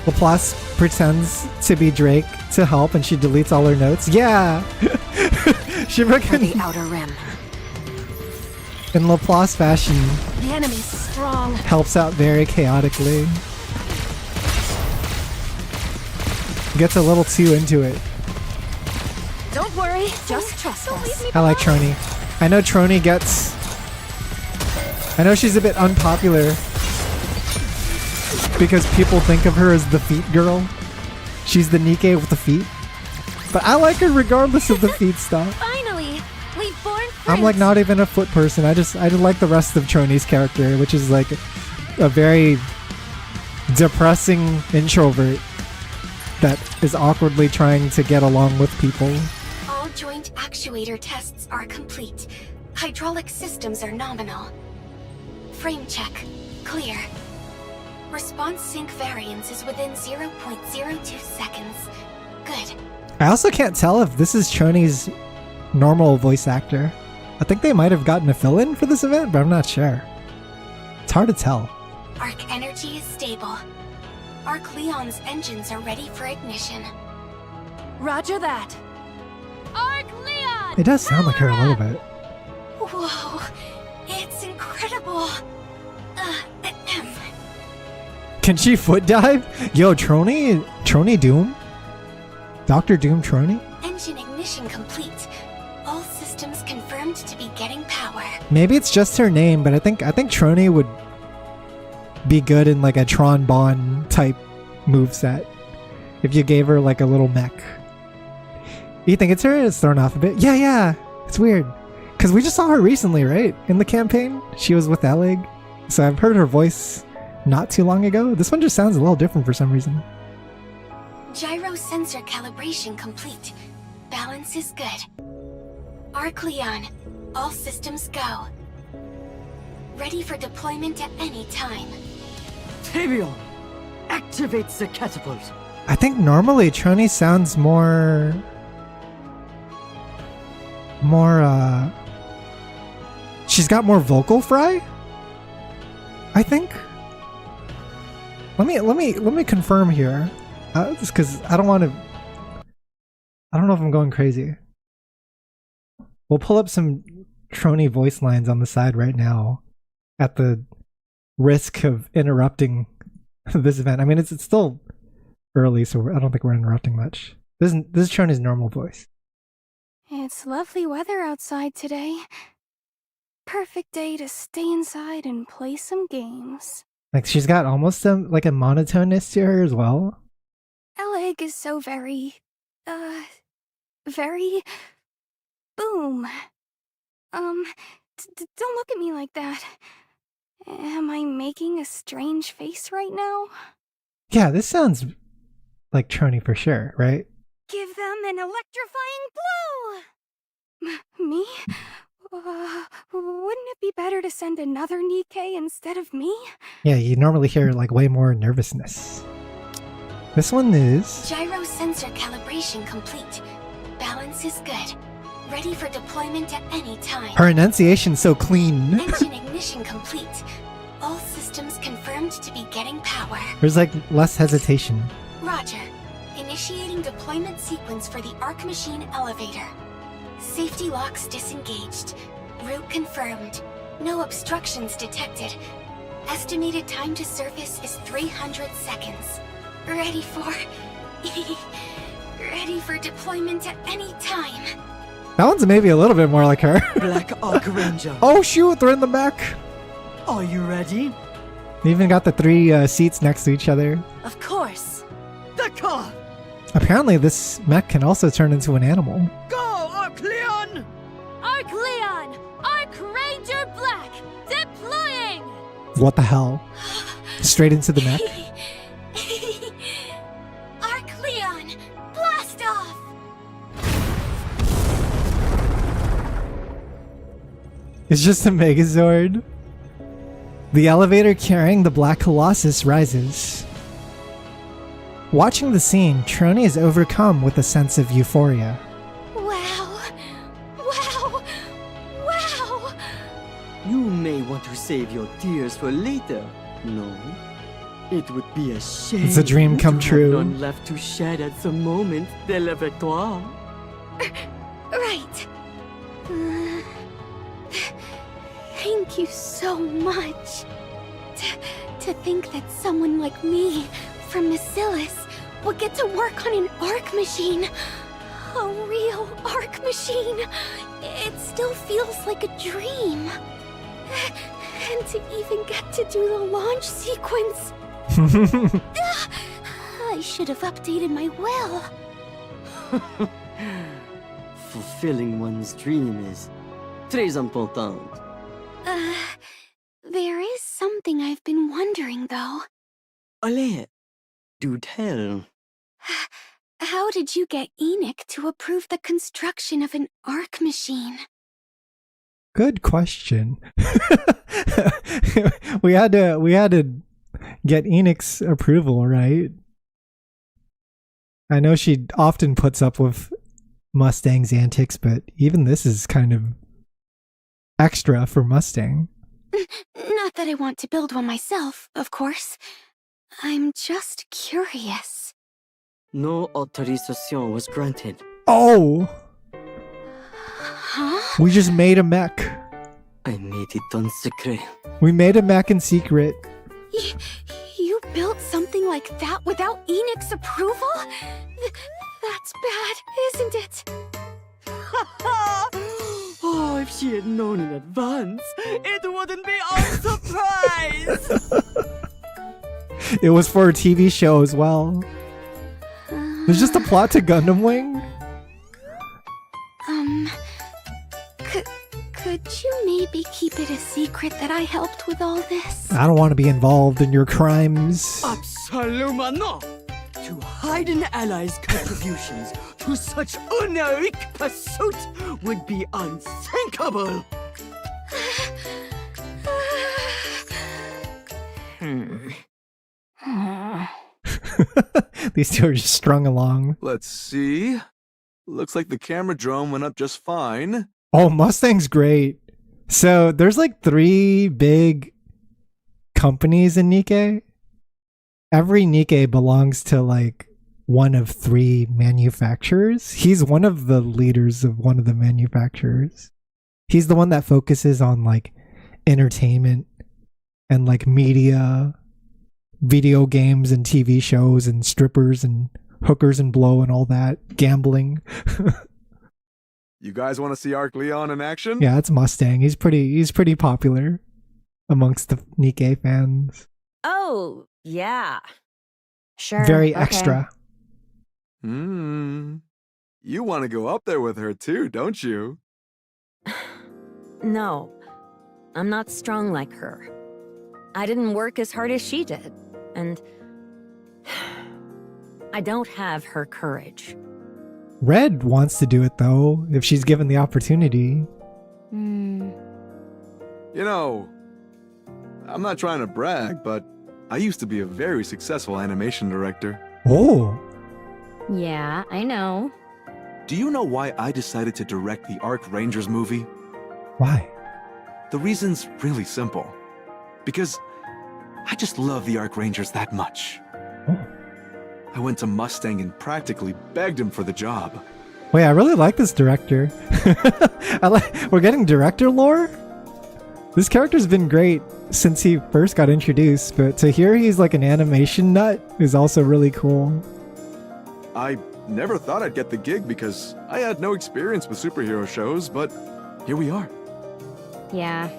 Laplace pretends to be Drake to help and she deletes all her notes. Yeah! She freaking... The outer rim. In Laplace fashion, The enemy's strong. helps out very chaotically. Gets a little too into it. Don't worry, just trust us. I like Troni. I know Troni gets... I know she's a bit unpopular because people think of her as the feet girl. She's the NIKKE with the feet. But I like her regardless of the feet stuff. Finally, we've borne fruit. I'm like not even a foot person. I just like the rest of Troni's character, which is like a very depressing introvert that is awkwardly trying to get along with people. All joint actuator tests are complete. Hydraulic systems are nominal. Frame check. Clear. Response sync variance is within 0.02 seconds. Good. I also can't tell if this is Troni's normal voice actor. I think they might have gotten a fill-in for this event, but I'm not sure. It's hard to tell. Arc energy is stable. Arc Leon's engines are ready for ignition. Roger that. Arc Leon! It does sound like her a little bit. Whoa, it's incredible. Can she foot dive? Yo, Trony Doom? Dr. Doom Trony? Engine ignition complete. All systems confirmed to be getting power. Maybe it's just her name, but I think Trony would be good in like a Tron Bonne type moveset. If you gave her like a little mech. You think it's her? It's thrown off a bit. Yeah. It's weird. Because we just saw her recently, right? In the campaign. She was with Elig. So I've heard her voice not too long ago. This one just sounds a little different for some reason. Gyro sensor calibration complete. Balance is good. Arc Leon, all systems go. Ready for deployment at any time. Tavion, activate the catapult. I think normally Trony sounds more she's got more vocal fry, I think. Let me confirm here, just because I don't know if I'm going crazy. We'll pull up some Trony voice lines on the side right now, at the risk of interrupting this event. I mean, it's still early, so I don't think we're interrupting much. This is Trony's normal voice. It's lovely weather outside today. Perfect day to stay inside and play some games. Like, she's got almost like a monotoneness to her as well. Elig is so very boom. Don't look at me like that. Am I making a strange face right now? Yeah, this sounds like Trony for sure, right? Give them an electrifying blow! Me? Wouldn't it be better to send another NIKKE instead of me? Yeah, you normally hear like way more nervousness. This one is... Gyro sensor calibration complete. Balance is good. Ready for deployment at any time. Her enunciation's so clean. Engine ignition complete. All systems confirmed to be getting power. There's like less hesitation. Roger. Initiating deployment sequence for the Arc Machine elevator. Safety locks disengaged. Route confirmed. No obstructions detected. Estimated time to surface is 300 seconds. Ready for deployment at any time. That one's maybe a little bit more like her. Black Arc Ranger. Oh shoot, they're in the back. Are you ready? They even got the 3 seats next to each other. Of course. The car! Apparently this mech can also turn into an animal. Go, Arc Leon! Arc Leon! Arc Ranger Black! Deploying! What the hell? Straight into the mech? Arc Leon! Blast off! It's just a Megazord. The elevator carrying the Black Colossus rises. Watching the scene, Trony is overcome with a sense of euphoria. Wow! Wow! Wow! You may want to save your tears for later, no? It would be a shame. It's a dream come to true. Have none left to shed at the moment de la victoire. Right. Thank you so much. To think that someone like me, from Bacillus, would get to work on an arc machine. A real arc machine. It still feels like a dream. And to even get to do the launch sequence. I should have updated my will. Fulfilling one's dream is très important. There is something I've been wondering, though. Allez, do tell. How did you get NIKKE to approve the construction of an arc machine? Good question. we had to get NIKKE's approval, right? I know she often puts up with Mustang's antics, but even this is kind of extra for Mustang. Not that I want to build one myself, of course. I'm just curious. No authorization was granted. Oh! Huh? We just made a mech. I made it on secret. We made a mech in secret. You built something like that without Enix's approval? That's bad, isn't it? Oh, if she had known in advance, it wouldn't be a surprise! It was for a TV show as well. There's just a plot to Gundam Wing. Could you maybe keep it a secret that I helped with all this? I don't want to be involved in your crimes. Absolutely not! To hide an ally's contributions to such heroic pursuit would be unthinkable! These two are just strung along. Let's see. Looks like the camera drone went up just fine. Oh, Mustang's great. So there's like 3 big companies in NIKKE. Every NIKKE belongs to like one of 3 manufacturers. He's one of the leaders of one of the manufacturers. He's the one that focuses on like entertainment and like media, video games and TV shows and strippers and hookers and blow and all that, gambling. You guys want to see Arc Leon in action? Yeah, it's Mustang. He's pretty popular amongst the NIKKE fans. Oh, yeah. Sure. Very okay. extra. You want to go up there with her too, don't you? No, I'm not strong like her. I didn't work as hard as she did, and I don't have her courage. Red wants to do it though, if she's given the opportunity. You know, I'm not trying to brag, but I used to be a very successful animation director. Oh. Yeah, I know. Do you know why I decided to direct the Arc Rangers movie? Why? The reason's really simple. Because I just love the Arc Rangers that much. Oh. I went to Mustang and practically begged him for the job. Wait, I really like this director. We're getting director lore? This character's been great since he first got introduced, but to hear he's like an animation nut is also really cool. I never thought I'd get the gig because I had no experience with superhero shows, but here we are. Yeah.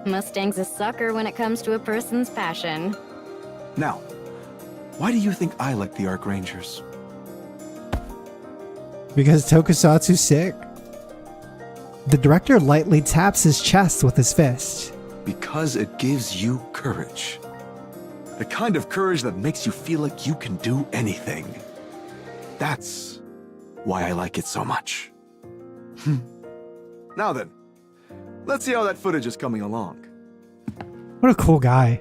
Mustang's a sucker when it comes to a person's passion. Now, why do you think I like the Arc Rangers? Because Tokusatsu's sick. The director lightly taps his chest with his fist. Because it gives you courage. The kind of courage that makes you feel like you can do anything. That's why I like it so much. Now then, let's see how that footage is coming along. What a cool guy.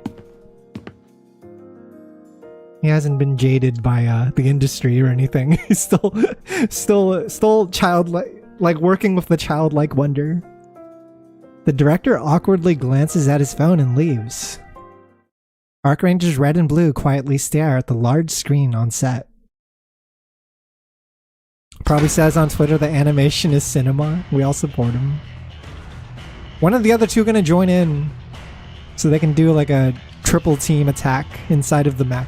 He hasn't been jaded by the industry or anything. He's still childlike, like working with the childlike wonder. The director awkwardly glances at his phone and leaves. Arc Rangers Red and Blue quietly stare at the large screen on set. Probably says on Twitter the animation is cinema. We all support him. One of the other two are gonna join in so they can do like a triple team attack inside of the mech.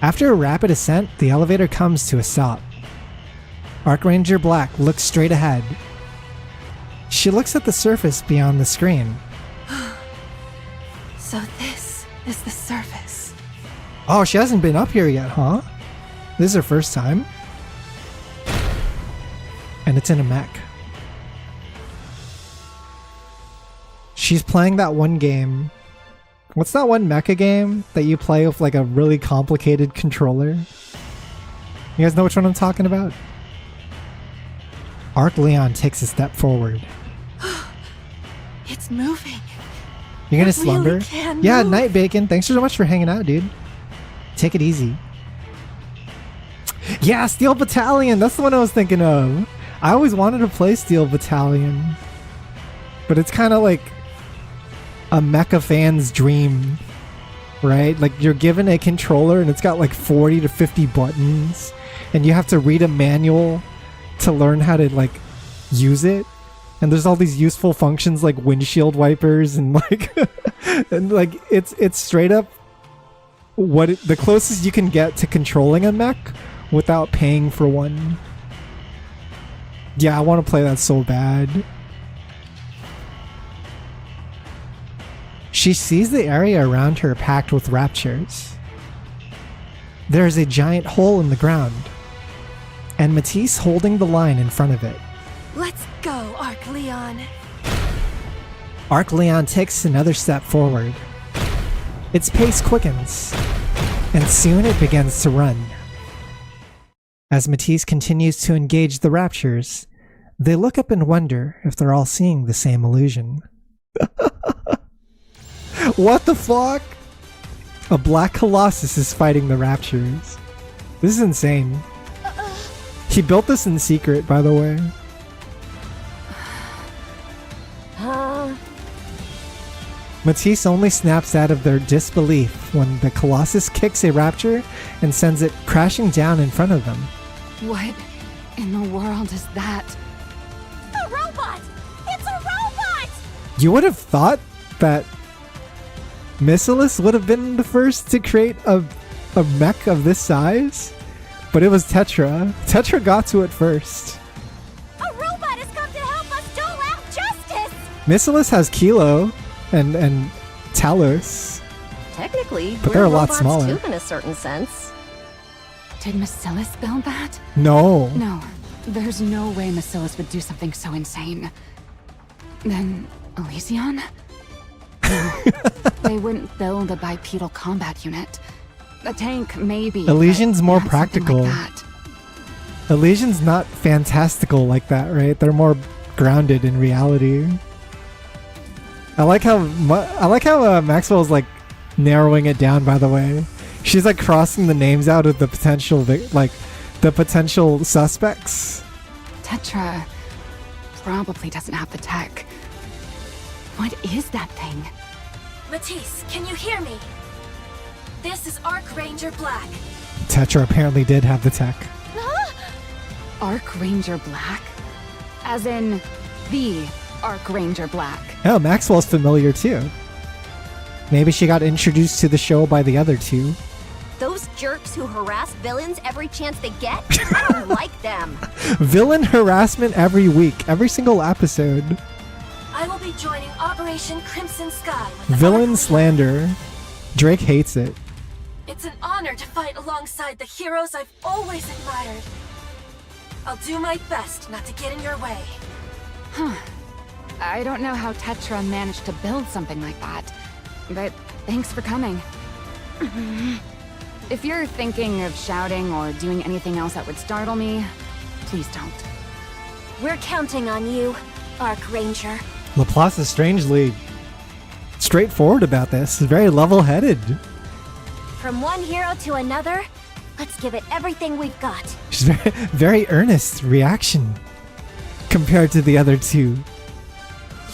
After a rapid ascent, the elevator comes to a stop. Archranger Black looks straight ahead. She looks at the surface beyond the screen. So this is the surface. Oh, she hasn't been up here yet, huh? This is her first time. And it's in a mech. She's playing that one game. What's that one mecha game that you play with like a really complicated controller? You guys know which one I'm talking about? Arc Leon takes a step forward. It's moving. You're gonna It slumber? really can Yeah, move. Night Bacon. Thanks so much for hanging out, dude. Take it easy. Yeah, Steel Battalion. That's the one I was thinking of. I always wanted to play Steel Battalion. but it's kind of like a mecha fan's dream, right? Like you're given a controller and it's got like 40 to 50 buttons, and you have to read a manual to learn how to like use it. And there's all these useful functions like windshield wipers and like and like it's straight up the closest you can get to controlling a mech without paying for one. Yeah, I want to play that so bad. She sees the area around her packed with raptures. There is a giant hole in the ground, and Matisse holding the line in front of it. Let's go, Arc Leon. Arc Leon takes another step forward. Its pace quickens, and soon it begins to run. As Matisse continues to engage the raptures, they look up and wonder if they're all seeing the same illusion. What the fuck? A black colossus is fighting the raptures. This is insane. He built this in secret, by the way. Matisse only snaps out of their disbelief when the Colossus kicks a rapture and sends it crashing down in front of them. What in the world is that? A robot! It's a robot! You would have thought that Missilis would have been the first to create a mech of this size, but it was Tetra. Tetra got to it first. A robot has come to help us dole out justice! Missilis has Kilo and Talos. Technically, but we're they're a lot robots smaller. too, in a certain sense. Did Macilis build that? No. No. There's no way Macilis would do something so insane. Then Elysion? No. They wouldn't build a bipedal combat unit. A tank, maybe. Elysion's more not something practical. Like that. Elysion's not fantastical like that, right? They're more grounded in reality. I like how Maxwell's like narrowing it down. By the way, she's like crossing the names out of the potential the potential suspects. Tetra probably doesn't have the tech. What is that thing? Matisse, can you hear me? This is Archranger Black. Tetra apparently did have the tech. Archranger Black? As in the Archranger Black. Oh, Maxwell's familiar too. Maybe she got introduced to the show by the other two. Those jerks who harass villains every chance they get? I don't like them. Villain harassment every week, every single episode. I will be joining Operation Crimson Sky with the Villain Arc slander. Drake hates it. It's an honor to fight alongside the heroes I've always admired. I'll do my best not to get in your way. Huh. I don't know how Tetra managed to build something like that, but thanks for coming. If you're thinking of shouting or doing anything else that would startle me, please don't. We're counting on you, Archranger. Laplace is strangely straightforward about this. He's very level-headed. From one hero to another, let's give it everything we've got. She's very earnest reaction compared to the other two.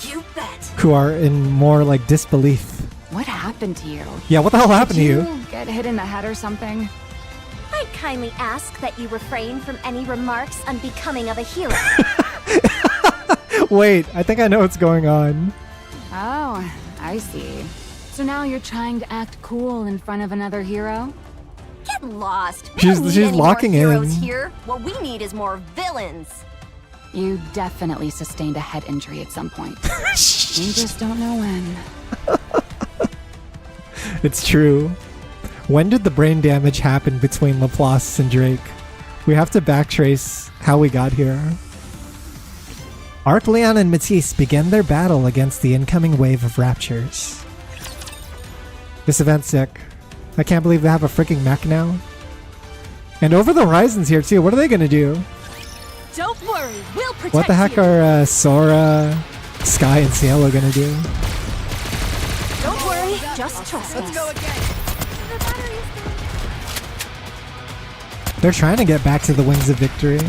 You bet. Who are in more like disbelief. What happened to you? Yeah, what the hell happened to you? Get hit in the head or something? I'd kindly ask that you refrain from any remarks unbecoming of a hero. Wait, I think I know what's going on. Oh, I see. So now you're trying to act cool in front of another hero? Get lost. We She's don't need any locking more heroes in. here. What we need is more villains. You definitely sustained a head injury at some point. You just don't know when. It's true. When did the brain damage happen between Laplace and Drake? We have to backtrace how we got here. Arc Leon and Matisse begin their battle against the incoming wave of raptures. This event's sick. I can't believe they have a freaking mech now. And Over the Horizon's here too. What are they gonna do? Don't worry, we'll protect What the heck you. are Sora, Sky, and Cielo gonna do? Don't worry, just trust us. Let's go again. They're trying to get back to the Wings of Victory,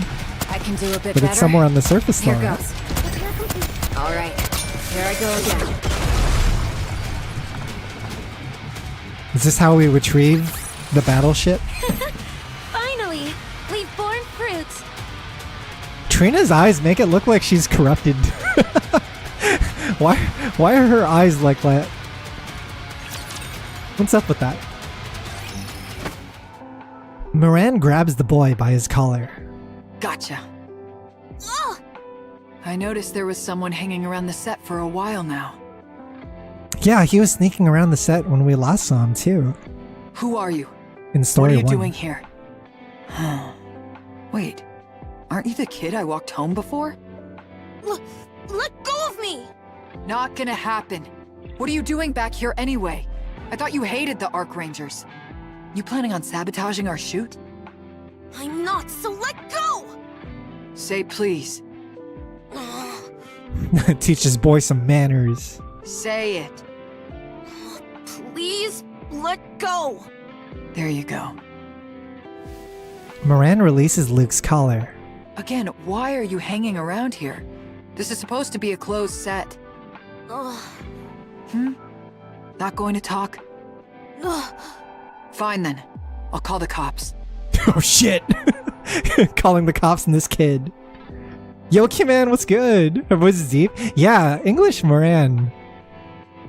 I can do a bit but better. it's somewhere on the surface Here though. goes. All right. Here I go again. Is this how we retrieve the battleship? Finally, we've borne fruit. Trina's eyes make it look like she's corrupted. Why are her eyes like that? What's up with that? Moran grabs the boy by his collar. Gotcha. I noticed there was someone hanging around the set for a while now. Yeah, he was sneaking around the set when we last saw him too. Who are you? In story What are you 1. doing here? Wait, aren't you the kid I walked home before? Let go of me! Not gonna happen. What are you doing back here anyway? I thought you hated the Arc Rangers. You planning on sabotaging our shoot? I'm not, so let go! Say please. Teach this boy some manners. Say it. Please, let go! There you go. Moran releases Luke's collar. Again, why are you hanging around here? This is supposed to be a closed set. Not going to talk? Fine then. I'll call the cops. Oh shit! Calling the cops on this kid. Yo, Kim-man, what's good? Her voice is deep. Yeah, English Moran,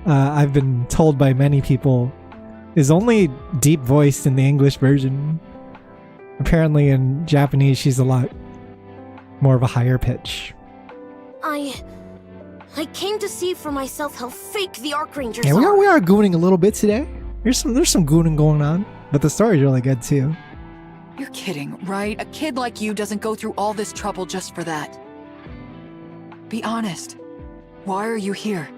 I've been told by many people, is only deep voiced in the English version. Apparently in Japanese, she's a lot more of a higher pitch. I came to see for myself how fake the Arc Rangers Yeah, are. we are gooning a little bit today. There's some gooning going on, but the story's really good too. You're kidding, right? A kid like you doesn't go through all this trouble just for that. Be honest. Why are you here?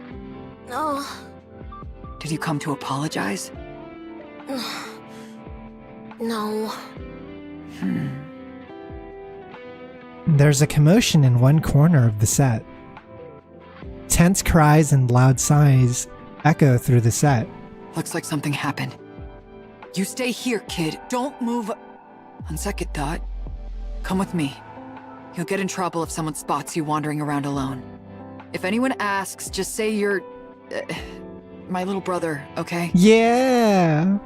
Did you come to apologize? No. There's a commotion in one corner of the set. Tense cries and loud sighs echo through the set. Looks like something happened. You stay here, kid. Don't move. On second thought, come with me. You'll get in trouble if someone spots you wandering around alone. If anyone asks, just say you're... my little brother, okay? Yeah!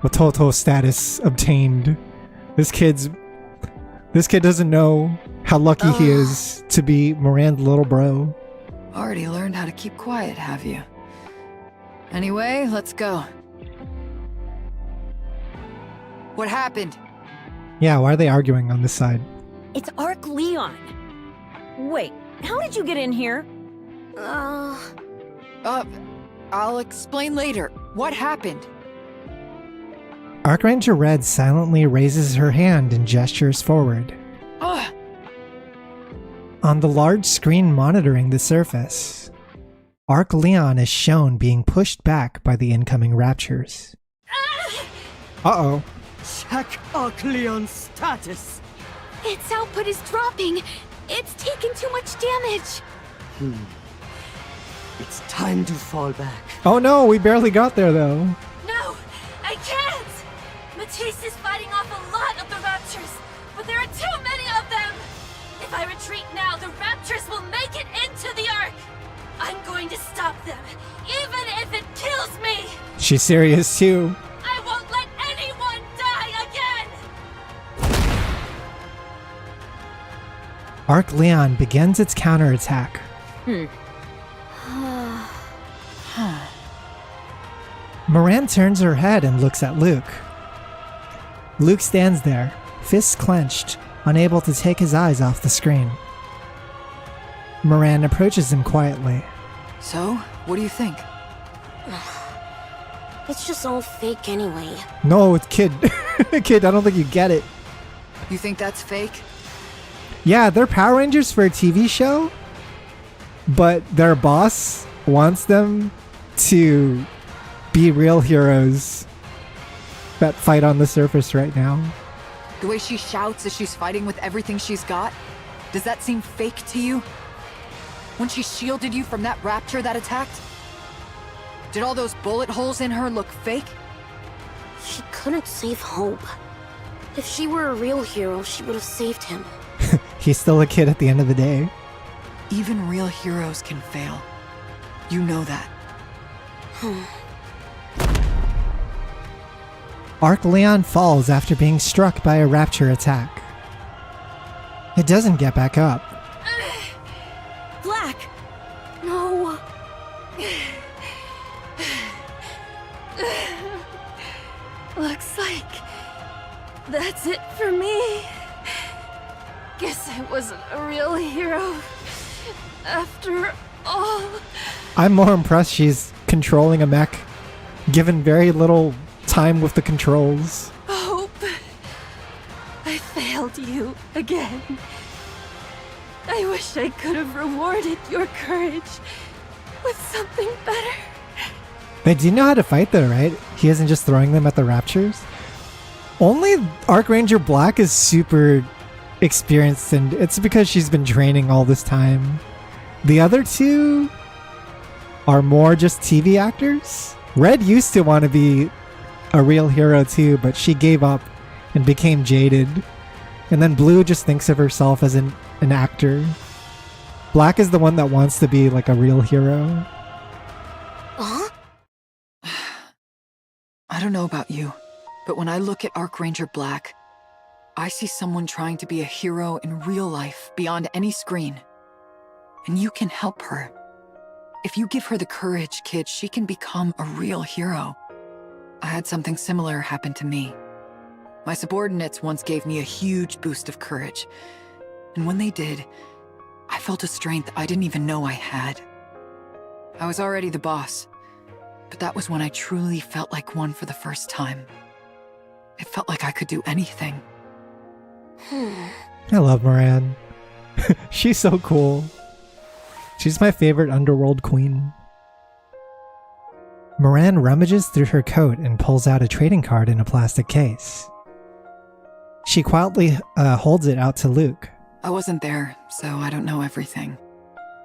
Watoto status obtained. This kid doesn't know how lucky he is to be Moran's little bro. Already learned how to keep quiet, have you? Anyway, let's go. What happened? Yeah, why are they arguing on this side? It's Arc Leon. Wait, how did you get in here? I'll explain later. What happened? Archranger Red silently raises her hand and gestures forward. On the large screen monitoring the surface, Arc Leon is shown being pushed back by the incoming Raptures. Uh-oh. Check Arc Leon's status. Its output is dropping. It's taken too much damage. It's time to fall back. Oh no, we barely got there though. No, I can't! Matisse is fighting off a lot of the Raptures, but there are too many of them! If I retreat now, the Raptures will make it into the Ark! I'm going to stop them, even if it kills me! She's serious too. I won't let anyone die again! Arc Leon begins its counterattack. Moran turns her head and looks at Luke. Luke stands there, fists clenched, unable to take his eyes off the screen. Moran approaches him quietly. So, what do you think? It's just all fake anyway. No, it's kid. Kid, I don't think you get it. You think that's fake? Yeah, they're Power Rangers for a TV show, but their boss wants them to be real heroes that fight on the surface right now. The way she shouts as she's fighting with everything she's got? Does that seem fake to you? When she shielded you from that Rapture that attacked? Did all those bullet holes in her look fake? She couldn't save Hope. If she were a real hero, she would have saved him. He's still a kid at the end of the day. Even real heroes can fail. You know that. Arc Leon falls after being struck by a rapture attack. It doesn't get back up. Black! No. Looks like that's it for me. Guess I wasn't a real hero after all. I'm more impressed she's controlling a mech, given very little time with the controls. Hope. I failed you again. I wish I could have rewarded your courage with something better. They do know how to fight though, right? He isn't just throwing them at the raptures. Only Archranger Black is super experienced, and it's because she's been training all this time. The other two are more just TV actors. Red used to want to be a real hero too, but she gave up and became jaded. And then Blue just thinks of herself as an actor. Black is the one that wants to be like a real hero. Huh? I don't know about you, but when I look at Archranger Black, I see someone trying to be a hero in real life beyond any screen. And you can help her. If you give her the courage, kid, she can become a real hero. I had something similar happen to me. My subordinates once gave me a huge boost of courage. And when they did, I felt a strength I didn't even know I had. I was already the boss, but that was when I truly felt like one for the first time. It felt like I could do anything. I love Moran. She's so cool. She's my favorite underworld queen. Moran rummages through her coat and pulls out a trading card in a plastic case. She quietly holds it out to Luke. I wasn't there, so I don't know everything.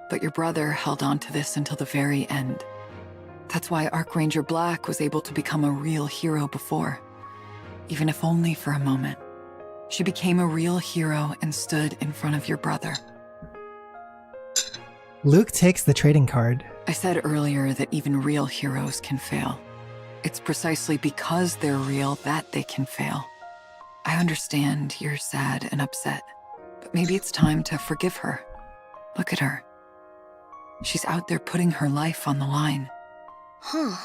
But your brother held on to this until the very end. That's why Archranger Black was able to become a real hero before. Even if only for a moment. She became a real hero and stood in front of your brother. Luke takes the trading card. I said earlier that even real heroes can fail. It's precisely because they're real that they can fail. I understand you're sad and upset, but maybe it's time to forgive her. Look at her. She's out there putting her life on the line. Huh.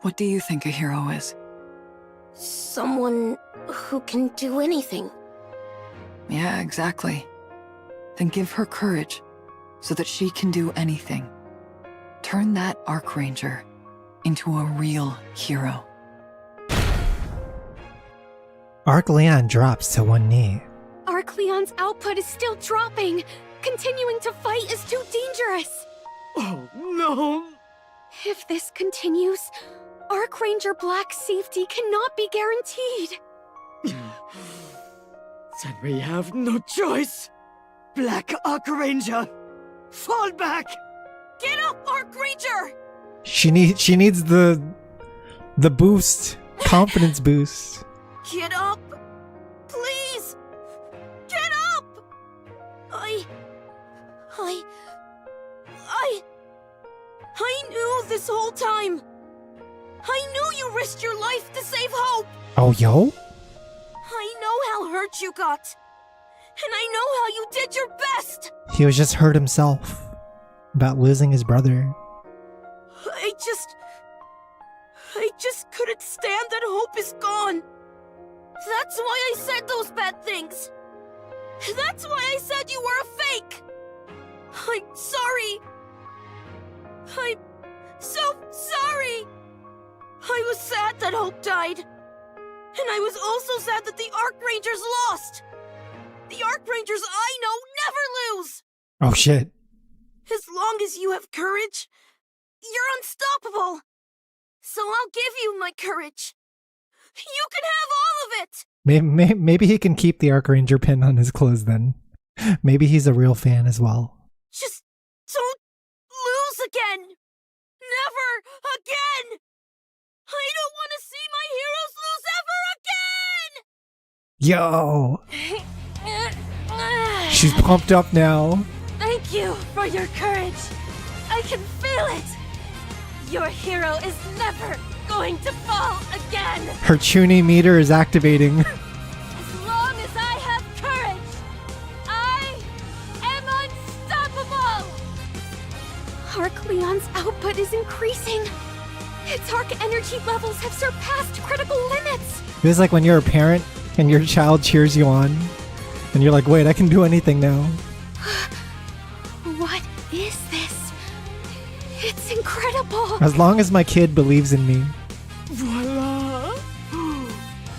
What do you think a hero is? Someone who can do anything. Yeah, exactly. Then give her courage so that she can do anything. Turn that Archranger into a real hero. Arc Leon drops to one knee. Arcleon's output is still dropping. Continuing to fight is too dangerous. Oh, no! If this continues, Archranger Black's safety cannot be guaranteed. Then we have no choice. Black Archranger, fall back! Get up, Archranger! She needs the boost, confidence boost. Get up! Please! Get up! I knew this whole time! I knew you risked your life to save Hope! Oh, yo? I know how hurt you got! And I know how you did your best! He was just hurt himself about losing his brother. I just couldn't stand that Hope is gone! That's why I said those bad things! That's why I said you were a fake! I'm sorry! I'm so sorry! I was sad that Hope died. And I was also sad that the Archrangers lost! The Archrangers I know never lose! Oh shit. As long as you have courage, you're unstoppable! So I'll give you my courage. You can have all of it! Maybe he can keep the Archranger pin on his clothes then. Maybe he's a real fan as well. Just don't lose again! Never again! I don't want to see my heroes lose ever again! Yo! She's pumped up now. I you for your courage. I can feel it. Your hero is never going to fall again. Her Chuni meter is activating. As long as I have courage, I am unstoppable. Arc Leon's output is increasing. Its arc energy levels have surpassed critical limits. It is like when you're a parent and your child cheers you on, and you're like, wait, I can do anything now. What is this? It's incredible. As long as my kid believes in me. Voila!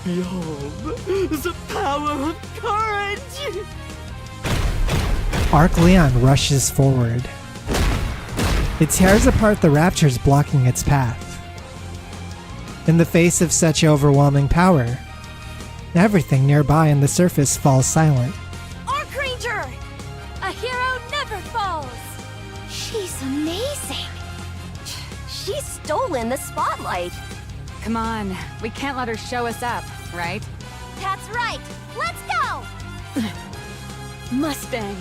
Behold, the power of courage! Arc Leon rushes forward. It tears apart the raptures blocking its path. In the face of such overwhelming power, everything nearby on the surface falls silent. Archranger! A hero never falls. She's amazing. She's stolen the spotlight. Come on, we can't let her show us up, right? That's right. Let's go. Mustang,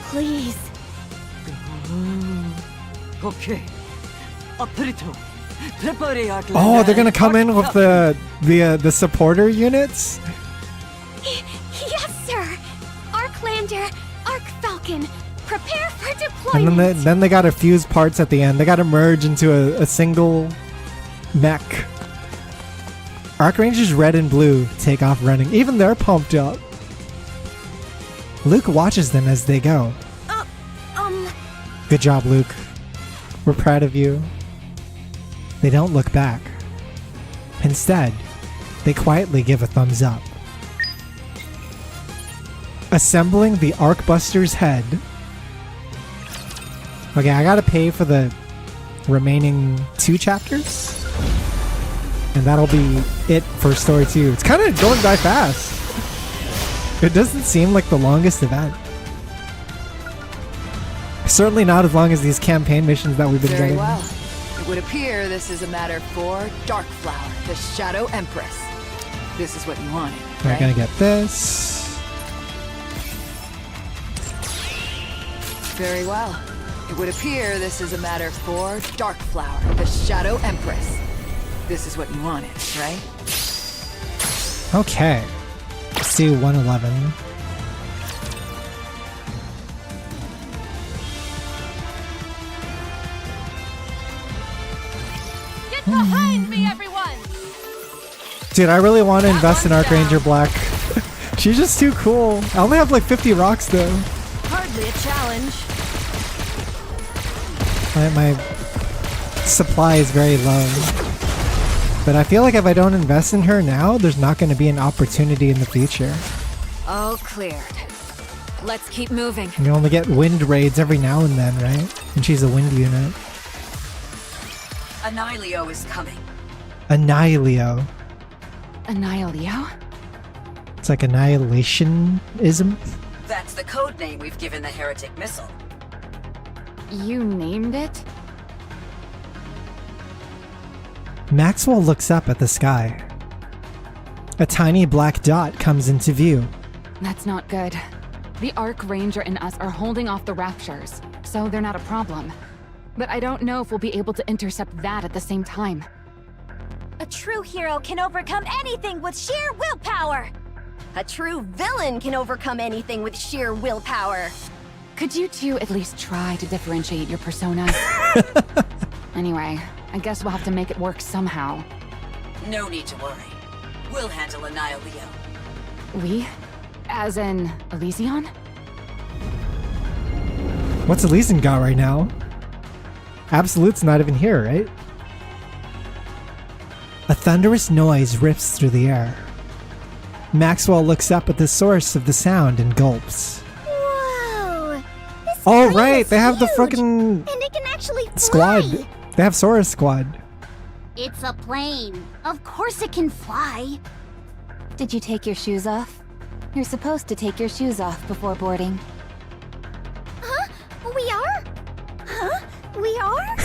Please. Okay. Aprito. Prepare Arc Oh, they're gonna come in with the supporter units? Yes, sir. Arclander, Arc Falcon, prepare for deployment. And then they gotta fuse parts at the end. They gotta merge into a single mech. Archrangers red and blue take off running. Even they're pumped up. Luke watches them as they go. Good job, Luke. We're proud of you. They don't look back. Instead, they quietly give a thumbs up. Assembling the Arcbuster's head. Okay, I gotta pay for the remaining 2 chapters. And that'll be it for story 2. It's kind of going by fast. It doesn't seem like the longest event. Certainly not as long as these campaign missions that we've been Very getting. well. It would appear this is a matter for Darkflower, the Shadow Empress. This is what you wanted, We're right? gonna get this. Very well. It would appear this is a matter for Darkflower, the Shadow Empress. This is what you wanted, right? Okay. Let's do 111. Get behind me, everyone! Dude, I really want to invest in Archranger Black. She's just too cool. I only have like 50 rocks though. Hardly a challenge. My supply is very low. But I feel like if I don't invest in her now, there's not going to be an opportunity in the future. all cleared. Let's keep moving. You only get wind raids every now and then, right? And she's a wind unit. Annihilio is coming. Annihilio. Annihilio? It's like annihilationism. That's the code name we've given the heretic missile. You named it? Maxwell looks up at the sky. A tiny black dot comes into view. That's not good. The Archranger and us are holding off the Raptures, so they're not a problem. But I don't know if we'll be able to intercept that at the same time. A true hero can overcome anything with sheer willpower. A true villain can overcome anything with sheer willpower. Could you two at least try to differentiate your personas? Anyway, I guess we'll have to make it work somehow. No need to worry. We'll handle Annihilio. We? As in Elysion? What's Elysion got right now? Absolute's not even here, right? A thunderous noise rips through the air. Maxwell looks up at the source of the sound and gulps. Whoa! This Oh, plane right! is They have the huge, frickin' and it can actually fly. squad. They have Sora's squad. It's a plane. Of course it can fly. Did you take your shoes off? You're supposed to take your shoes off before boarding. Huh? We are? Huh? We are?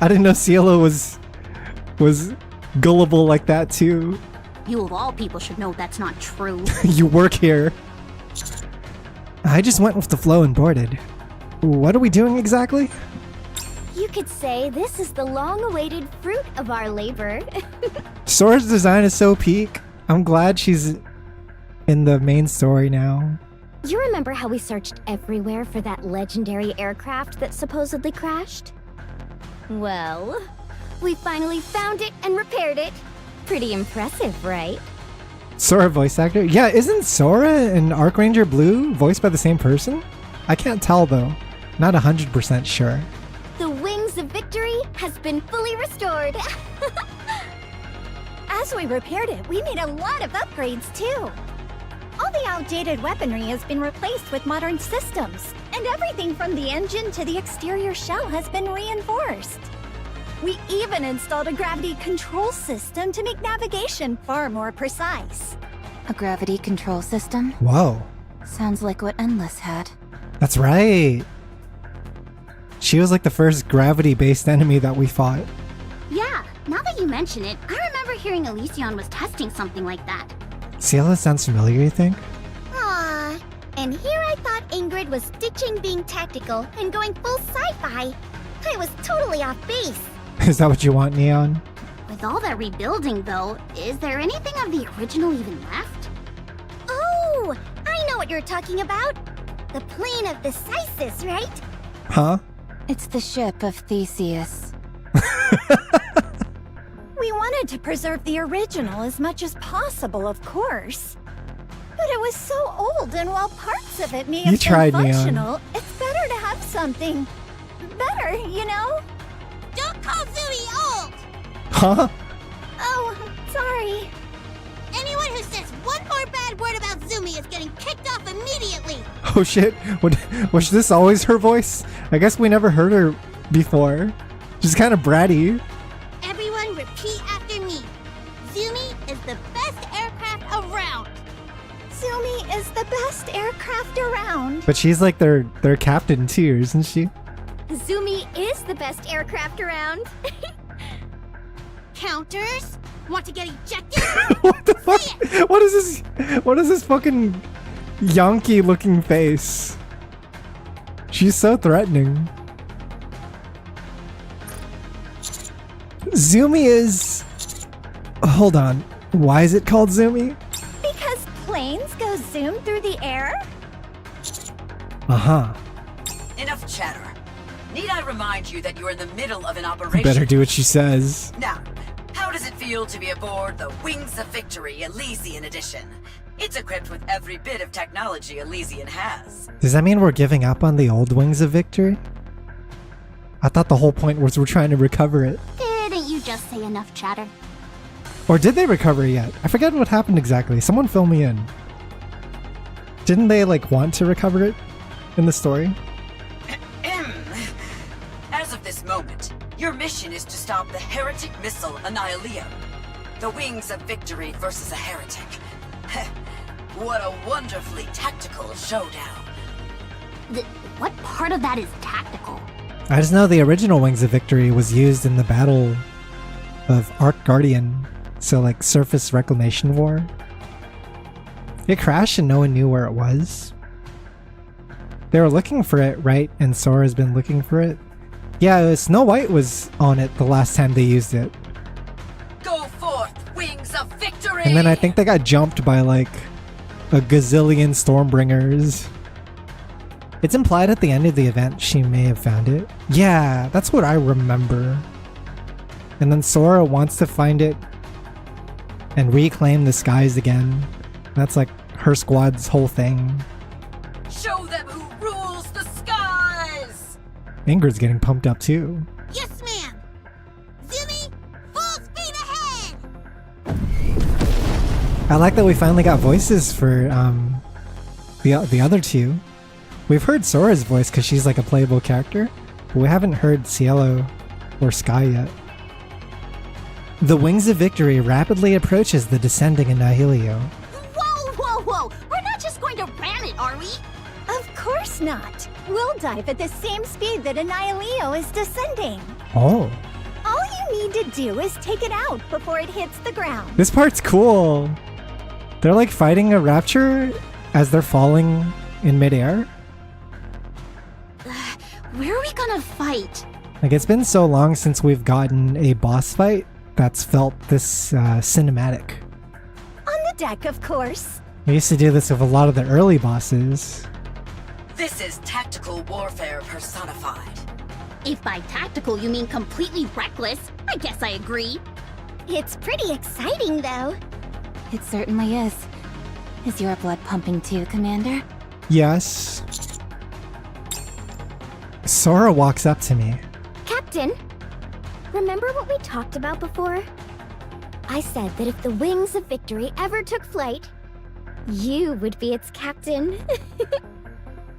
I didn't know Cielo was gullible like that too. You of all people should know that's not true. You work here. I just went with the flow and boarded. What are we doing exactly? You could say this is the long-awaited fruit of our labor. Sora's design is so peak. I'm glad she's in the main story now. You remember how we searched everywhere for that legendary aircraft that supposedly crashed? Well, we finally found it and repaired it. Pretty impressive, right? Sora voice actor? Yeah, isn't Sora and Archranger Blue voiced by the same person? I can't tell though. Not 100% sure. The Wings of Victory has been fully restored. As we repaired it, we made a lot of upgrades too. All the outdated weaponry has been replaced with modern systems, and everything from the engine to the exterior shell has been reinforced. We even installed a gravity control system to make navigation far more precise. A gravity control system? Whoa. Sounds like what Endless had. That's right. She was like the first gravity-based enemy that we fought. Yeah, now that you mention it, I remember hearing Elysion was testing something like that. See how that sounds familiar, you think? Aww. And here I thought Ingrid was ditching being tactical and going full sci-fi. I was totally off base. Is that what you want, Neon? With all that rebuilding, though, is there anything of the original even left? Oh, I know what you're talking about. The plane of the Sysis, right? Huh? It's the ship of Theseus. We wanted to preserve the original as much as possible, of course. But it was so old, and while parts of it may have been functional, it's better to have something better, you know? Don't call Zumi old! Huh? Oh, sorry. Anyone who says one more bad word about Zumi is getting kicked off immediately! Oh shit, was this always her voice? I guess we never heard her before. She's kind of bratty. Everyone repeat after me. Zumi is the best aircraft around. Zumi is the best aircraft around. But she's like their captain too, isn't she? Zumi is the best aircraft around. Counters? Want to get ejected? What the fuck? What is this? What is this fucking Yankee looking face? She's so threatening. Zumi is... Hold on. Why is it called Zumi? Because planes go zoom through the air? Uh-huh. Enough chatter. Need I remind you that you're in the middle of an operation? Better do what she says. Now, how does it feel to be aboard the Wings of Victory Elysian Edition? It's equipped with every bit of technology Elysian has. Does that mean we're giving up on the old Wings of Victory? I thought the whole point was we're trying to recover it. Didn't you just say enough chatter? Or did they recover it yet? I forget what happened exactly. Someone fill me in. Didn't they like want to recover it in the story? As of this moment, your mission is to stop the heretic missile Annihilio. The Wings of Victory versus a heretic. What a wonderfully tactical showdown. What part of that is tactical? I just know the original Wings of Victory was used in the Battle of Ark Guardian, so like surface reclamation war. It crashed and no one knew where it was. They were looking for it, right? And Sora's been looking for it. Yeah, Snow White was on it the last time they used it. Go forth, Wings of Victory! And then I think they got jumped by like a gazillion Stormbringers. It's implied at the end of the event she may have found it. Yeah, that's what I remember. And then Sora wants to find it and reclaim the skies again. That's like her squad's whole thing. Show them who rules the skies! Ingrid's getting pumped up too. Yes, ma'am! Zumi, full speed ahead! I like that we finally got voices for the other two. We've heard Sora's voice because she's like a playable character, but we haven't heard Cielo or Sky yet. The Wings of Victory rapidly approaches the descending Annihilio. Whoa, whoa, whoa! We're not just going to ram it, are we? Of course not. We'll dive at the same speed that Annihilio is descending. Oh. All you need to do is take it out before it hits the ground. This part's cool. They're like fighting a rapture as they're falling in midair. Where are we gonna fight? Like, it's been so long since we've gotten a boss fight that's felt this cinematic. On the deck, of course. We used to do this with a lot of the early bosses. This is tactical warfare personified. If by tactical you mean completely reckless, I guess I agree. It's pretty exciting, though. It certainly is. Is your blood pumping too, Commander? Yes. Sora walks up to me. Captain, remember what we talked about before? I said that if the Wings of Victory ever took flight, you would be its captain.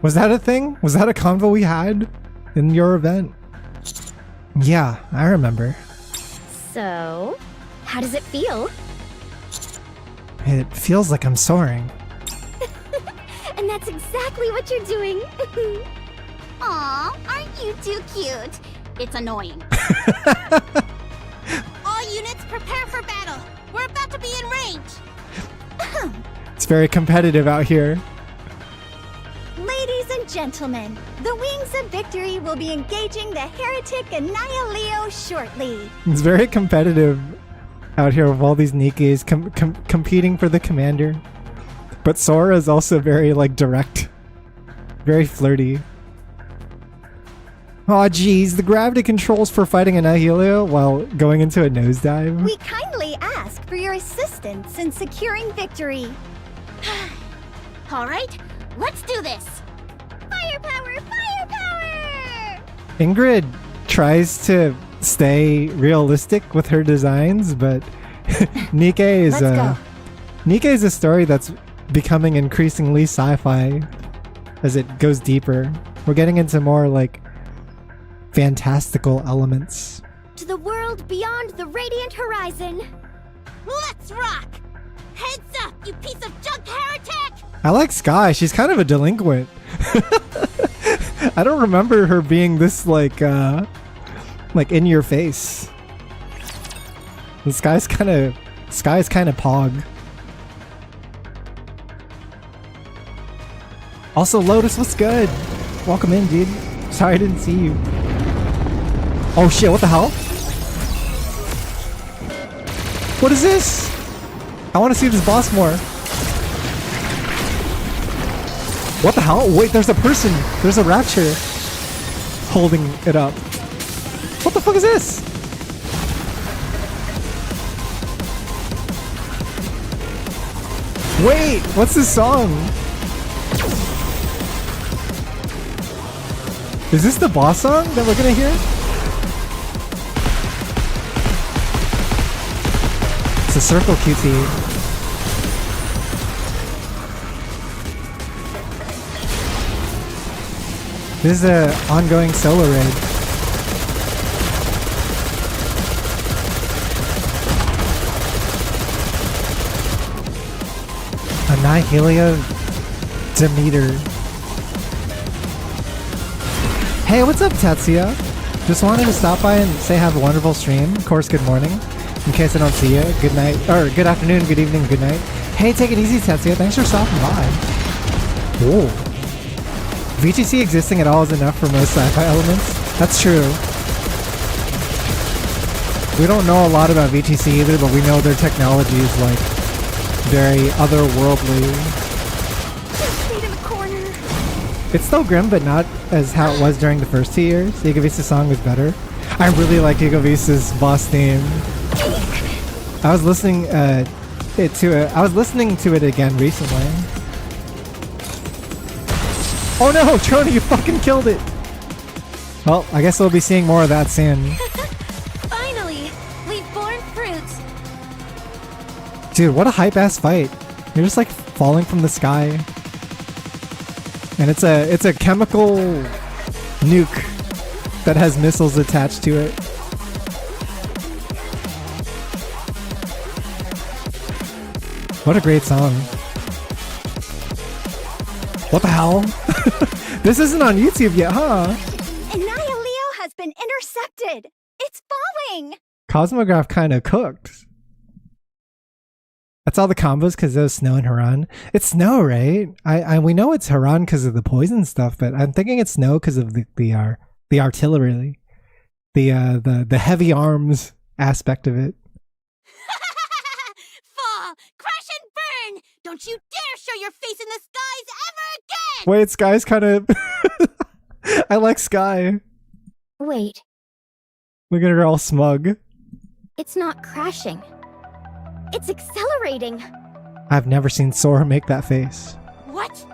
Was that a thing? Was that a convo we had in your event? Yeah, I remember. So, how does it feel? It feels like I'm soaring. And that's exactly what you're doing. Aw, aren't you too cute? It's annoying. All units prepare for battle. We're about to be in range. It's very competitive out here. Ladies and gentlemen, the Wings of Victory will be engaging the heretic Annihilio shortly. It's very competitive out here with all these Nikkes competing for the commander. But Sora is also very, like, direct. Very flirty. Aw, geez, the gravity controls for fighting Annihilio while going into a nosedive. We kindly ask for your assistance in securing victory. All right, let's do this. Firepower, firepower! Ingrid tries to stay realistic with her designs, but Nikke is Nikke is a story that's becoming increasingly sci-fi as it goes deeper. We're getting into more like fantastical elements. To the world beyond the radiant horizon. Let's rock! Heads up, you piece of junk heretic! I like Sky. She's kind of a delinquent. I don't remember her being this like in your face. The Sky's kind of pog. Also, Lotus, what's good? Welcome in, dude. Sorry I didn't see you. Oh shit, what the hell? What is this? I want to see this boss more. What the hell? Wait, there's a person. There's a Rapture holding it up. What the fuck is this? Wait, what's this song? Is this the boss song that we're gonna hear? It's a Circle QT. This is an ongoing solo raid. Annihilio Demeter. Hey, what's up, Tetsuya? Just wanted to stop by and say have a wonderful stream. Of course, good morning. In case I don't see you, good night, or good afternoon, good evening, good night. Hey, take it easy, Tetsuya. Thanks for stopping by. Whoa. VTC existing at all is enough for most sci-fi elements. That's true. We don't know a lot about VTC either, but we know their technology is like very otherworldly. It's still grim, but not as how it was during the first 2 years. Yugavisa's song was better. I really like Yugavisa's boss theme. I was listening to it again recently. Oh no, Trony, you fucking killed it! Well, I guess we'll be seeing more of that soon. Finally, we've borne fruit. Dude, what a hype-ass fight. You're just like falling from the sky. And it's a chemical nuke that has missiles attached to it. What a great song. What the hell? This isn't on YouTube yet, huh? Annihilio has been intercepted. It's falling. Cosmograph kind of cooked. That's all the combos because of Snow and Haran. It's Snow, right? We know it's Haran because of the poison stuff, but I'm thinking it's Snow because of the artillery, the heavy arms aspect of it. Fall, crash and burn! Don't you dare show your face in the skies ever again! Wait, Sky's kind of. I like Sky. Wait, Look at her all smug. it's not crashing. It's accelerating. I've never seen Sora make that face. What?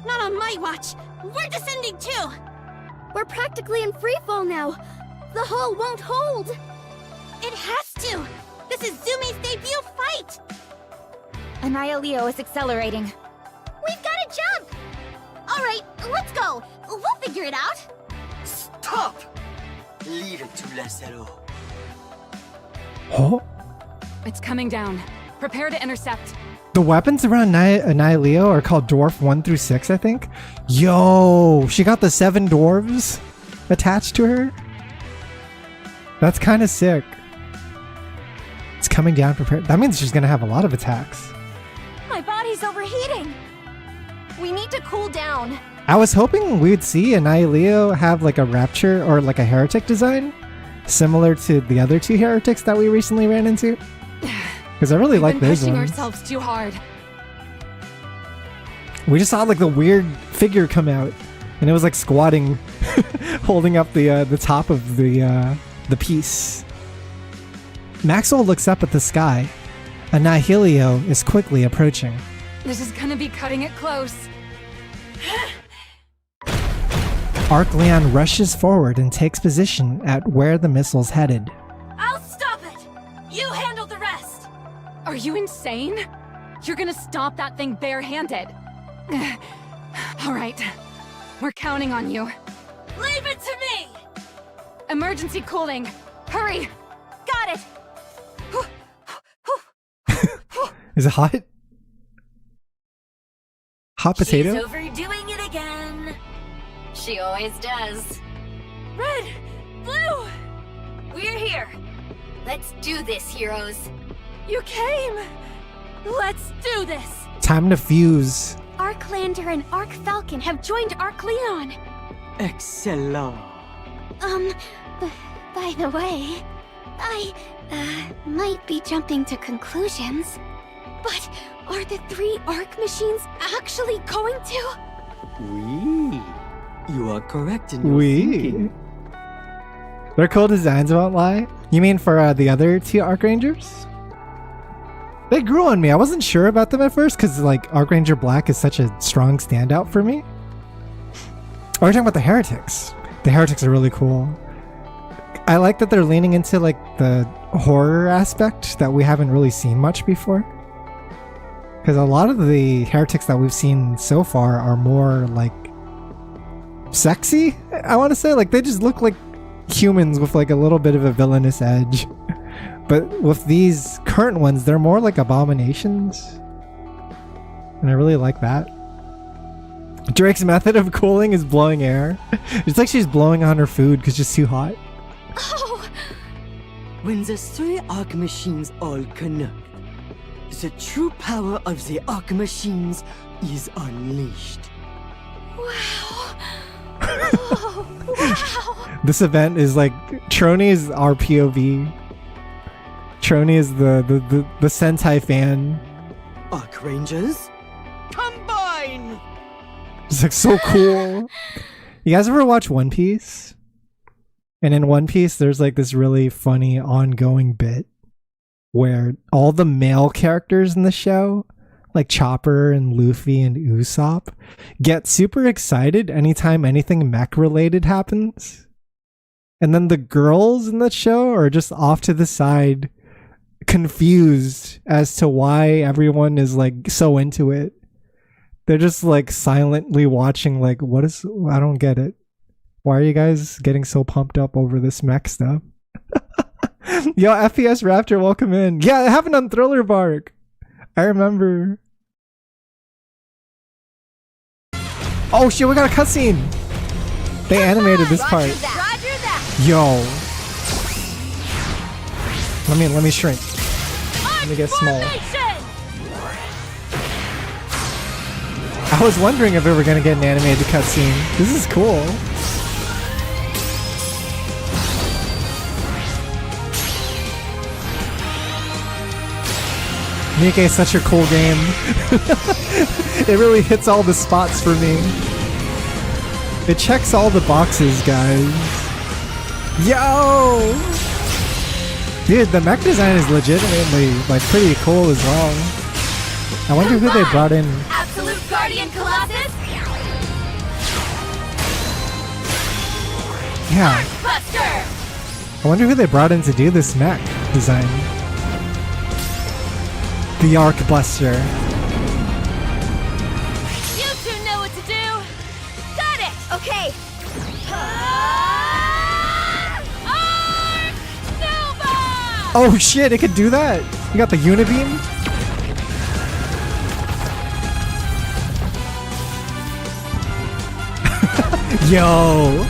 Not on my watch. We're descending too. We're practically in freefall now. The hull won't hold. It has to. This is Zumi's debut fight. Annihilio is accelerating. We've got to jump. All right, let's go. We'll figure it out. Stop! Leave it to Lacero. Oh? It's coming down. Prepare to intercept. The weapons around Annihilio are called Dwarf 1 through 6, I think. Yo, she got the 7 dwarves attached to her. That's kind of sick. It's coming down prepared. That means she's going to have a lot of attacks. My body's overheating. We need to cool down. I was hoping we'd see Annihilio have like a Rapture or like a Heretic design, similar to the other 2 Heretics that we recently ran into. Because I really We've like been those pushing ones. ourselves too hard. We just saw like the weird figure come out, and it was like squatting, holding up the top of the piece. Maxwell looks up at the sky. Annihilio is quickly approaching. This is gonna be cutting it close. Arcleon rushes forward and takes position at where the missile's headed. I'll stop it. You handle the rest. Are you insane? You're gonna stop that thing barehanded. All right. We're counting on you. Leave it to me. Emergency cooling. Hurry. Got it. Is it hot? Hot potato? She's overdoing it again. She always does. Red, blue. We're here. Let's do this, heroes. You came. Let's do this. Time to fuse. Arclander and Arcfalcon have joined Arcleon. Excellent. By the way, I, might be jumping to conclusions, but are the 3 Arc machines actually going to? Oui. You are correct in your thinking. Their cool designs won't lie. You mean for the other 2 Archrangers? They grew on me. I wasn't sure about them at first because like Archranger Black is such a strong standout for me. Oh, we're talking about the Heretics. The Heretics are really cool. I like that they're leaning into like the horror aspect that we haven't really seen much before. Because a lot of the Heretics that we've seen so far are more like sexy, I want to say. Like they just look like humans with like a little bit of a villainous edge. But with these current ones, they're more like abominations. And I really like that. Drake's method of cooling is blowing air. It's like she's blowing on her food because it's too hot. Oh. When the 3 Arc machines all connect, the true power of the Arc machines is unleashed. Wow. Oh, wow. This event is like Trony is our POV. Trony is the Sentai fan. Archrangers, combine! It's like so cool. You guys ever watch One Piece? And in One Piece, there's like this really funny ongoing bit where all the male characters in the show, like Chopper and Luffy and Usopp, get super excited anytime anything mech related happens. And then the girls in the show are just off to the side, confused as to why everyone is like so into it. They're just like silently watching like, what is, I don't get it. Why are you guys getting so pumped up over this mech stuff? Yo, FPS Raptor, welcome in. Yeah, it happened on Thriller Bark. I remember. Oh shit, we got a cutscene. They animated this part. Roger that. Yo. Let me shrink. Let me get small. Formation! I was wondering if we were gonna get an animated cutscene. This is cool. NIKKE is such a cool game. It really hits all the spots for me. It checks all the boxes, guys. Yo! Dude, the mech design is legitimately, like, pretty cool as well. I wonder who they brought in. Absolute Guardian Colossus! Yeah. Buster! I wonder who they brought in to do this mech design. The Arc Buster. You two know what to do! Got it! Okay! Oh shit, it could do that! You got the Unibeam? Yo!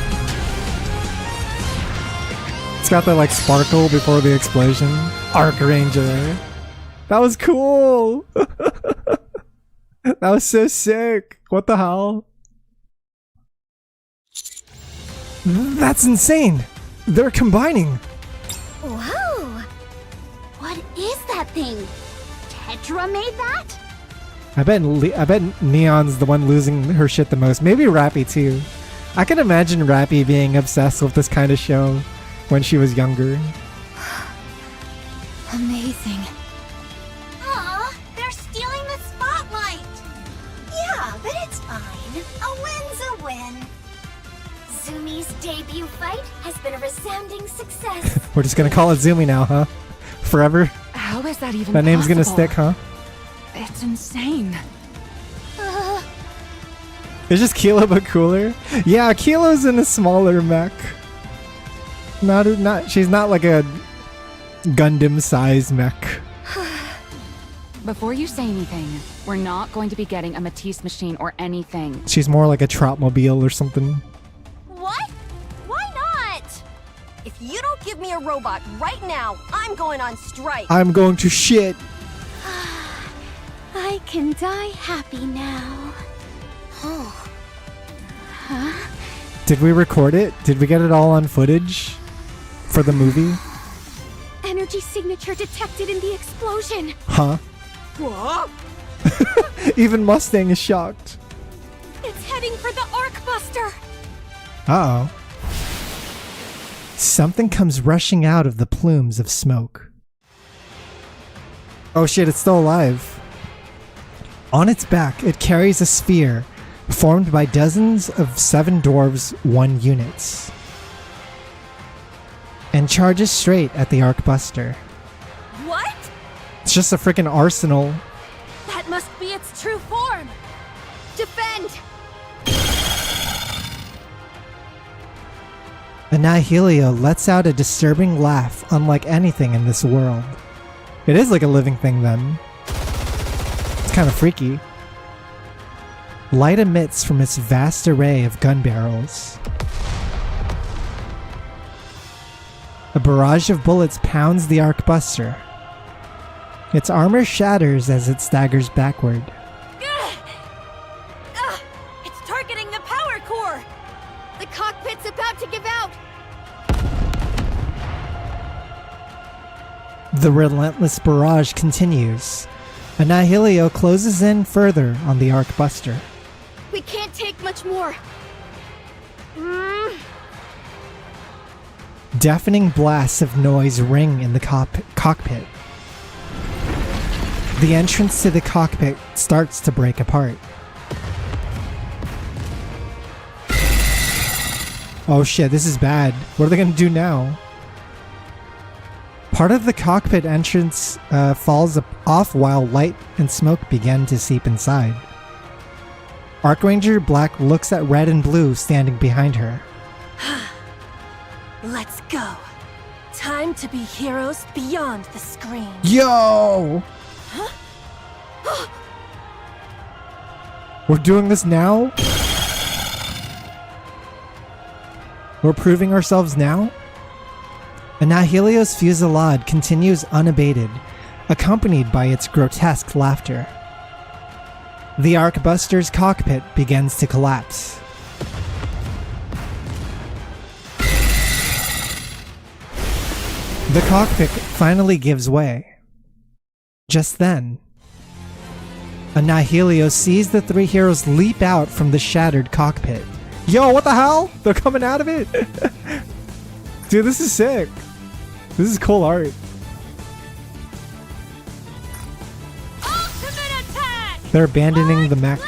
It's got that like sparkle before the explosion. Arc Ranger. That was cool! That was so sick! What the hell? That's insane! They're combining! Whoa! What is that thing? Tetra made that? I bet Neon's the one losing her shit the most. Maybe Rappy too. I can imagine Rappy being obsessed with this kind of show when she was younger. Amazing. Aw, they're stealing the spotlight! Yeah, but it's fine. A win's a win. Zumi's debut fight has been a resounding success. We're just gonna call it Zumi now, huh? Forever? How is that even That name's gonna possible? stick, huh? It's insane. It's just Kilo but cooler? Yeah, Kilo's in a smaller mech. She's not like a Gundam size mech. Before you say anything, we're not going to be getting a Matisse machine or anything. She's more like a Trotmobile or something. What? Why not? If you don't give me a robot right now, I'm going on strike. I'm going to shit. I can die happy now. Oh. Huh? Did we record it? Did we get it all on footage? For the movie? Energy signature detected in the explosion. Huh? What? Even Mustang is shocked. It's heading for the Arc Buster. Uh-oh. Something comes rushing out of the plumes of smoke. Oh shit, it's still alive. On its back, it carries a sphere formed by dozens of 7 dwarves 1 units. And charges straight at the Arc Buster. What? It's just a freaking arsenal. That must be its true form! Defend! Annihilio lets out a disturbing laugh unlike anything in this world. It is like a living thing then. It's kind of freaky. Light emits from its vast array of gun barrels. A barrage of bullets pounds the Arc Buster. Its armor shatters as it staggers backward. It's targeting the power core! The cockpit's about to give out! The relentless barrage continues. Annihilio closes in further on the Arc Buster. We can't take much more. Deafening blasts of noise ring in the cockpit. The entrance to the cockpit starts to break apart. Oh shit, this is bad. What are they gonna do now? Part of the cockpit entrance falls off while light and smoke begin to seep inside. Archranger Black looks at Red and Blue standing behind her. Let's go. Time to be heroes beyond the screen. Yo! We're doing this now? We're proving ourselves now? Annihilio's fusillade continues unabated, accompanied by its grotesque laughter. The Arkbuster's cockpit begins to collapse. The cockpit finally gives way. Just then, Annihilio sees the three heroes leap out from the shattered cockpit. Yo, what the hell? They're coming out of it? Dude, this is sick. This is cool art. They're abandoning the mech.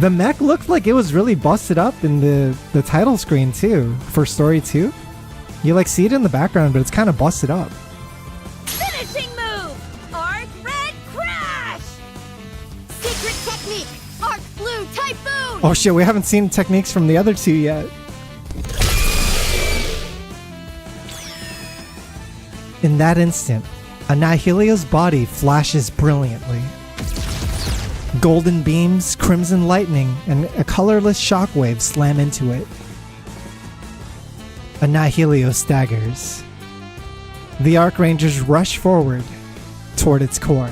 The mech looked like it was really busted up in the title screen too, for Story 2. You like see it in the background, but it's kind of busted up. Finishing move! Arc Red Crash! Secret technique! Arc Blue Typhoon! Oh shit, we haven't seen techniques from the other two yet. In that instant, Annihilio's body flashes brilliantly. Golden beams, crimson lightning, and a colorless shockwave slam into it. Annihilio staggers. The Archrangers rush forward toward its core.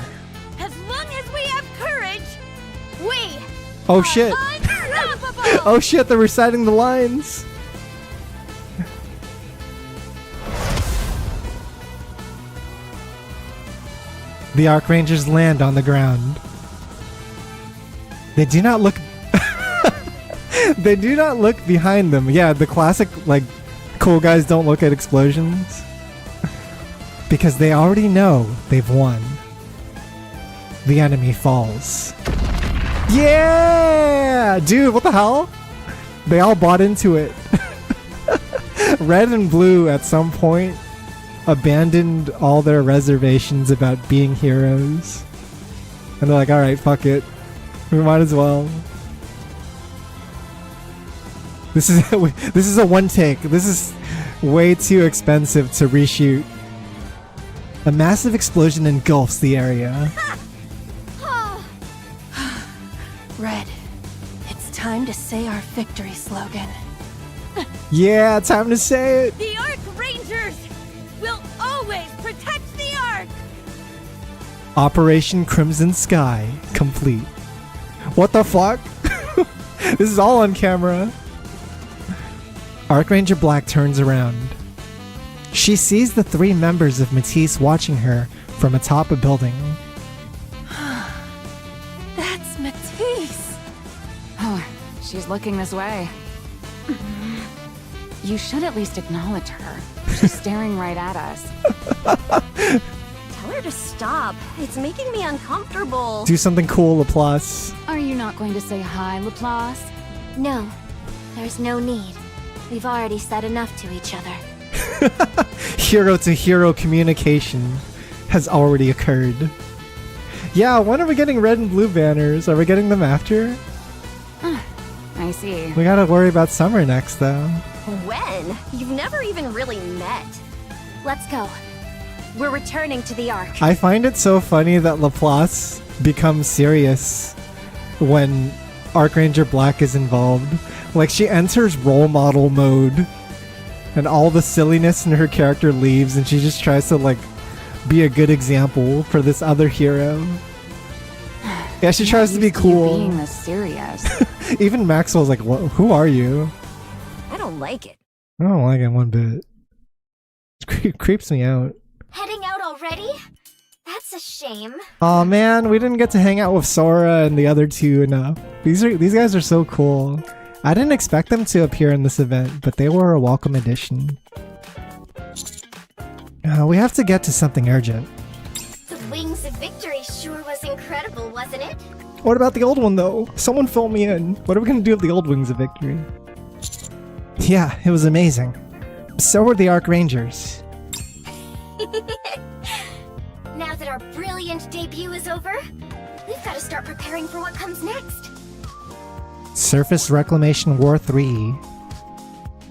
As long as we have courage, we Oh shit! unstoppable! Oh shit, they're reciting the lines! The Archrangers land on the ground. They do not look... They do not look behind them. Yeah, the classic, like, cool guys don't look at explosions. Because they already know they've won. The enemy falls. Yeah! Dude, what the hell? They all bought into it. Red and blue at some point abandoned all their reservations about being heroes. And they're like, alright, fuck it. We might as well. This is a one take. This is way too expensive to reshoot. A massive explosion engulfs the area. Red, it's time to say our victory slogan. Yeah, time to say it. The Arc Rangers will always protect the Ark! Operation Crimson Sky complete. What the fuck? This is all on camera. Archranger Black turns around. She sees the three members of Matisse watching her from atop a building. That's Matisse! Oh, she's looking this way. You should at least acknowledge her. She's staring right at us. Tell her to stop. It's making me uncomfortable. Do something cool, Laplace. Are you not going to say hi, Laplace? No, there's no need. We've already said enough to each other. Hero-to-hero communication has already occurred. Yeah, when are we getting red and blue banners? Are we getting them after? I see. We gotta worry about summer next, though. When? You've never even really met. Let's go. We're returning to the Ark. I find it so funny that Laplace becomes serious when Archranger Black is involved. Like, she enters role model mode and all the silliness in her character leaves and she just tries to, like, be a good example for this other hero. Yeah, she tries to be cool. Being this serious. Even Maxwell's like, what, who are you? I don't like it. I don't like it one bit. It creeps me out. Heading out already? That's a shame. Oh man, we didn't get to hang out with Sora and the other two enough. These guys are so cool. I didn't expect them to appear in this event, but they were a welcome addition. We have to get to something urgent. The Wings of Victory sure was incredible, wasn't it? What about the old one though? Someone fill me in. What are we gonna do with the old Wings of Victory? Yeah, it was amazing. So were the Archrangers. Now that our brilliant debut is over, we've got to start preparing for what comes next. Surface Reclamation War 3.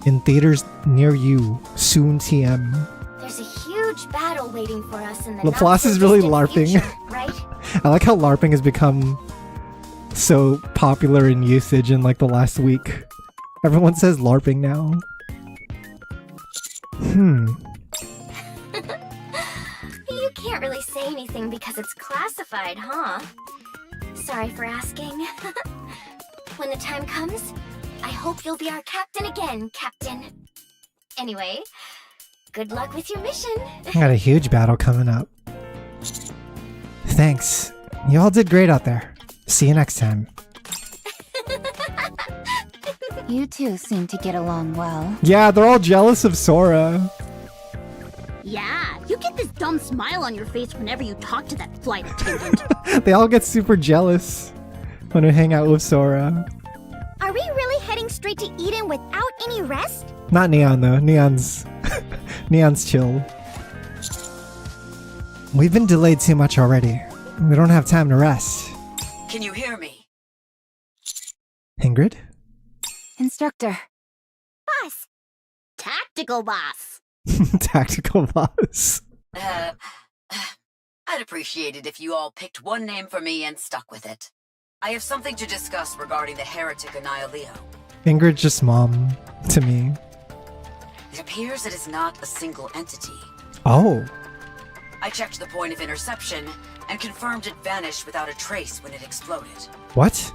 In theaters near you, soon TM. There's a huge battle waiting for us in the Laplace is really LARPing. future, right? I like how LARPing has become so popular in usage in like the last week. Everyone says LARPing now. You can't really say anything because it's classified, huh? sorry for asking. When the time comes, I hope you'll be our captain again, Captain. Anyway, good luck with your mission. I got a huge battle coming up. Thanks. You all did great out there. See you next time. You two seem to get along well. Yeah, they're all jealous of Sora. Yeah, you get this dumb smile on your face whenever you talk to that flight attendant. They all get super jealous when we hang out with Sora. Are we really heading straight to Eden without any rest? Not Neon though. Neon's chill. We've been delayed too much already. We don't have time to rest. Can you hear me? Ingrid? Instructor. Boss! Tactical boss! Tactical boss. I'd appreciate it if you all picked one name for me and stuck with it. I have something to discuss regarding the heretic Annihilio. Ingrid's just mom to me. It appears it is not a single entity. Oh. I checked the point of interception and confirmed it vanished without a trace when it exploded. What?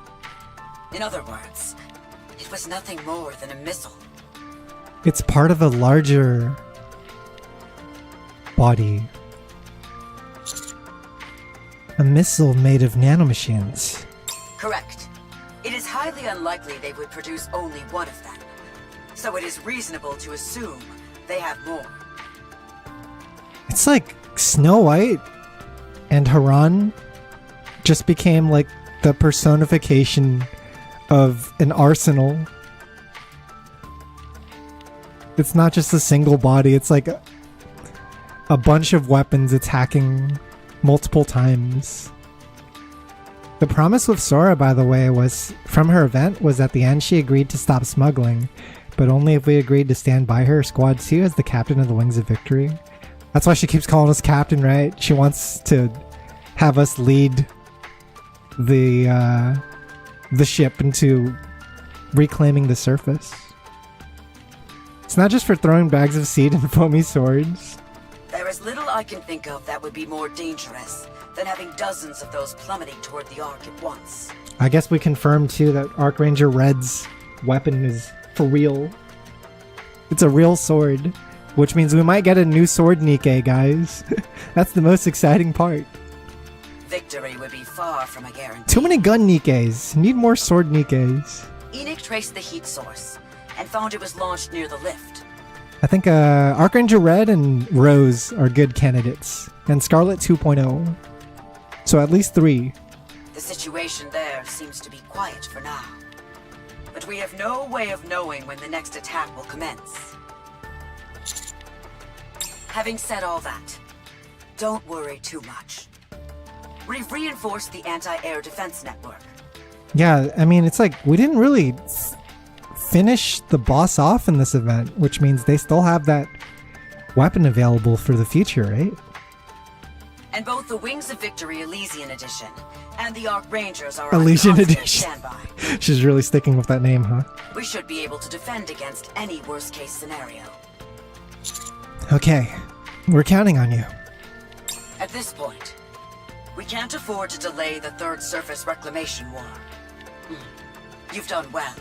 In other words, it was nothing more than a missile. It's part of a larger body. A missile made of nanomachines. Correct. It is highly unlikely they would produce only one of them. So it is reasonable to assume they have more. It's like Snow White and Haran just became like the personification of an arsenal. It's not just a single body, it's like a bunch of weapons attacking multiple times. The promise with Sora, by the way, was from her event was at the end she agreed to stop smuggling, but only if we agreed to stand by her Squad 2 as the captain of the Wings of Victory. That's why she keeps calling us captain, right? She wants to have us lead the ship into reclaiming the surface. It's not just for throwing bags of seed and foamy swords. There is little I can think of that would be more dangerous than having dozens of those plummeting toward the Ark at once. I guess we confirmed too that Archranger Red's weapon is for real. It's a real sword, which means we might get a new sword NIKKE, guys. That's the most exciting part. Victory would be far from a guarantee. Too many gun NIKKEs. Need more sword NIKKEs. Enoch traced the heat source and found it was launched near the lift. I think Archranger Red and Rose are good candidates, and Scarlet 2.0. So at least 3. The situation there seems to be quiet for now. But we have no way of knowing when the next attack will commence. Having said all that, don't worry too much. We've reinforced the anti-air defense network. Yeah, I mean, it's like we didn't really finish the boss off in this event, which means they still have that weapon available for the future, right? And both the Wings of Victory Elysian Edition and the Arc Rangers are Elysian on constant Edition. standby. She's really sticking with that name, huh? We should be able to defend against any worst-case scenario. Okay, we're counting on you. At this point, we can't afford to delay the Third Surface Reclamation War. You've done well.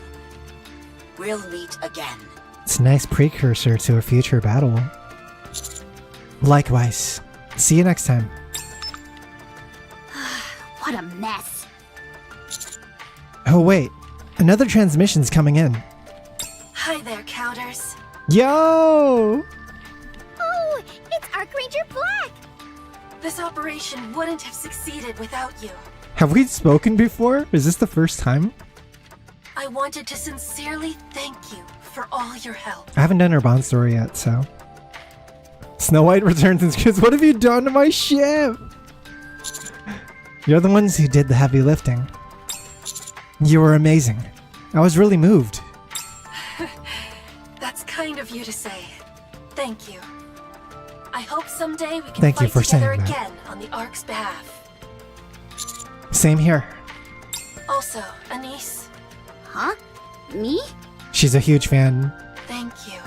We'll meet again. It's a nice precursor to a future battle. Likewise. See you next time. What a mess. Oh wait, another transmission's coming in. Hi there, Counters. Yo! Oh, it's Archranger Black! This operation wouldn't have succeeded without you. Have we spoken before? Is this the first time? I wanted to sincerely thank you for all your help. I haven't done her Bond story yet, so. Snow White returns and screams, "What have you done to my ship?" You're the ones who did the heavy lifting. You were amazing. I was really moved. That's kind of you to say. Thank you. I hope someday we can Thank you fight for together saying that. again on the Ark's behalf. Same here. Also, Anise, Huh? Me? She's a huge fan. thank you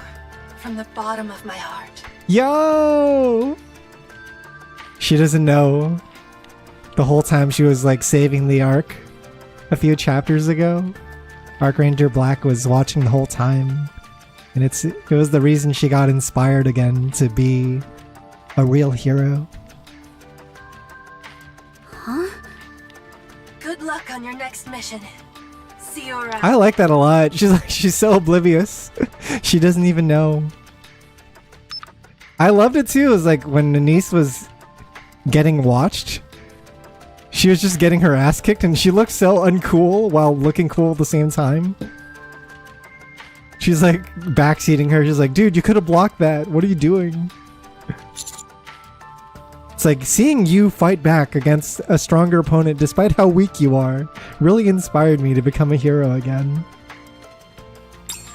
from the bottom of my heart. Yo! She doesn't know. The whole time she was like saving the Ark a few chapters ago. Archranger Black was watching the whole time. And it was the reason she got inspired again to be a real hero. Huh? Good luck on your next mission. See you around. I like that a lot. She's so oblivious. She doesn't even know. I loved it too. It was like when Denise was getting watched, she was just getting her ass kicked and she looked so uncool while looking cool at the same time. She's like backseating her. She's like, dude, you could have blocked that. What are you doing? It's like seeing you fight back against a stronger opponent despite how weak you are really inspired me to become a hero again.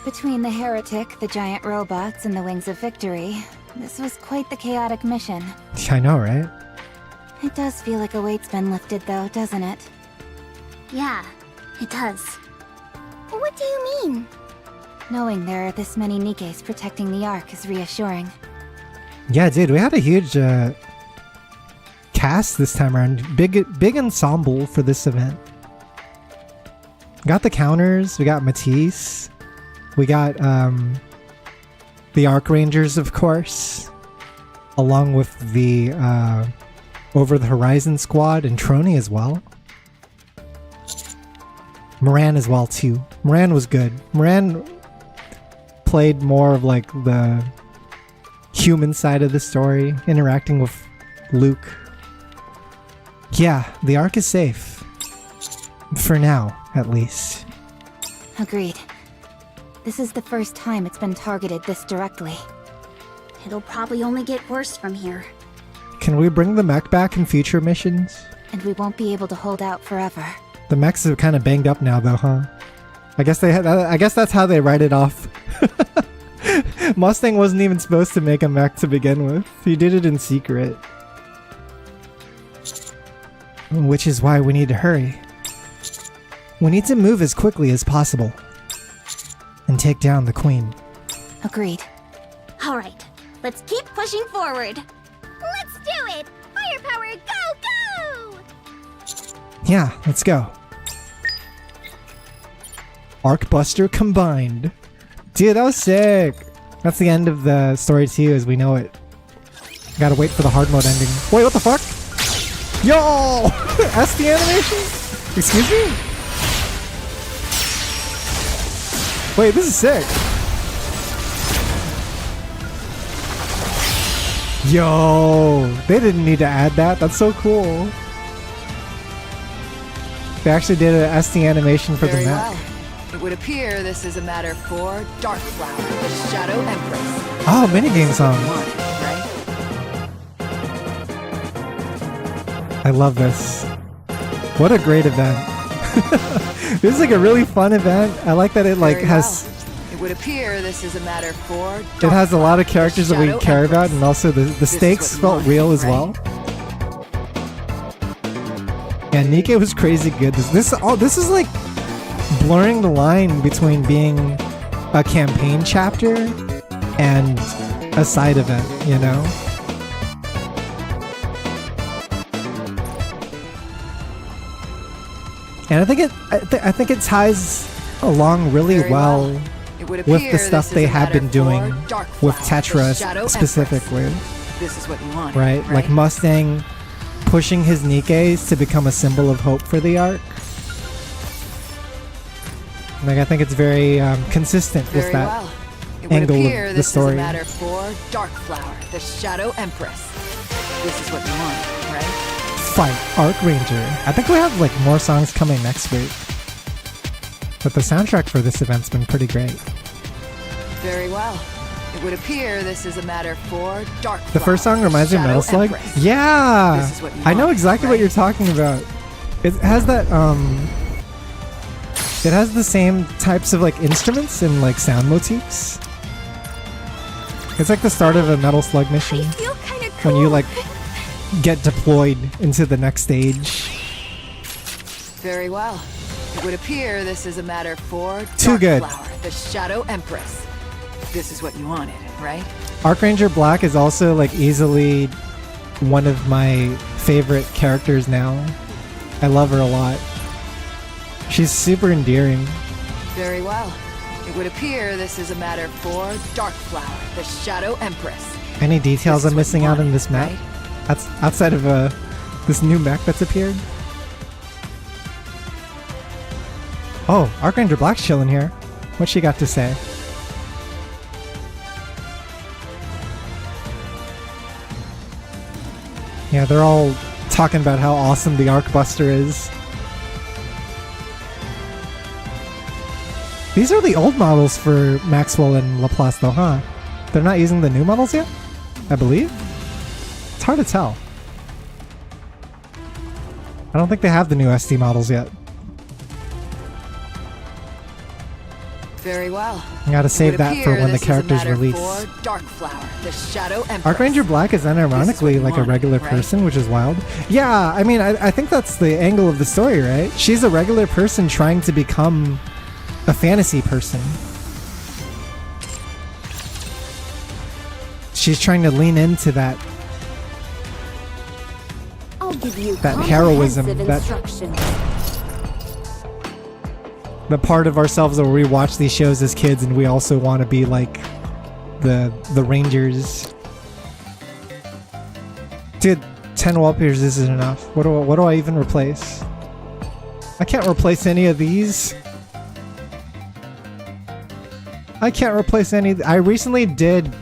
Between the heretic, the giant robots, and the wings of victory, this was quite the chaotic mission. I know, right? It does feel like a weight's been lifted though, doesn't it? Yeah, it does. What do you mean? Knowing there are this many NIKKEs protecting the Ark is reassuring. Yeah, dude, we had a huge cast this time around. Big ensemble for this event. Got the counters, we got Matisse, we got the Arc Rangers, of course, along with the Over the Horizon squad and Trony as well. Moran as well too. Moran was good. Moran played more of like the human side of the story, interacting with Luke. Yeah, the Ark is safe. For now, at least. Agreed. This is the first time it's been targeted this directly. It'll probably only get worse from here. Can we bring the mech back in future missions? And we won't be able to hold out forever. The mechs are kind of banged up now though, huh? I guess that's how they write it off. Mustang wasn't even supposed to make a mech to begin with. He did it in secret. Which is why we need to hurry. We need to move as quickly as possible. And take down the Queen. Agreed. Alright, let's keep pushing forward. Let's do it! Firepower, go, go! Yeah, let's go. Arcbuster combined. Dude, that was sick. That's the end of the story too, as we know it. Gotta wait for the hard mode ending. Wait, what the fuck? Yo! That's the animation? Excuse me? Wait, this is sick. Yo! They didn't need to add that. That's so cool. They actually did an SD animation for Very the mech. well. It would appear this is a matter for Darkflower, the Shadow Empress. Oh, minigame song. I love this. What a great event. This is like a really fun event. I like that it like Very has... well. It would appear this is a matter for It has a lot of characters that we care about, and also the stakes felt real as well. Yeah, NIKKE was crazy good. This is like blurring the line between being a campaign chapter and a side event, you know? And I think it ties along really well with the stuff they have been doing with Tetra specifically. This is what you want, right? Like Mustang pushing his NIKKEs to become a symbol of hope for the Ark. Like, I think it's very consistent with that angle of the story. This is a matter for Darkflower, the Shadow Empress. This is what you want, right? Fight Arc Ranger. I think we have like more songs coming next week. But the soundtrack for this event's been pretty great. Very well. It would appear this is a matter for Darkflower. The first song reminds me of Metal Slug. Yeah! This is what you I know want, exactly what you're talking about. It has that, it has the same types of like instruments and like sound motifs. It's like the start of a Metal Slug mission. I feel kind of cool. When you like get deployed into the next stage. Very well. It would appear this is a matter for Too good. Darkflower, the Shadow Empress. This is what you wanted, right? Archranger Black is also like easily one of my favorite characters now. I love her a lot. She's super endearing. Very well. It would appear this is a matter for Darkflower, the Shadow Empress. Any details I'm missing out on this map? right? That's outside of this new mech that's appeared. Oh, Archranger Black's chilling here. What's she got to say? Yeah, they're all talking about how awesome the Arcbuster is. These are the old models for Maxwell and Laplace though, huh? They're not using the new models yet? I believe? It's hard to tell. I don't think they have the new SD models yet. Very well. I gotta save that for when the character's release. Darkflower, the Shadow Empress. Archranger Black is unironically like a regular person, which is wild. Yeah, I mean, I think that's the angle of the story, right? She's a regular person trying to become a fantasy person. She's trying to lean into that I'll give you heroism, comprehensive that instructions. the part of ourselves where we watch these shows as kids and we also want to be like the Rangers. Dude, 10 wallpapers isn't enough. What do I even replace? I can't replace any of these. I can't replace any. I recently did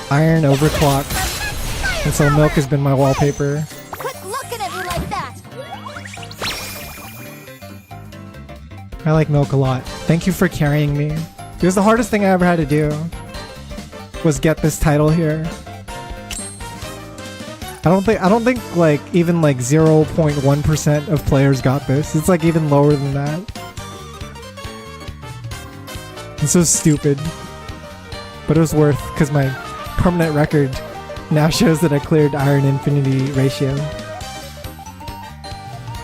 Iron Overclock, and so Milk has been my wallpaper. Quit looking at me like that! I like Milk a lot. Thank you for carrying me. It was the hardest thing I ever had to do, was get this title here. I don't think like even like 0.1% of players got this. It's like even lower than that. It's so stupid. But it was worth, because my permanent record now shows that I cleared Iron Infinity ratio.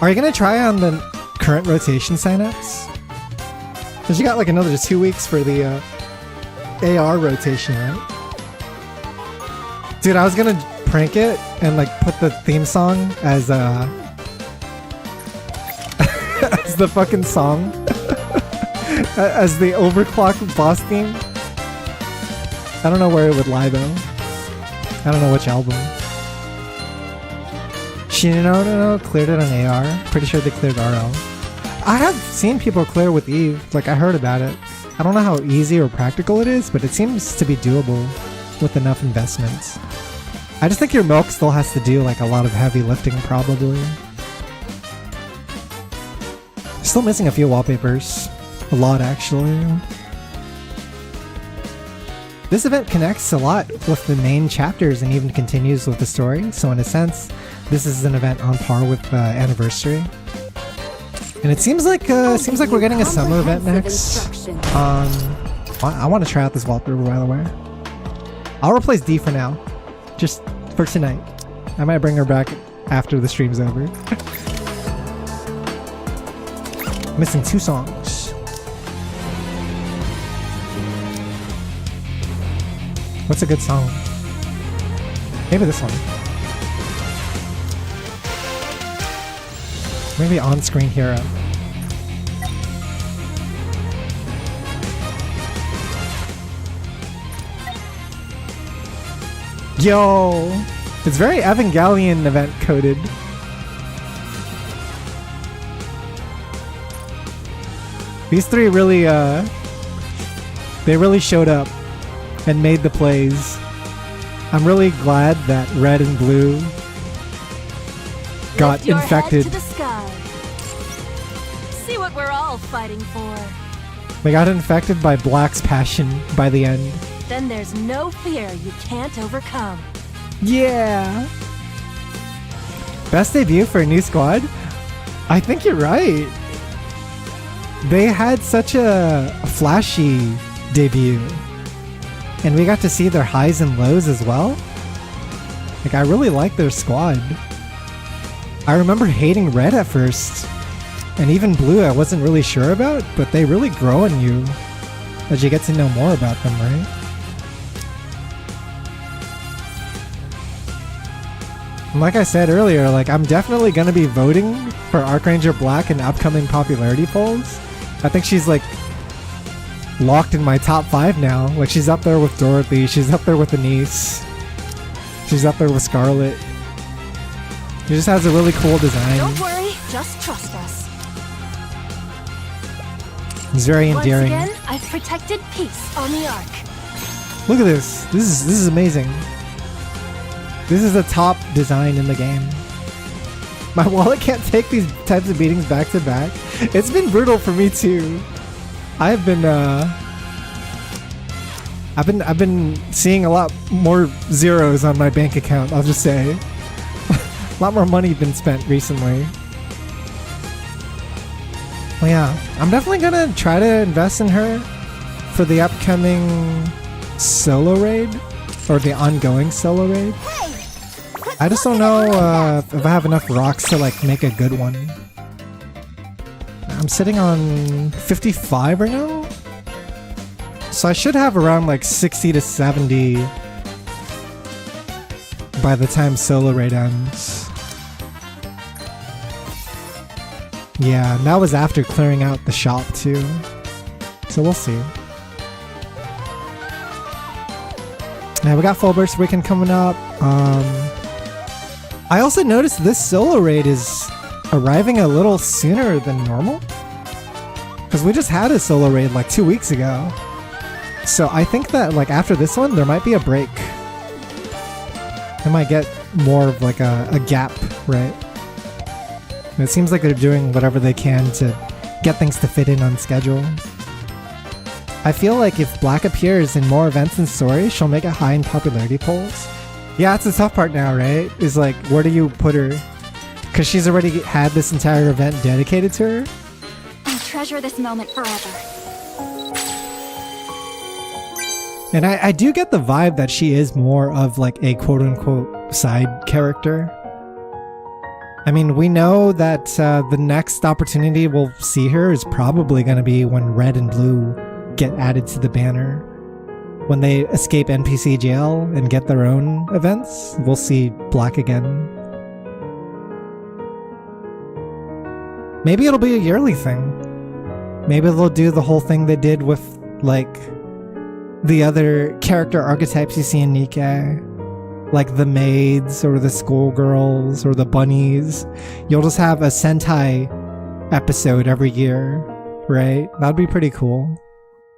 Are you gonna try on the current rotation signups? Because you got like another 2 weeks for the AR rotation, right? Dude, I was gonna prank it and like put the theme song as as the fucking song. As the overclock boss theme. I don't know where it would lie though. I don't know which album. No, cleared it on AR. Pretty sure they cleared RL. I have seen people clear with Eve. Like, I heard about it. I don't know how easy or practical it is, but it seems to be doable with enough investments. I just think your Milk still has to do like a lot of heavy lifting probably. Still missing a few wallpapers. A lot, actually. This event connects a lot with the main chapters and even continues with the story, so in a sense, this is an event on par with Anniversary. And it seems like we're getting a summer event next. I want to try out this wallpaper, by the way. I'll replace D for now, just for tonight. I might bring her back after the stream's over. Missing 2 songs. What's a good song? Maybe this one. Maybe On-Screen Hero. Yo! It's very Evangelion event coded. These three really, they really showed up and made the plays. I'm really glad that Red and Blue got Lift your infected. Head to the sky. See what we're all fighting for. They got infected by Black's passion by the end. Then there's no fear you can't overcome. Yeah! Best debut for a new squad? I think you're right. They had such a flashy debut. And we got to see their highs and lows as well. Like, I really like their squad. I remember hating Red at first. And even Blue I wasn't really sure about, but they really grow on you as you get to know more about them, right? And like I said earlier, like I'm definitely gonna be voting for Archranger Black in upcoming popularity polls. I think she's like locked in my top 5 now. Like she's up there with Dorothy, she's up there with Anise, she's up there with Scarlet. She just has a really cool design. Don't worry, just trust us. It's very endearing. Once again, I've protected peace on the Ark. Look at this. This is amazing. This is the top design in the game. My wallet can't take these types of beatings back to back. It's been brutal for me too. I've been seeing a lot more zeros on my bank account, I'll just say. A lot more money been spent recently. Well, yeah, I'm definitely gonna try to invest in her for the upcoming solo raid, or the ongoing solo raid. I just don't know if I have enough rocks to like make a good one. I'm sitting on 55 right now, so I should have around like 60 to 70 by the time solo raid ends. Yeah, and that was after clearing out the shop too, so we'll see. Yeah, we got Full Burst Weekend coming up. I also noticed this solo raid is arriving a little sooner than normal, because we just had a solo raid like 2 weeks ago. So I think that like after this one there might be a break. I might get more of like a gap, right? And it seems like they're doing whatever they can to get things to fit in on schedule. I feel like if Black appears in more events and stories, she'll make it high in popularity polls. Yeah, it's the tough part now, right? Is like, where do you put her? Because she's already had this entire event dedicated to her. I'll treasure this moment forever. And I do get the vibe that she is more of like a quote-unquote side character. I mean, we know that the next opportunity we'll see her is probably going to be when Red and Blue get added to the banner. When they escape NPC jail and get their own events, we'll see Black again. Maybe it'll be a yearly thing. Maybe they'll do the whole thing they did with, like, the other character archetypes you see in NIKKE. Like the maids, or the schoolgirls, or the bunnies. You'll just have a Sentai episode every year, right? That'd be pretty cool.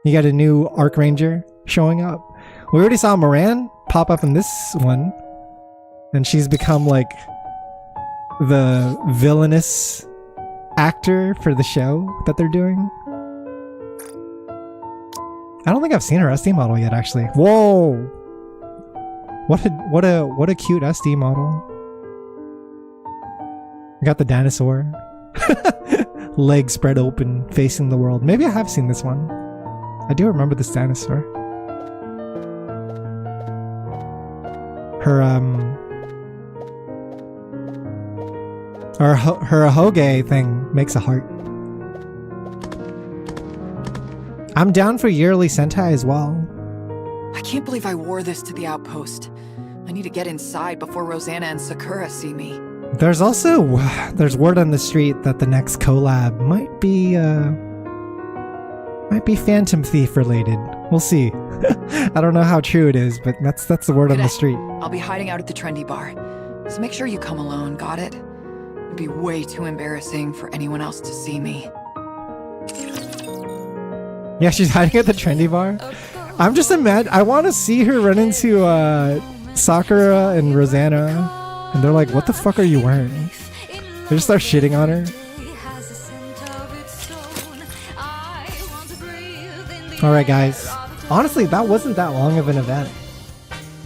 You got a new Archranger showing up. We already saw Moran pop up in this one, and she's become like the villainous actor for the show that they're doing. I don't think I've seen her SD model yet, actually. Whoa! What a cute SD model. I got the dinosaur. Legs spread open, facing the world. Maybe I have seen this one. I do remember this dinosaur. Her Ahoge thing makes a heart. I'm down for yearly Sentai as well. I can't believe I wore this to the outpost. I need to get inside before Rosanna and Sakura see me. There's word on the street that the next collab might be Phantom Thief related. We'll see. I don't know how true it is, but that's the word on the street. I'll be hiding out at the trendy bar, so make sure you come alone, got it? It'd be way too embarrassing for anyone else to see me. Yeah, she's hiding at the trendy bar. I'm just I want to see her run into Sakura and Rosanna, and they're like, what the fuck are you wearing? They just start shitting on her. Alright guys, honestly that wasn't that long of an event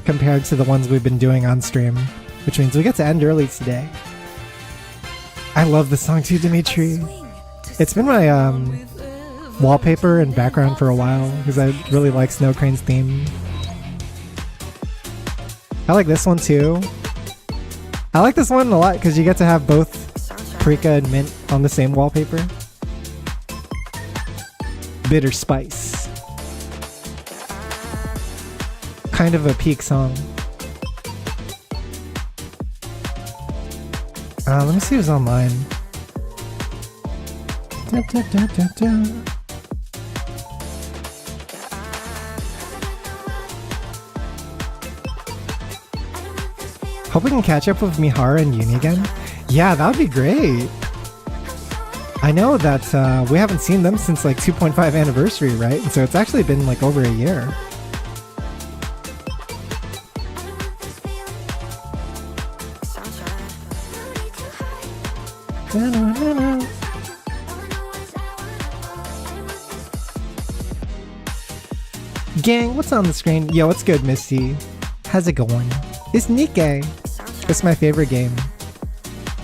compared to the ones we've been doing on stream, which means we get to end early today. I love the song too, Dimitri. It's been my wallpaper and background for a while because I really like Snow Crane's theme. I like this one too. I like this one a lot because you get to have both Paprika and Mint on the same wallpaper. Bitter Spice. Kind of a peak song. Let me see who's online. Da, da, da, da, da. Hope we can catch up with Mihara and Uni again. Yeah, that would be great. I know that we haven't seen them since like 2.5 anniversary, right? And so it's actually been like over a year. Gang, what's on the screen? Yo, what's good, Misty? How's it going? It's NIKKE. It's my favorite game.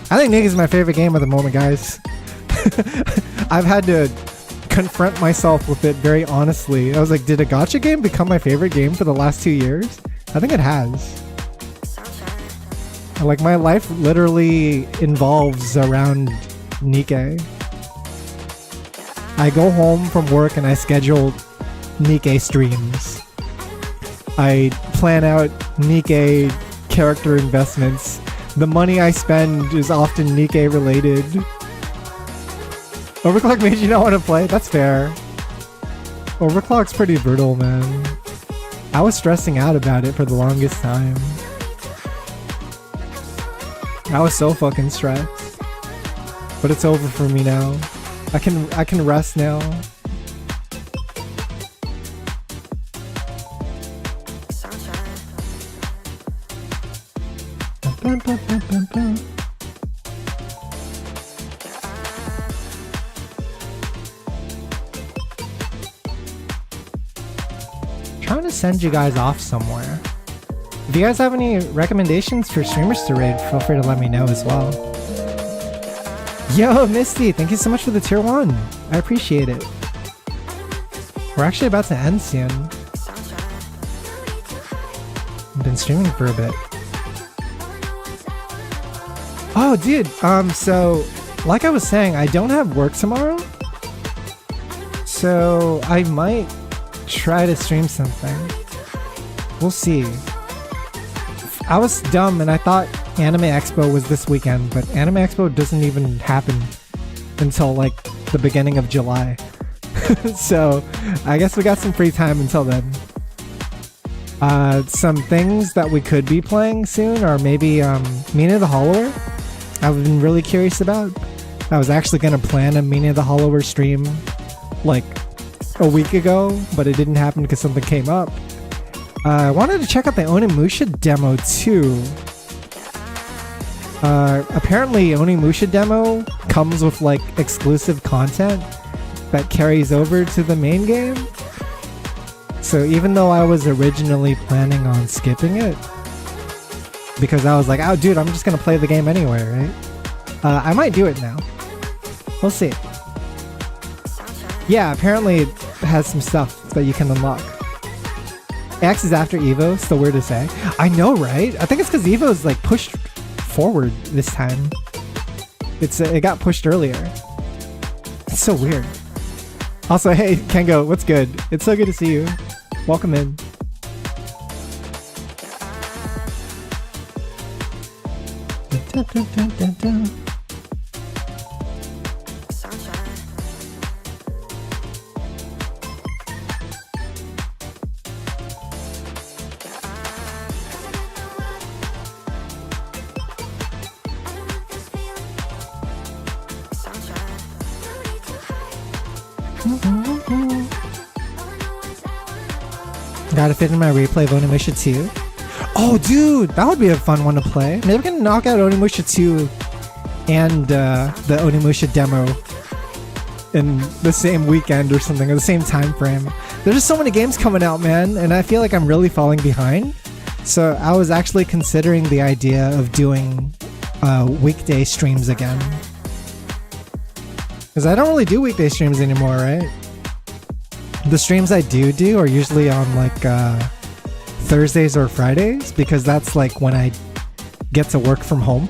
I think NIKKE is my favorite game at the moment, guys. I've had to confront myself with it very honestly. I was like, did a gacha game become my favorite game for the last 2 years? I think it has. Like, my life literally involves around NIKKE. I go home from work and I schedule NIKKE streams. I plan out NIKKE character investments. The money I spend is often NIKKE related. Overclock made you not want to play? That's fair. Overclock's pretty brutal, man. I was stressing out about it for the longest time. I was so fucking stressed. But it's over for me now. I can rest now. Bum, bum, bum, bum, bum. Trying to send you guys off somewhere. If you guys have any recommendations for streamers to raid, feel free to let me know as well. Yo, Misty, thank you so much for the tier 1. I appreciate it. We're actually about to end soon. I've been streaming for a bit. Oh, dude, so, like I was saying, I don't have work tomorrow. So, I might try to stream something. We'll see. I was dumb and I thought Anime Expo was this weekend, but Anime Expo doesn't even happen until like the beginning of July. So I guess we got some free time until then. Some things that we could be playing soon are maybe Mina the Hollower. I've been really curious about. I was actually going to plan a Mina the Hollower stream like a week ago, but it didn't happen because something came up. I wanted to check out the Onimusha demo too. Apparently Onimusha demo comes with like exclusive content that carries over to the main game. So even though I was originally planning on skipping it, because I was like, oh dude, I'm just gonna play the game anyway, right? I might do it now. We'll see. Yeah, apparently it has some stuff that you can unlock. X is after Evo, still weird to say. I know, right? I think it's because Evo's like pushed forward this time. It got pushed earlier. It's so weird. Also, hey, Kengo, what's good? It's so good to see you. Welcome in. Dun, dun, dun, dun, dun. Gotta fit in my replay of Onimusha 2. Oh, dude, that would be a fun one to play. Maybe we can knock out Onimusha 2 and the Onimusha demo in the same weekend or something, or the same time frame. There's just so many games coming out, man, and I feel like I'm really falling behind. So I was actually considering the idea of doing weekday streams again. Because I don't really do weekday streams anymore, right? The streams I do are usually on like Thursdays or Fridays, because that's like when I get to work from home.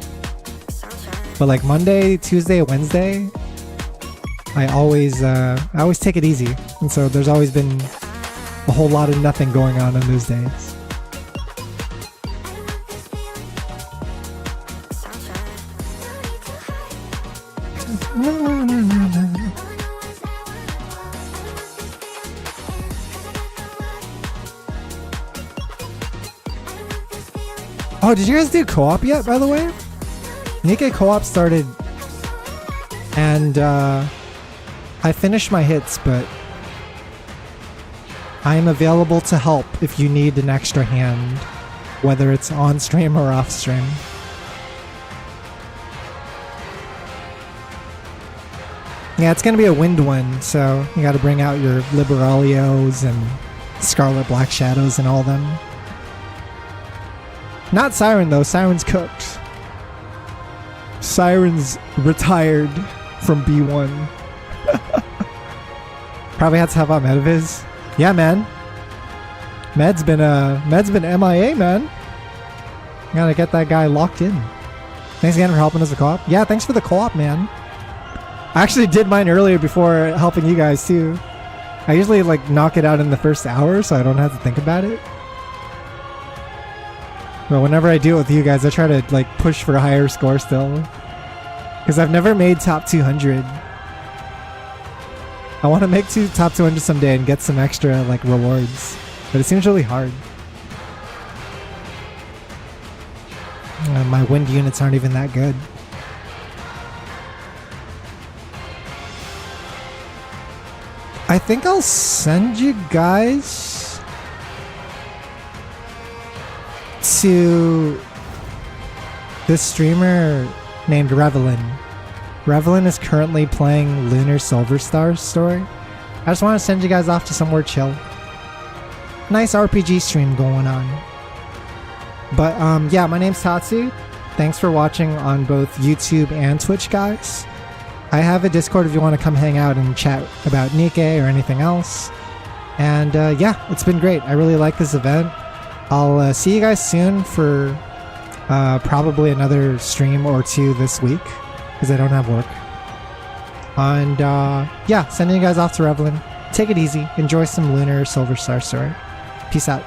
But like Monday, Tuesday, Wednesday, I always take it easy, and so there's always been a whole lot of nothing going on those days. Oh, did you guys do co-op yet, by the way? NIKKE co-op started, and I finished my hits, but I am available to help if you need an extra hand, whether it's on stream or off stream. Yeah, it's gonna be a wind one, so you gotta bring out your Liberalios and Scarlet Black Shadows and all them. Not Siren though, Siren's cooked. Siren's retired from B1. Probably had to help out Mediviz. Yeah, man. Med's been MIA, man. Gotta get that guy locked in. Thanks again for helping us with co-op. Yeah, thanks for the co-op, man. I actually did mine earlier before helping you guys too. I usually like knock it out in the first hour so I don't have to think about it. But whenever I do it with you guys, I try to like push for a higher score still. Because I've never made top 200. I want to make top 200 someday and get some extra like rewards. But it seems really hard. My wind units aren't even that good. I think I'll send you guys to this streamer named Revelin. Revelin is currently playing Lunar Silver Star story. I just want to send you guys off to somewhere chill. Nice RPG stream going on. But yeah, my name's Tatsu. Thanks for watching on both YouTube and Twitch, guys. I have a Discord if you want to come hang out and chat about NIKKE or anything else. And yeah, it's been great. I really like this event. I'll see you guys soon for probably another stream or two this week because I don't have work. And yeah, sending you guys off to Revelin. Take it easy. Enjoy some Lunar Silver Star story. Peace out.